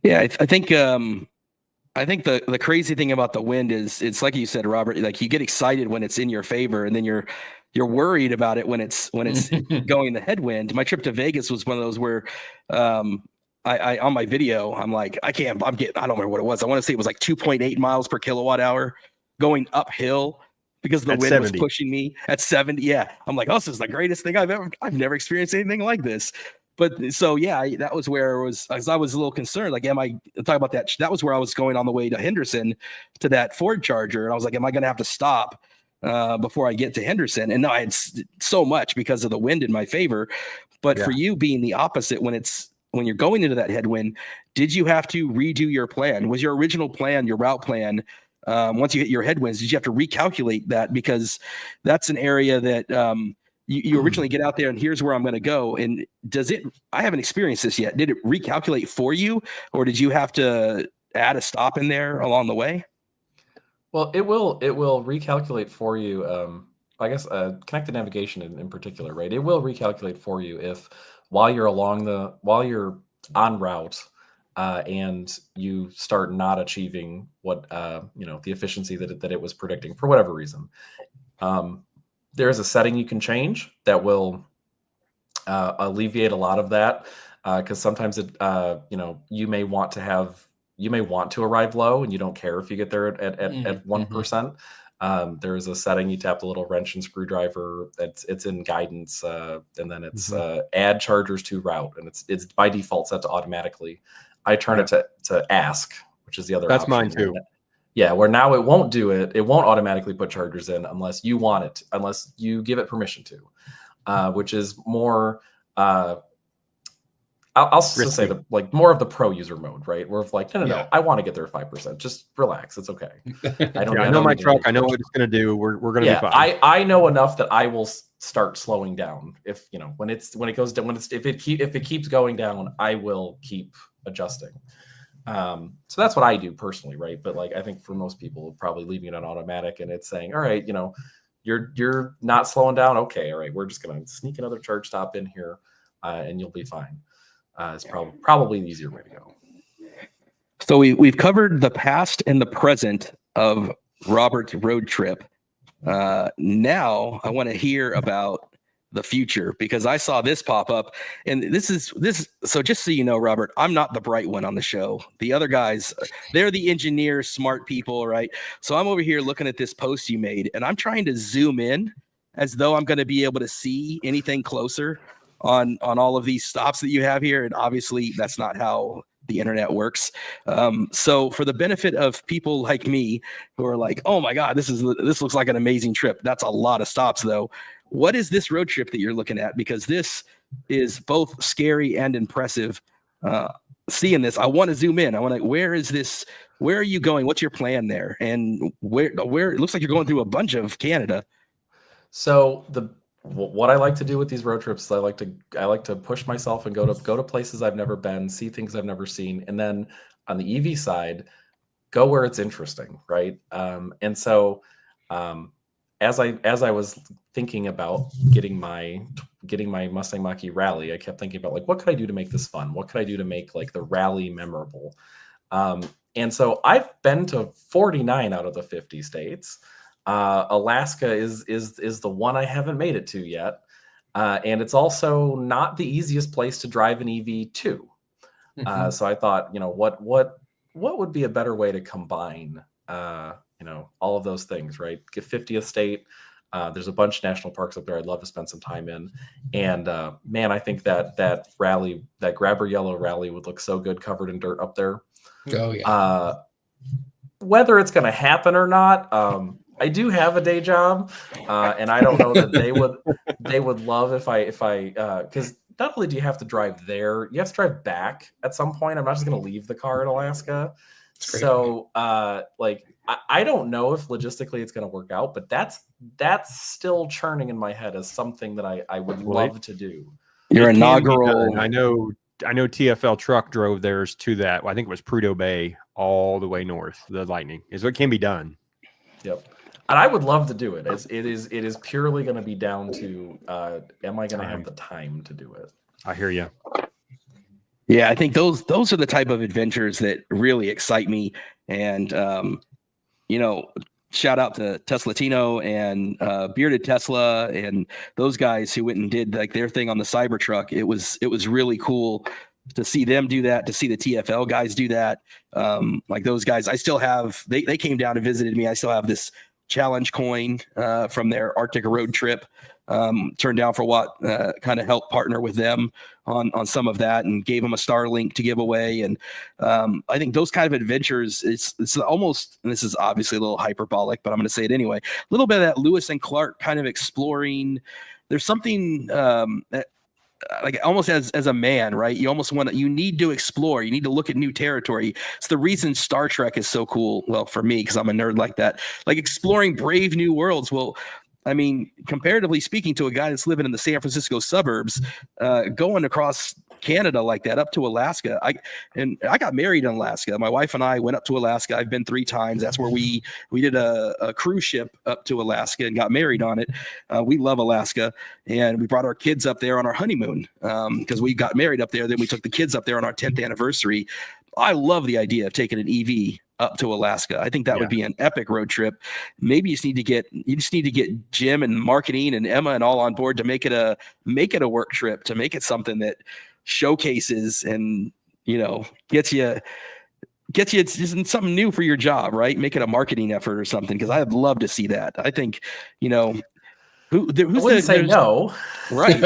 Speaker 1: Yeah, I think the crazy thing about the wind is it's like you said, Robert. Like, you get excited when it's in your favor, and then you're worried about it when it's going the headwind. My trip to Vegas was one of those where I on my video I'm like I don't remember what it was. I want to say it was like 2.8 miles per kilowatt hour going uphill, because the wind was pushing me at 70. Yeah. I'm like, this is the greatest thing I've never experienced anything like this. But so, that was where I was a little concerned. Like, talking about that? That was where I was going on the way to Henderson to that Ford Charger. And I was like, am I going to have to stop before I get to Henderson? And no, I had so much because of the wind in my favor. But for you being the opposite, when you're going into that headwind, did you have to redo your plan? Was your original plan, your route plan, once you hit your headwinds, did you have to recalculate that? Because that's an area that you originally get out there and here's where I'm going to go. And I haven't experienced this yet. Did it recalculate for you, or did you have to add a stop in there along the way?
Speaker 2: Well, it will recalculate for you. I guess connected navigation in particular, right? It will recalculate for you if while you're en route, and you start not achieving what the efficiency that it was predicting for whatever reason. There's a setting you can change that will alleviate a lot of that, because sometimes you may want to arrive low and you don't care if you get there at 1%. There is a setting, you tap the little wrench and screwdriver. It's in guidance, and then it's add chargers to route, and it's by default set to automatically. I turn it to ask, which is the other.
Speaker 4: That's
Speaker 2: option.
Speaker 4: mine too.
Speaker 2: Yeah, where now it won't do it. It won't automatically put chargers in unless you want it, unless you give it permission to, which is more. I'll just say more of the pro user mode, right? Where it's like, no, I want to get there 5%. Just relax, it's okay.
Speaker 4: I know my truck. I know what it's going to do. We're going to be fine.
Speaker 2: I know enough that I will start slowing down. If when it goes down, if it keeps going down, I will keep adjusting. So that's what I do personally, right? But I think for most people, probably leaving it on automatic and it's saying, all right, you're not slowing down. Okay, all right, we're just going to sneak another charge stop in here, and you'll be fine. It's probably the easier way to go.
Speaker 1: So we've covered the past and the present of Robert's road trip. Now I want to hear about the future, because I saw this pop up, and this. So just so you know, Robert, I'm not the bright one on the show. The other guys, they're the engineers, smart people, right? So I'm over here looking at this post you made, and I'm trying to zoom in as though I'm going to be able to see anything closer on all of these stops that you have here. And obviously that's not how the internet works. So for the benefit of people like me who are like, oh my God, this looks like an amazing trip. That's a lot of stops though. What is this road trip that you're looking at? Because this is both scary and impressive. Seeing this, I want to zoom in. Where is this? Where are you going? What's your plan there? And where it looks like you're going through a bunch of Canada.
Speaker 2: So what I like to do with these road trips is I like to push myself and go to places I've never been, see things I've never seen, and then on the EV side, go where it's interesting, right? And so as I was thinking about getting my Mustang Mach-E rally, I kept thinking about like, what could I do to make this fun? What could I do to make like the rally memorable? And so I've been to 49 out of the 50 states. Alaska is the one I haven't made it to yet. And it's also not the easiest place to drive an EV to. So I thought, what would be a better way to combine, all of those things, right? Get 50th state. There's a bunch of national parks up there I'd love to spend some time in. And man, I think that rally, that Grabber Yellow rally would look so good covered in dirt up there.
Speaker 3: Oh yeah.
Speaker 2: Whether it's going to happen or not, I do have a day job, and I don't know that they would love if I because not only do you have to drive there, you have to drive back at some point. I'm not just going to leave the car in Alaska. So I don't know if logistically it's going to work out, but that's still churning in my head as something that I would love to do.
Speaker 1: Your inaugural.
Speaker 4: I know TFL Truck drove theirs to that. Well, I think it was Prudhoe Bay all the way north. The Lightning is what can be done.
Speaker 2: Yep. And I would love to do it. It is purely going to be down to am I going to have the time to do it?
Speaker 4: I hear you.
Speaker 1: Yeah, I think those are the type of adventures that really excite me. And shout out to Teslatino and Bearded Tesla and those guys who went and did like their thing on the Cybertruck. It was really cool to see them do that, to see the TFL guys do that. Like those guys, I still have. They came down and visited me. I still have this challenge coin from their Arctic road trip, turned down for what kind of helped partner with them on some of that, and gave them a Starlink to give away. And I think those kind of adventures, it's almost, and this is obviously a little hyperbolic, but I'm going to say it anyway, a little bit of that Lewis and Clark kind of exploring. There's something that, like almost as a man, right? You almost you need to explore. You need to look at new territory. It's the reason Star Trek is so cool. Well, for me, because I'm a nerd like that, like exploring brave new worlds. Well, I mean, comparatively speaking to a guy that's living in the San Francisco suburbs, going across Canada like that up to Alaska. I got married in Alaska. My wife and I went up to Alaska. I've been 3 times. That's where we did a cruise ship up to Alaska and got married on it. We love Alaska, and we brought our kids up there on our honeymoon because we got married up there. Then we took the kids up there on our 10th anniversary. I love the idea of taking an EV up to Alaska. I think that would be an epic road trip. Maybe you just need to get Jim and marketing and Emma and all on board to make it a work trip, to make it something that showcases and gets you it's just something new for your job, right? Make it a marketing effort or something, because I'd love to see that. I think
Speaker 2: who's say no,
Speaker 1: right?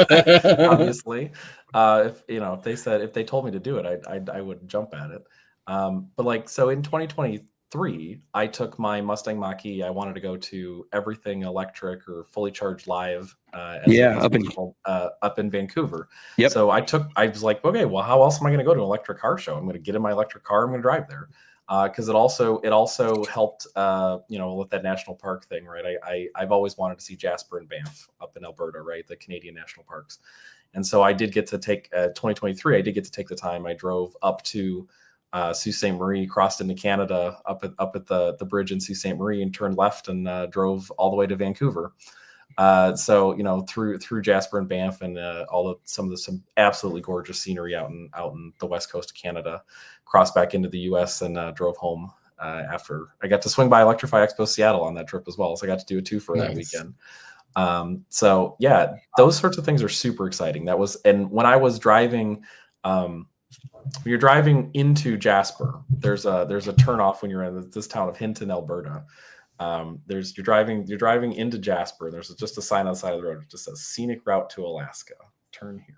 Speaker 2: Obviously, if they told me to do it, I would jump at it. But so in 2023, I took my Mustang Mach-E. I wanted to go to Everything Electric or Fully Charged Live. Up in Vancouver.
Speaker 1: Yep.
Speaker 2: So I was like, okay, well, how else am I going to go to an electric car show? I'm going to get in my electric car. I'm going to drive there. Because it also helped, with that national park thing, right? I've always wanted to see Jasper and Banff up in Alberta, right? The Canadian national parks. And so I did get to take 2023. I did get to take the time. I drove up to Sault Ste. Marie, crossed into Canada, up at the bridge in Sault Ste. Marie, and turned left and drove all the way to Vancouver. Through Jasper and Banff and some absolutely gorgeous scenery out in the west coast of Canada, crossed back into the U.S. and drove home after. I got to swing by Electrify Expo Seattle on that trip as well, so I got to do a 2 for that weekend. Those sorts of things are super exciting. And when I was driving. When you're driving into Jasper, there's a turnoff when you're in this town of Hinton, Alberta. You're driving into Jasper. There's just a sign on the side of the road that just says "Scenic Route to Alaska. Turn here."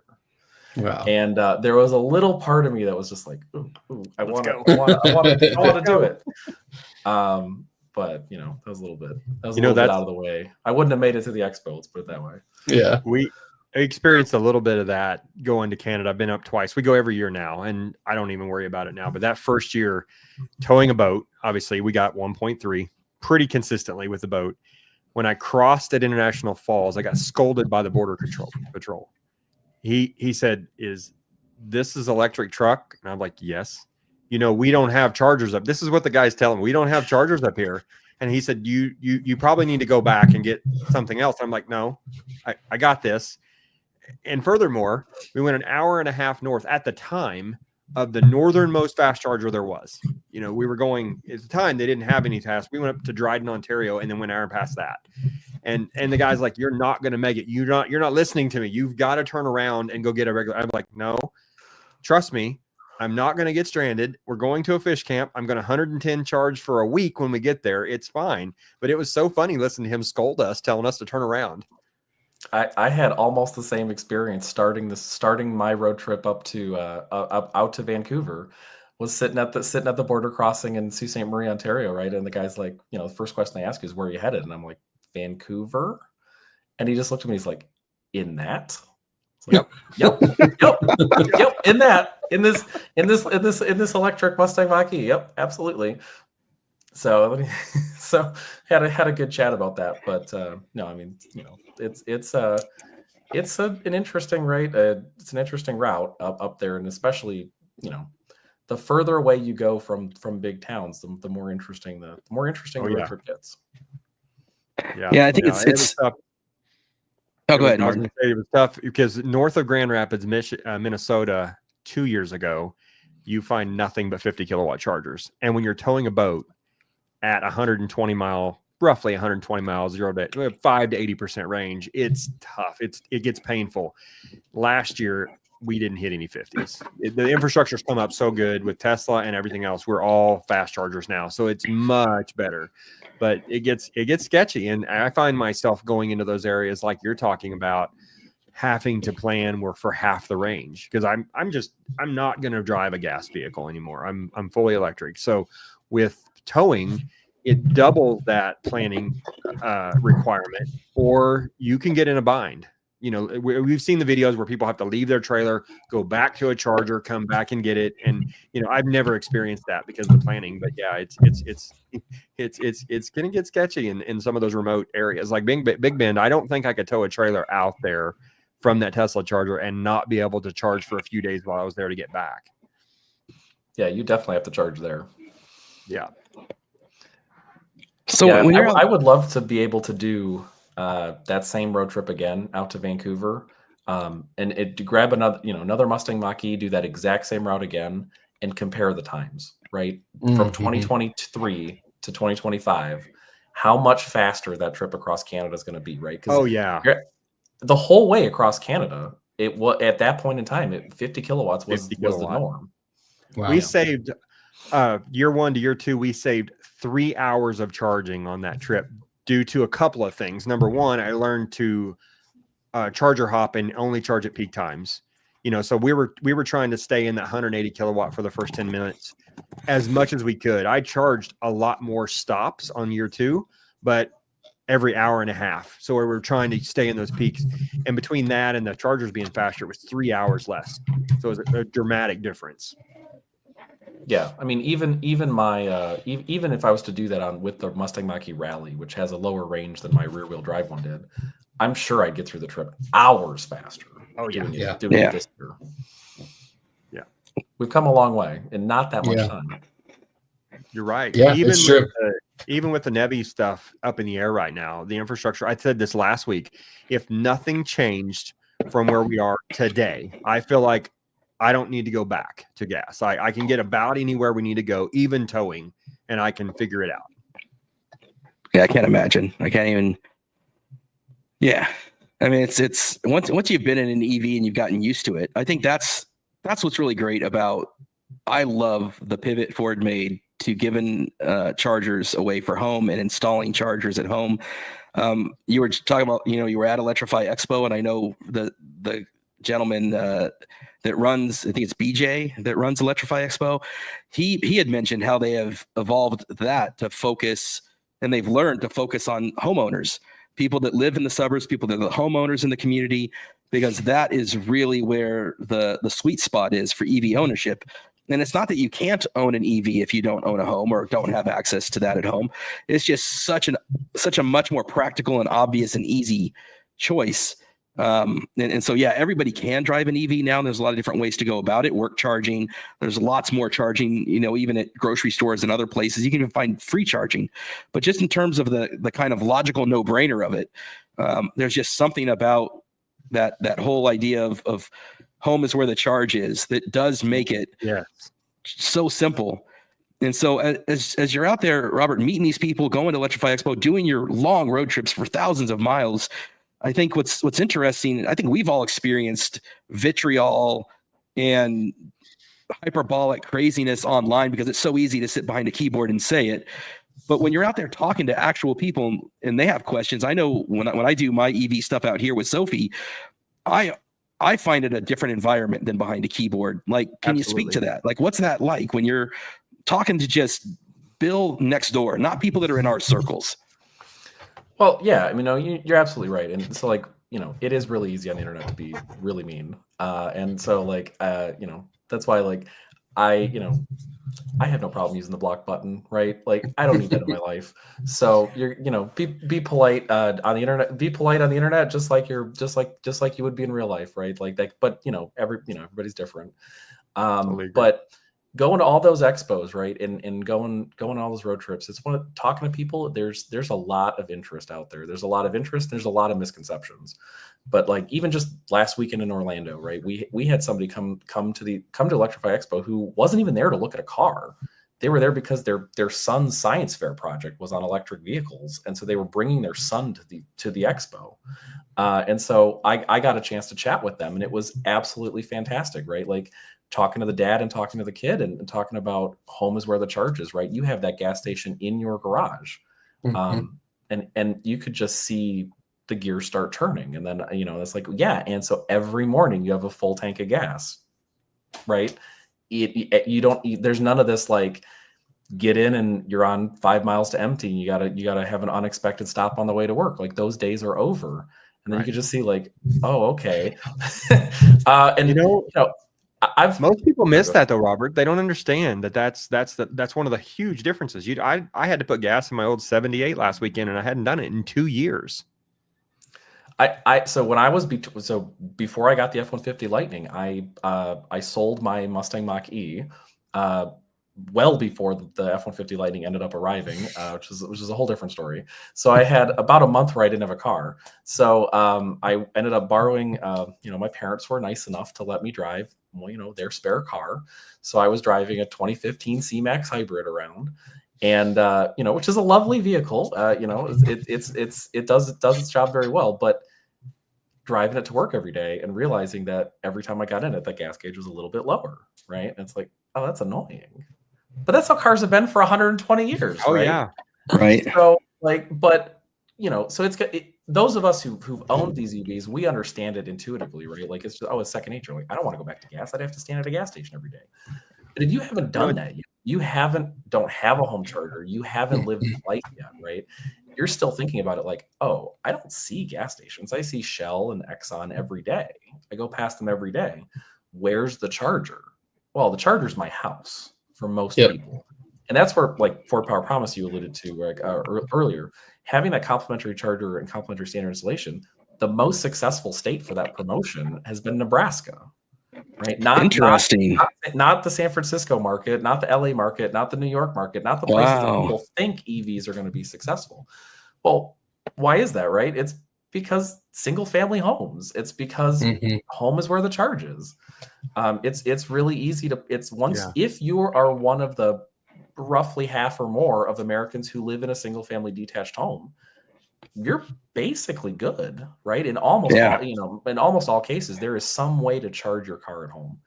Speaker 2: Wow. And there was a little part of me that was just like, "Ooh, I want to do it." But that was a little bit bit out of the way. I wouldn't have made it to the expo. Let's put it that way.
Speaker 3: Yeah,
Speaker 4: I experienced a little bit of that going to Canada. I've been up twice. We go every year now, and I don't even worry about it now. But that first year, towing a boat, obviously we got 1.3 pretty consistently with the boat. When I crossed at International Falls, I got scolded by the Border Patrol. He said, "Is this electric truck?" And I'm like, "Yes." You know, we don't have chargers up. This is what the guy's telling me. We don't have chargers up here. And he said, you probably need to go back and get something else. I'm like, no, I got this. And furthermore, we went an hour and a half north at the time of the northernmost fast charger there was. You know, we were going at the time, they didn't have any tasks. We went up to Dryden, Ontario, and then went an hour past that. And the guy's like, "You're not going to make it. You're not listening to me. You've got to turn around and go get a regular." I'm like, "No, trust me. I'm not going to get stranded. We're going to a fish camp. I'm going to 110 charge for a week when we get there. It's fine." But it was so funny listening to him scold us, telling us to turn around.
Speaker 2: I had almost the same experience starting my road trip up to out to Vancouver. Was sitting at the border crossing in Sault Ste. Marie, Ontario, right? And the guy's like, you know, the first question they ask is, "Where are you headed?" And I'm like, "Vancouver." And he just looked at me. He's like, "In that?" Like, yep, in that, in this electric Mustang Mach-E. Yep, absolutely. So had a good chat about that. But no, I mean, you know, it's an interesting, right? It's an interesting route up there, and especially, you know, the further away you go from big towns, the more interesting the road trip gets.
Speaker 1: Yeah, I think it's tough. Oh, go ahead, Martin.
Speaker 4: It was tough because north of Grand Rapids, Minnesota, 2 years ago, you find nothing but 50 kilowatt chargers. And when you're towing a boat at roughly 120 miles, 5 to 80% range, it's tough. It gets painful. Last year, we didn't hit any 50s. The infrastructure's come up so good with Tesla and everything else. We're all fast chargers now, so it's much better. But it gets sketchy, and I find myself going into those areas like you're talking about, having to plan for half the range, because I'm not going to drive a gas vehicle anymore. I'm fully electric. So with towing, it doubles that planning requirement, or you can get in a bind. You know, we've seen the videos where people have to leave their trailer, go back to a charger, come back and get it. And, you know, I've never experienced that because of the planning, but yeah, it's going to get sketchy in some of those remote areas like Big Bend. I don't think I could tow a trailer out there from that Tesla charger and not be able to charge for a few days while I was there to get back.
Speaker 2: Yeah, you definitely have to charge there.
Speaker 4: Yeah.
Speaker 2: So yeah, I would love to be able to do that same road trip again out to Vancouver, and to grab another Mustang Mach-E, do that exact same route again, and compare the times, right? From 2023 to 2025, how much faster that trip across Canada is going to be, right?
Speaker 4: Oh yeah,
Speaker 2: the whole way across Canada, it was at that point in time, 50 kilowatts was the norm.
Speaker 4: Wow. We saved year 1 to year 2, we saved 3 hours of charging on that trip due to a couple of things. Number one, I learned to charger hop and only charge at peak times. You know, so we were trying to stay in that 180 kilowatt for the first 10 minutes as much as we could. I charged a lot more stops on year 2, but every hour and a half. So we were trying to stay in those peaks. And between that and the chargers being faster, it was 3 hours less. So it was a dramatic difference.
Speaker 2: Yeah, I mean, even if I was to do that with the Mustang Mach-E Rally, which has a lower range than my rear-wheel drive one did, I'm sure I'd get through the trip hours faster.
Speaker 4: Oh yeah,
Speaker 2: doing it this year. Yeah, we've come a long way in not that much time.
Speaker 4: You're right.
Speaker 5: Yeah, it's true.
Speaker 4: Even with the NEVI stuff up in the air right now, the infrastructure. I said this last week. If nothing changed from where we are today, I feel like I don't need to go back to gas. I can get about anywhere we need to go, even towing, and I can figure it out.
Speaker 1: Yeah, I can't imagine. I can't even. Yeah, I mean, it's once you've been in an EV and you've gotten used to it, I think that's what's really great about. I love the pivot Ford made to giving chargers away for home and installing chargers at home. You were talking about, you were at Electrify Expo, and I know the gentleman that runs, I think it's BJ that runs Electrify Expo. He had mentioned how they have evolved that to focus, and they've learned to focus on homeowners, people that live in the suburbs, people that are the homeowners in the community, because that is really where the sweet spot is for EV ownership. And it's not that you can't own an EV if you don't own a home or don't have access to that at home. It's just such a much more practical and obvious and easy choice. And so, yeah, everybody can drive an EV now. There's a lot of different ways to go about it. Work charging. There's lots more charging, even at grocery stores and other places. You can even find free charging. But just in terms of the kind of logical no-brainer of it, there's just something about that whole idea of home is where the charge is that does make it so simple. And so as you're out there, Robert, meeting these people, going to Electrify Expo, doing your long road trips for thousands of miles, I think what's interesting, I think we've all experienced vitriol and hyperbolic craziness online because it's so easy to sit behind a keyboard and say it. But when you're out there talking to actual people and they have questions, I know when I do my EV stuff out here with Sophie, I find it a different environment than behind a keyboard. Like, can you speak to that? Like, what's that like when you're talking to just Bill next door, not people that are in our circles?
Speaker 2: Well, yeah, I mean, you're absolutely right. And so, like, it is really easy on the internet to be really mean. And so, like, that's why, like, I have no problem using the block button, right? Like, I don't need that in my life. So be polite on the internet. Be polite on the internet, just like you would be in real life, right? Like that. But everybody's different. But going to all those expos, right, and going on all those road trips, it's talking to people. There's a lot of interest out there. There's a lot of interest. There's a lot of misconceptions. But like even just last weekend in Orlando, right, we had somebody come to Electrify Expo who wasn't even there to look at a car. They were there because their son's science fair project was on electric vehicles, and so they were bringing their son to the expo. And so I got a chance to chat with them, and it was absolutely fantastic, right? Like talking to the dad and talking to the kid and talking about home is where the charge is, right? You have that gas station in your garage. And you could just see the gears start turning. And then, it's like, yeah. And so every morning you have a full tank of gas, right? There's none of this, like, get in and you're on 5 miles to empty. You gotta have an unexpected stop on the way to work. Like those days are over. And then you could just see like, oh, okay.
Speaker 4: Most people miss that though, Robert. They don't understand that's one of the huge differences. I had to put gas in my old 78 last weekend, and I hadn't done it in 2 years.
Speaker 2: So when I was before I got the F-150 Lightning, I sold my Mustang Mach-E well before the F-150 Lightning ended up arriving, which is a whole different story. So I had about a month where I didn't have a car. So I ended up borrowing, my parents were nice enough to let me drive, their spare car. So I was driving a 2015 C-Max hybrid around, and which is a lovely vehicle. It does its job very well, but driving it to work every day and realizing that every time I got in it, the gas gauge was a little bit lower, right? And it's like, oh, that's annoying. But that's how cars have been for 120 years.
Speaker 4: Oh,
Speaker 2: right?
Speaker 4: yeah.
Speaker 1: Right.
Speaker 2: So so those of us who've owned these EVs, we understand it intuitively, right? Like it's just, it's second nature. Like I don't want to go back to gas. I'd have to stand at a gas station every day. But if you haven't done that yet, don't have a home charger, you haven't lived life yet, right? You're still thinking about it like, oh, I don't see gas stations. I see Shell and Exxon every day. I go past them every day. Where's the charger? Well, the charger's my house for most people. And that's where, like Ford Power Promise you alluded to earlier, having that complementary charger and complementary standard installation, the most successful state for that promotion has been Nebraska, right?
Speaker 1: Interesting.
Speaker 2: Not the San Francisco market, not the LA market, not the New York market, not the places that people think EVs are going to be successful. Well, why is that, right? It's because single family homes. It's because home is where the charge is. It's really easy to, if you are one of the roughly half or more of Americans who live in a single family detached home, you're basically good, right? In almost all cases, there is some way to charge your car at home.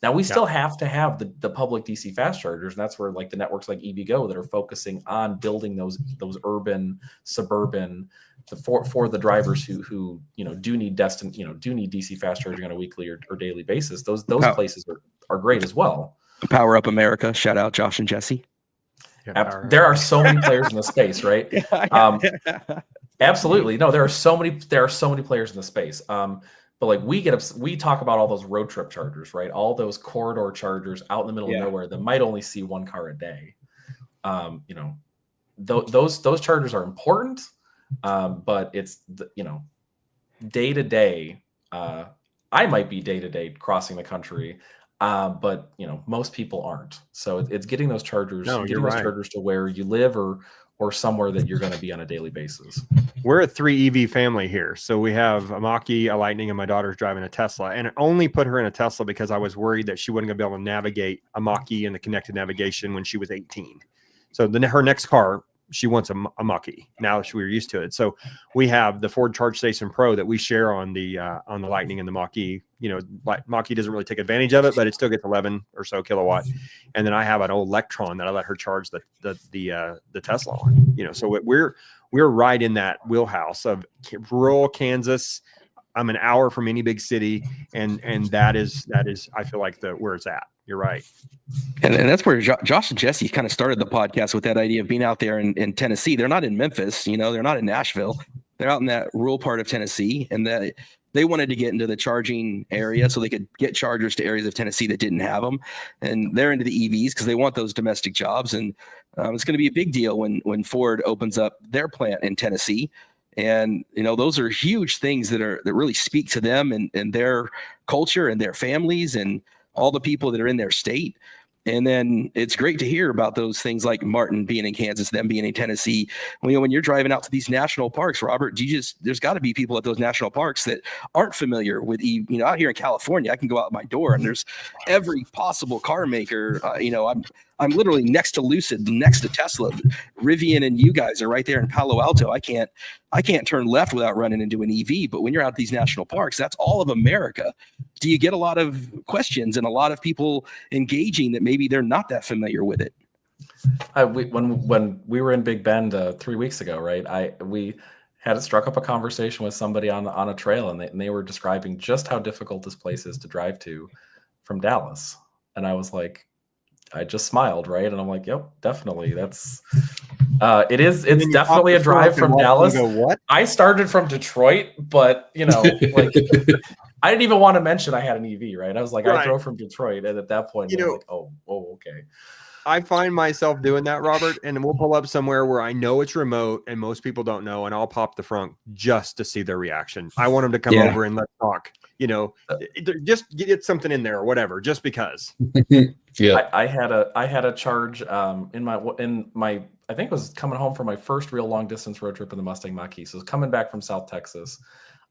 Speaker 2: Now we still have to have the public DC fast chargers, and that's where like the networks like EVgo that are focusing on building those urban, suburban, for the drivers who do need DC fast charging on a weekly or daily basis. Those places are great as well.
Speaker 1: Power Up America. Shout out Josh and Jesse.
Speaker 2: There are so many players in the space, right? Absolutely. No, there are so many players in the space. But like we talk about all those road trip chargers, right? All those corridor chargers out in the middle of nowhere that might only see one car a day. You know, those chargers are important, but it's day to day. I might be day to day crossing the country, but most people aren't. So it's getting those chargers, chargers to where you live or somewhere that you're going to be on a daily basis.
Speaker 4: We're a 3 EV family here. So we have a Mach-E, a Lightning, and my daughter's driving a Tesla. And I only put her in a Tesla because I was worried that she wasn't going to be able to navigate a Mach-E and the connected navigation when she was 18. So her next car, she wants a Mach-E. Now we were used to it. So we have the Ford Charge Station Pro that we share on the Lightning and the Mach-E. Mach-E doesn't really take advantage of it, but it still gets 11 or so kilowatt. And then I have an old Electron that I let her charge the Tesla on. So we're right in that wheelhouse of rural Kansas. I'm an hour from any big city, and that is I feel like where it's at. You're right.
Speaker 1: And that's where Josh and Jesse kind of started the podcast with that idea of being out there in Tennessee. They're not in Memphis, they're not in Nashville. They're out in that rural part of Tennessee, and that they wanted to get into the charging area so they could get chargers to areas of Tennessee that didn't have them. And they're into the EVs because they want those domestic jobs. And it's going to be a big deal when Ford opens up their plant in Tennessee. And, those are huge things that really speak to them and their culture and their families and all the people that are in their state. And then it's great to hear about those things like Martin being in Kansas, them being in Tennessee. When you're driving out to these national parks, Robert, there's got to be people at those national parks that aren't familiar with, out here in California, I can go out my door and there's every possible car maker. I'm literally next to Lucid, next to Tesla. Rivian and you guys are right there in Palo Alto. I can't turn left without running into an EV. But when you're out these national parks, that's all of America. Do you get a lot of questions and a lot of people engaging that maybe they're not that familiar with it?
Speaker 2: When we were in Big Bend 3 weeks ago, right? We had struck up a conversation with somebody on a trail, and they were describing just how difficult this place is to drive to from Dallas. And I was like, I just smiled, right? And I'm like, yep, definitely. It's definitely a drive from Dallas.
Speaker 4: Go, what?
Speaker 2: I started from Detroit, but like I didn't even want to mention I had an EV, right? I was like, I drove from Detroit, and at that point, I'm like, oh, okay.
Speaker 4: I find myself doing that, Robert, and we'll pull up somewhere where I know it's remote and most people don't know, and I'll pop the front just to see their reaction. I want them to come over and let's talk. Just get something in there or whatever, just because.
Speaker 2: Yeah, I had a charge in my I think it was coming home from my first real long distance road trip in the Mustang Mach-E. So it was coming back from South Texas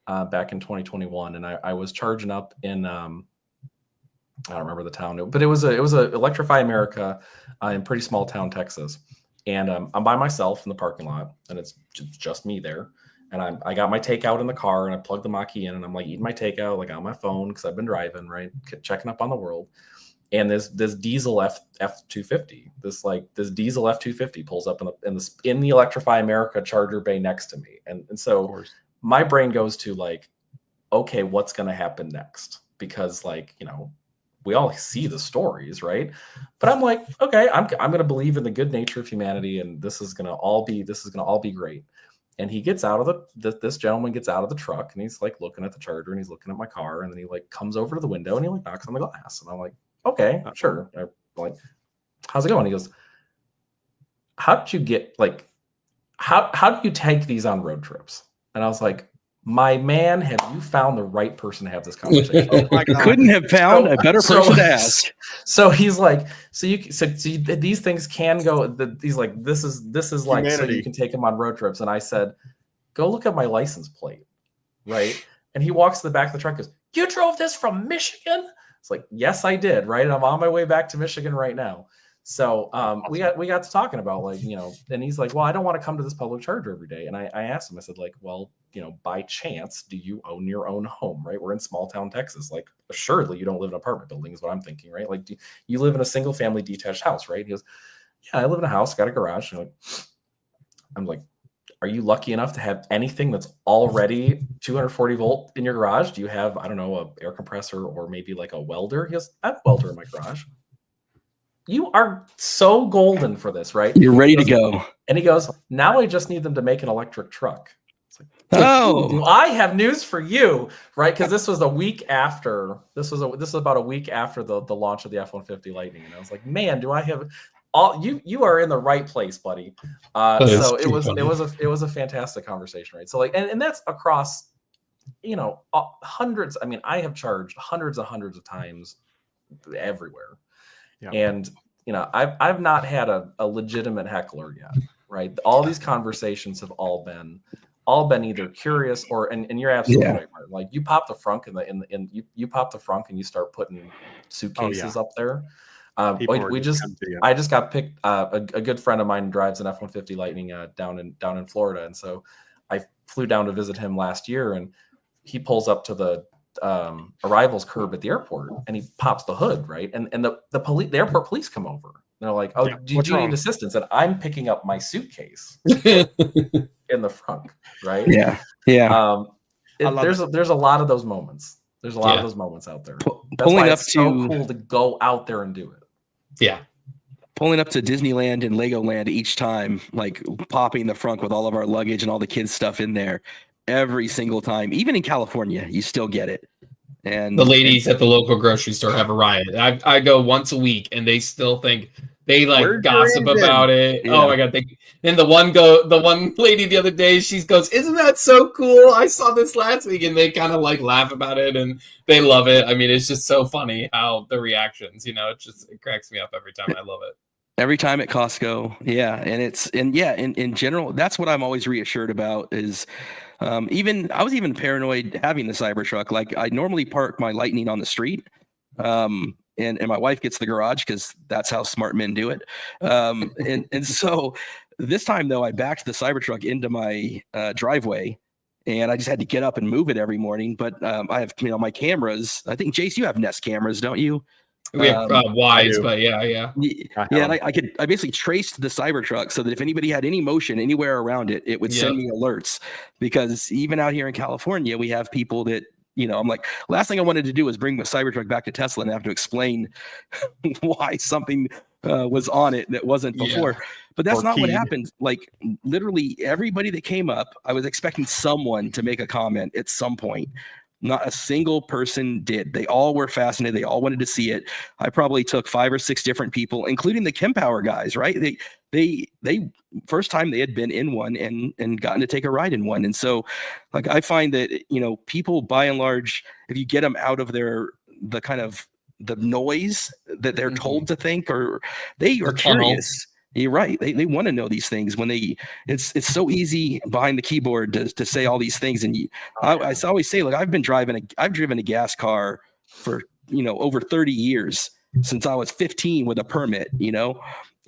Speaker 2: back in 2021, and I was charging up in I don't remember the town, but it was a Electrify America in pretty small town Texas, and I'm by myself in the parking lot, and it's just me there. And I got my takeout in the car, and I plugged the Mach-E in, and I'm like eating my takeout, like on my phone, because I've been driving, right, checking up on the world. And this diesel F250, this diesel F250 pulls up in the Electrify America charger bay next to me, and so my brain goes to like, okay, what's going to happen next? Because we all see the stories, right? But I'm like, okay, I'm going to believe in the good nature of humanity, and this is going to all be great. And he gets out of this gentleman gets out of the truck, and he's like looking at the charger, and he's looking at my car, and then he like comes over to the window, and he like knocks on the glass, and I'm like, okay, sure. I'm like, how's it going? He goes, how did you get how do you take these on road trips? And I was like, my man, have you found the right person to have this conversation?
Speaker 1: Couldn't have found a better person to ask.
Speaker 2: So he's like, these things can go. He's like, this is like, humanity. So you can take them on road trips. And I said, go look at my license plate, right? And he walks to the back of the truck and goes, you drove this from Michigan? It's like, yes, I did, right? And I'm on my way back to Michigan right now. So awesome. we got to talking about and he's like, well, I don't want to come to this public charger every day. And I asked him, I said, like, well, by chance, do you own your own home, right? We're in small town Texas. Like, assuredly, you don't live in an apartment building is what I'm thinking, right? Like, do you live in a single family detached house, right? He goes, yeah, I live in a house, got a garage. I'm like, are you lucky enough to have anything that's already 240 volt in your garage? Do you have, I don't know, a air compressor or maybe like a welder? He goes, I have a welder in my garage. You are so golden for this, right?
Speaker 1: You're ready to go.
Speaker 2: And he goes, now I just need them to make an electric truck. It's
Speaker 1: Oh,
Speaker 2: do I have news for you, right? Because this was a week after. This was about a week after the launch of the F-150 Lightning, and I was like, man, do I have all you are in the right place, buddy. So it was a fantastic conversation, right? So like, and that's across, hundreds. I mean, I have charged hundreds and hundreds of times everywhere, and I've not had a legitimate heckler yet, right? All these conversations have all been either curious or, and you're absolutely right, Martin. Like you pop the frunk you pop the frunk and you start putting suitcases up there. I just got picked. A good friend of mine drives an F-150 Lightning down in Florida, and so I flew down to visit him last year, and he pulls up to the arrivals curb at the airport, and he pops the hood, right, and the airport police come over. And they're like, "Oh, do you need assistance?" And I'm picking up my suitcase in the front, right?
Speaker 1: Yeah.
Speaker 2: There's a lot of those moments. There's a lot of those moments out there. Pulling up it's so cool to go out there and do it.
Speaker 3: Yeah.
Speaker 1: Pulling up to Disneyland and Legoland each time, like popping the frunk with all of our luggage and all the kids' stuff in there every single time. Even in California, you still get it. And
Speaker 3: the ladies at the local grocery store have a riot. I go once a week, and they still think they like gossip about it. Yeah. Oh my god! And the one lady the other day, she goes, "Isn't that so cool? I saw this last week," and they kind of like laugh about it, and they love it. I mean, it's just so funny how the reactions. It cracks me up every time. I love it.
Speaker 1: Every time at Costco, in general, that's what I'm always reassured about is. I was even paranoid having the Cybertruck. Like I normally park my Lightning on the street, and my wife gets the garage because that's how smart men do it. And so this time though, I backed the Cybertruck into my driveway, and I just had to get up and move it every morning. But I have my cameras. I think Jace, you have Nest cameras, don't you?
Speaker 3: We have wides, but yeah.
Speaker 1: And I basically traced the Cybertruck so that if anybody had any motion anywhere around it, it would send me alerts. Because even out here in California, we have people that I'm like, last thing I wanted to do was bring the Cybertruck back to Tesla and have to explain why something was on it that wasn't before. But that's not what happened. Like literally everybody that came up, I was expecting someone to make a comment at some point. Not a single person did. They all were fascinated. They all wanted to see it. I probably took 5 or 6 different people, including the Kim Power guys, right? They first time they had been in one and gotten to take a ride in one. And so like, I find that, people by and large, if you get them out of the kind of the noise that they're told to think, or they are curious. You're right. They want to know these things when it's so easy behind the keyboard to say all these things. And I always say, look, I've driven a gas car for, over 30 years since I was 15 with a permit,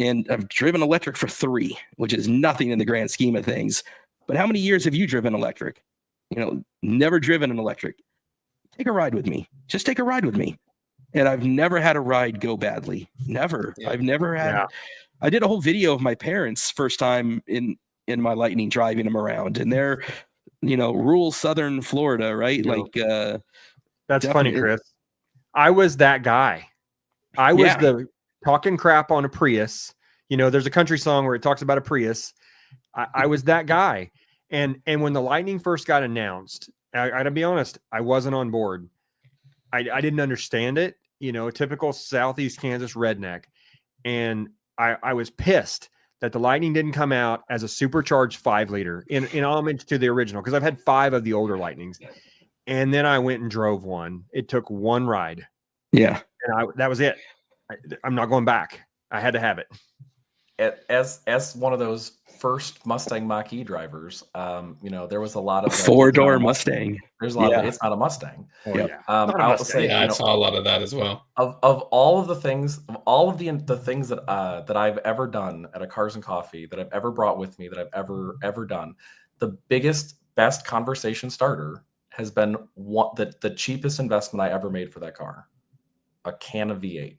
Speaker 1: and I've driven electric for 3, which is nothing in the grand scheme of things. But how many years have you driven electric? Never driven an electric. Take a ride with me. Just take a ride with me. And I've never had a ride go badly. Never. Yeah. I've never had. Yeah. I did a whole video of my parents' first time in my Lightning driving them around, and they're, rural southern Florida, right? Like,
Speaker 4: that's funny, Chris. I was that guy. I was the talking crap on a Prius. There's a country song where it talks about a Prius. I was that guy. And when the Lightning first got announced, I gotta be honest, I wasn't on board. I didn't understand it. Typical Southeast Kansas redneck. And I was pissed that the Lightning didn't come out as a supercharged 5-liter in homage to the original, because I've had 5 of the older Lightnings. And then I went and drove one. It took one ride.
Speaker 1: Yeah.
Speaker 4: And that was it. I'm not going back. I had to have it.
Speaker 2: As one of those first Mustang Mach-E drivers, there was a lot of
Speaker 1: 4-door Mustang.
Speaker 2: There's a lot of it's not a Mustang.
Speaker 3: I saw a lot of that as well.
Speaker 2: Of all of the things, the things that I've ever done at a Cars and Coffee, that I've ever brought with me, that I've ever done, the best conversation starter has been the cheapest investment I ever made for that car, a can of V8.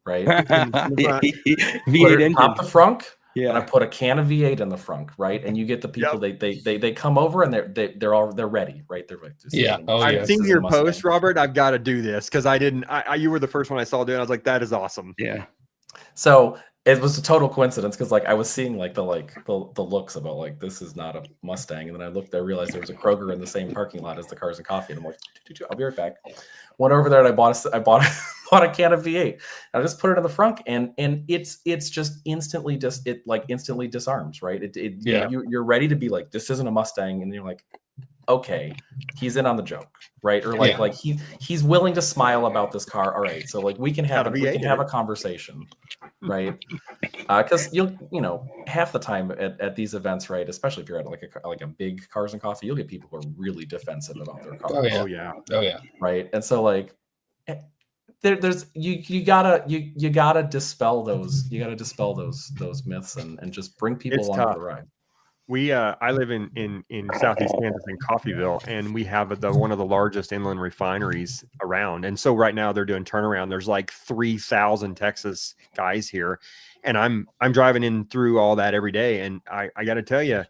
Speaker 2: Right?
Speaker 1: V8 engine.
Speaker 2: Pop the frunk, and I put a can of V8 in the frunk, right? And you get the people they come over and they're ready, right? They're like,
Speaker 4: I've seen your post, Robert. I've got to do this because I didn't. You were the first one I saw doing. I was like, that is awesome.
Speaker 2: Yeah. So It was a total coincidence because like I was seeing like the looks about like this is not a Mustang, and then I looked, I realized there was a Kroger in the same parking lot as the Cars and Coffee, and I'm like, I'll be right back. Went over there and I bought a can of V8. And I just put it in the front, and it's just instantly instantly disarms, right? You're ready to be like, this isn't a Mustang, and you're like, okay, he's in on the joke, right? Or like he's willing to smile about this car. All right, so like we can have a conversation, right? Because half the time at these events, right, especially if you're at like a big Cars and Coffee, you'll get people who are really defensive about their car.
Speaker 3: Oh yeah,
Speaker 2: right. And so like there's you gotta dispel those myths and just bring people along for the ride.
Speaker 4: I live in Southeast Kansas in Coffeyville, and we have one of the largest inland refineries around. And so right now they're doing turnaround. There's like 3,000 Texas guys here, and I'm driving in through all that every day. And I got to tell you,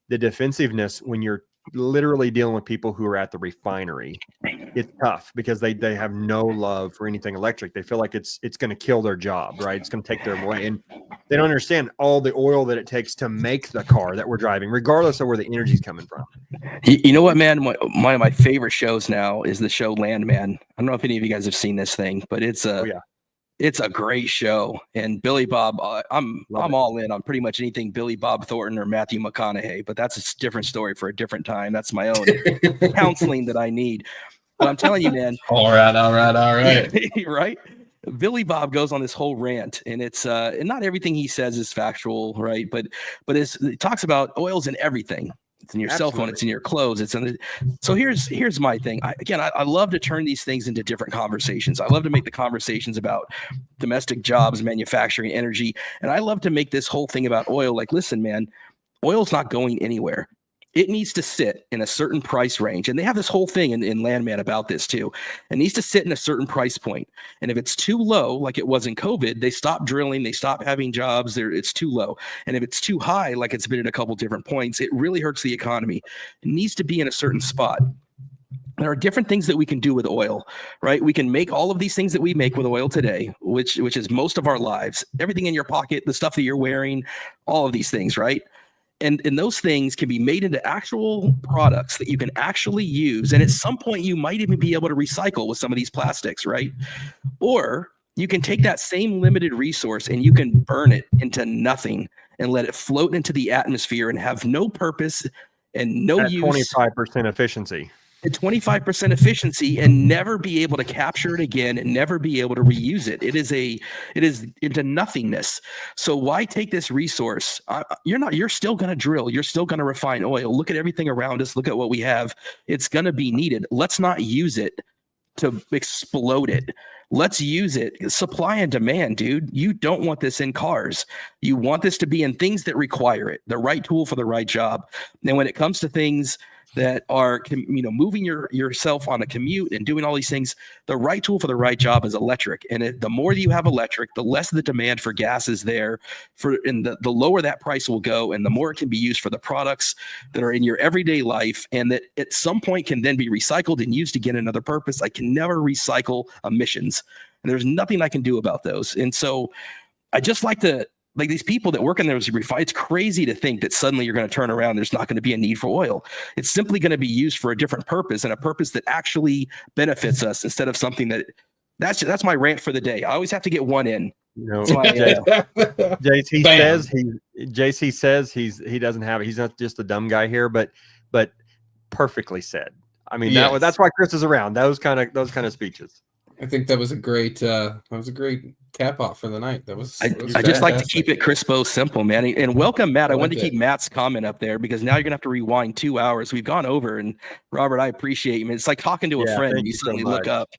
Speaker 4: the defensiveness when you're literally dealing with people who are at the refinery, it's tough because they have no love for anything electric. They feel like it's going to kill their job, right? It's going to take their away, and they don't understand all the oil that it takes to make the car that we're driving, regardless of where the energy is coming from.
Speaker 1: You know what, man? One of my favorite shows now is the show Landman. I don't know if any of you guys have seen this thing, but it's a great show. And Billy Bob, I'm all in on pretty much anything Billy Bob Thornton or Matthew McConaughey, but that's a different story for a different time. That's my own counseling that I need. But I'm telling you, man.
Speaker 3: All right.
Speaker 1: Right? Billy Bob goes on this whole rant, and it's and not everything he says is factual, right? But it talks about oils in everything. It's in your cell phone. It's in your clothes. It's in the. So here's my thing. I love to turn these things into different conversations. I love to make the conversations about domestic jobs, manufacturing, energy, and I love to make this whole thing about oil. Like, listen, man, oil's not going anywhere. It needs to sit in a certain price range. And they have this whole thing in Landman about this too. It needs to sit in a certain price point. And if it's too low, like it was in COVID, they stop drilling, they stop having jobs, it's too low. And if it's too high, like it's been at a couple different points, it really hurts the economy. It needs to be in a certain spot. There are different things that we can do with oil, right? We can make all of these things that we make with oil today, which is most of our lives, everything in your pocket, the stuff that you're wearing, all of these things, right? And those things can be made into actual products that you can actually use. And at some point, you might even be able to recycle with some of these plastics, right? Or you can take that same limited resource and you can burn it into nothing and let it float into the atmosphere and have no purpose and no use.
Speaker 4: 25% efficiency.
Speaker 1: At 25% efficiency and never be able to capture it again and never be able to reuse it. It is into nothingness. So why take this resource? You're still going to drill. You're still going to refine oil. Look at everything around us. Look at what we have. It's going to be needed. Let's not use it to explode it. Let's use it. Supply and demand, dude. You don't want this in cars. You want this to be in things that require it, the right tool for the right job. And when it comes to things that are, moving yourself on a commute and doing all these things, the right tool for the right job is electric. And the more you have electric, the less the demand for gas is there, and the lower that price will go, and the more it can be used for the products that are in your everyday life, and that at some point can then be recycled and used again another purpose. I can never recycle emissions, and there's nothing I can do about those. And so I just like these people that work in those refineries, it's crazy to think that suddenly you're going to turn around. There's not going to be a need for oil. It's simply going to be used for a different purpose, and a purpose that actually benefits us instead of something that's my rant for the day. I always have to get one in.
Speaker 4: JC says he doesn't have it. He's not just a dumb guy here, but perfectly said. I mean,
Speaker 3: yes.
Speaker 4: That's why Chris is around. Those kind of speeches.
Speaker 3: I think that was a great cap off for the night.
Speaker 1: I just like to keep it crispo, simple, man. And welcome, Matt. I wanted to keep Matt's comment up there because now you're gonna have to rewind 2 hours. We've gone over, and Robert, I appreciate you. It's like talking to a friend. You suddenly look up,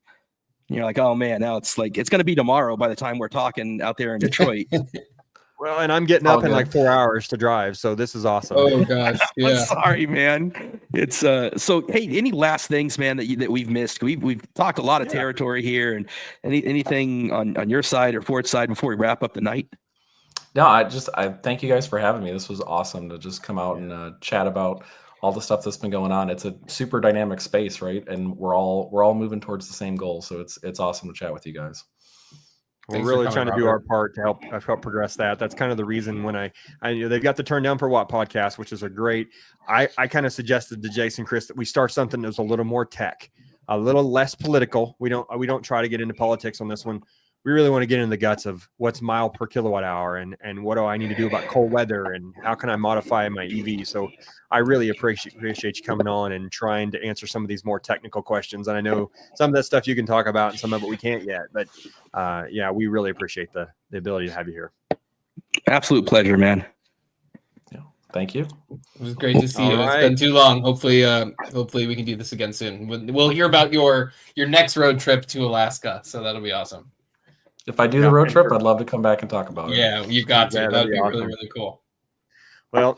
Speaker 1: and you're like, oh man, now it's gonna be tomorrow by the time we're talking out there in Detroit.
Speaker 4: Well, and I'm getting up in like 4 hours to drive, so this is awesome.
Speaker 3: Oh gosh, yeah.
Speaker 1: I'm sorry, man. It's so. Hey, any last things, man, that we've missed? We've talked a lot of territory here, and anything on your side or Ford's side before we wrap up the night?
Speaker 2: No, I thank you guys for having me. This was awesome to just come out and chat about all the stuff that's been going on. It's a super dynamic space, right? And we're all moving towards the same goal. So it's awesome to chat with you guys.
Speaker 4: We're
Speaker 3: Thanks for
Speaker 4: really
Speaker 3: coming,
Speaker 4: trying to do
Speaker 3: Robert.
Speaker 4: our part to help progress that. That's kind of the reason when I they've got the Turn Down for What podcast, which is a great. I kind of suggested to Jason, Chris, that we start something that's a little more tech, a little less political. We don't try to get into politics on this one. We really want to get into the guts of what's mile per kilowatt hour and what do I need to do about cold weather and how can I modify my EV. So I really appreciate you coming on and trying to answer some of these more technical questions. And I know some of that stuff you can talk about and some of it we can't yet, but yeah, we really appreciate the ability to have you here.
Speaker 1: Absolute pleasure, man.
Speaker 2: Yeah, thank you.
Speaker 3: It was great to see you.
Speaker 4: All
Speaker 3: It's
Speaker 4: right.
Speaker 3: been too long. Hopefully we can do this again soon. We'll hear about your next road trip to Alaska. So that'll be awesome.
Speaker 2: If I do the road trip, I'd love to come back and talk about it.
Speaker 3: Yeah, you've got to.
Speaker 4: Yeah,
Speaker 3: That'd be
Speaker 4: awesome.
Speaker 3: really, really cool.
Speaker 4: Well,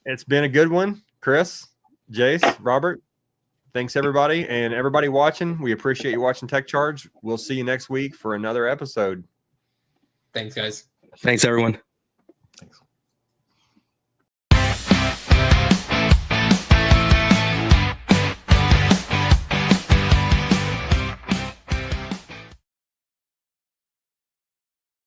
Speaker 4: it's been a good one. Chris, Jace, Robert, thanks everybody. And everybody watching, we appreciate you watching TechCharged. We'll see you next week for another episode.
Speaker 3: Thanks, guys.
Speaker 1: Thanks, everyone.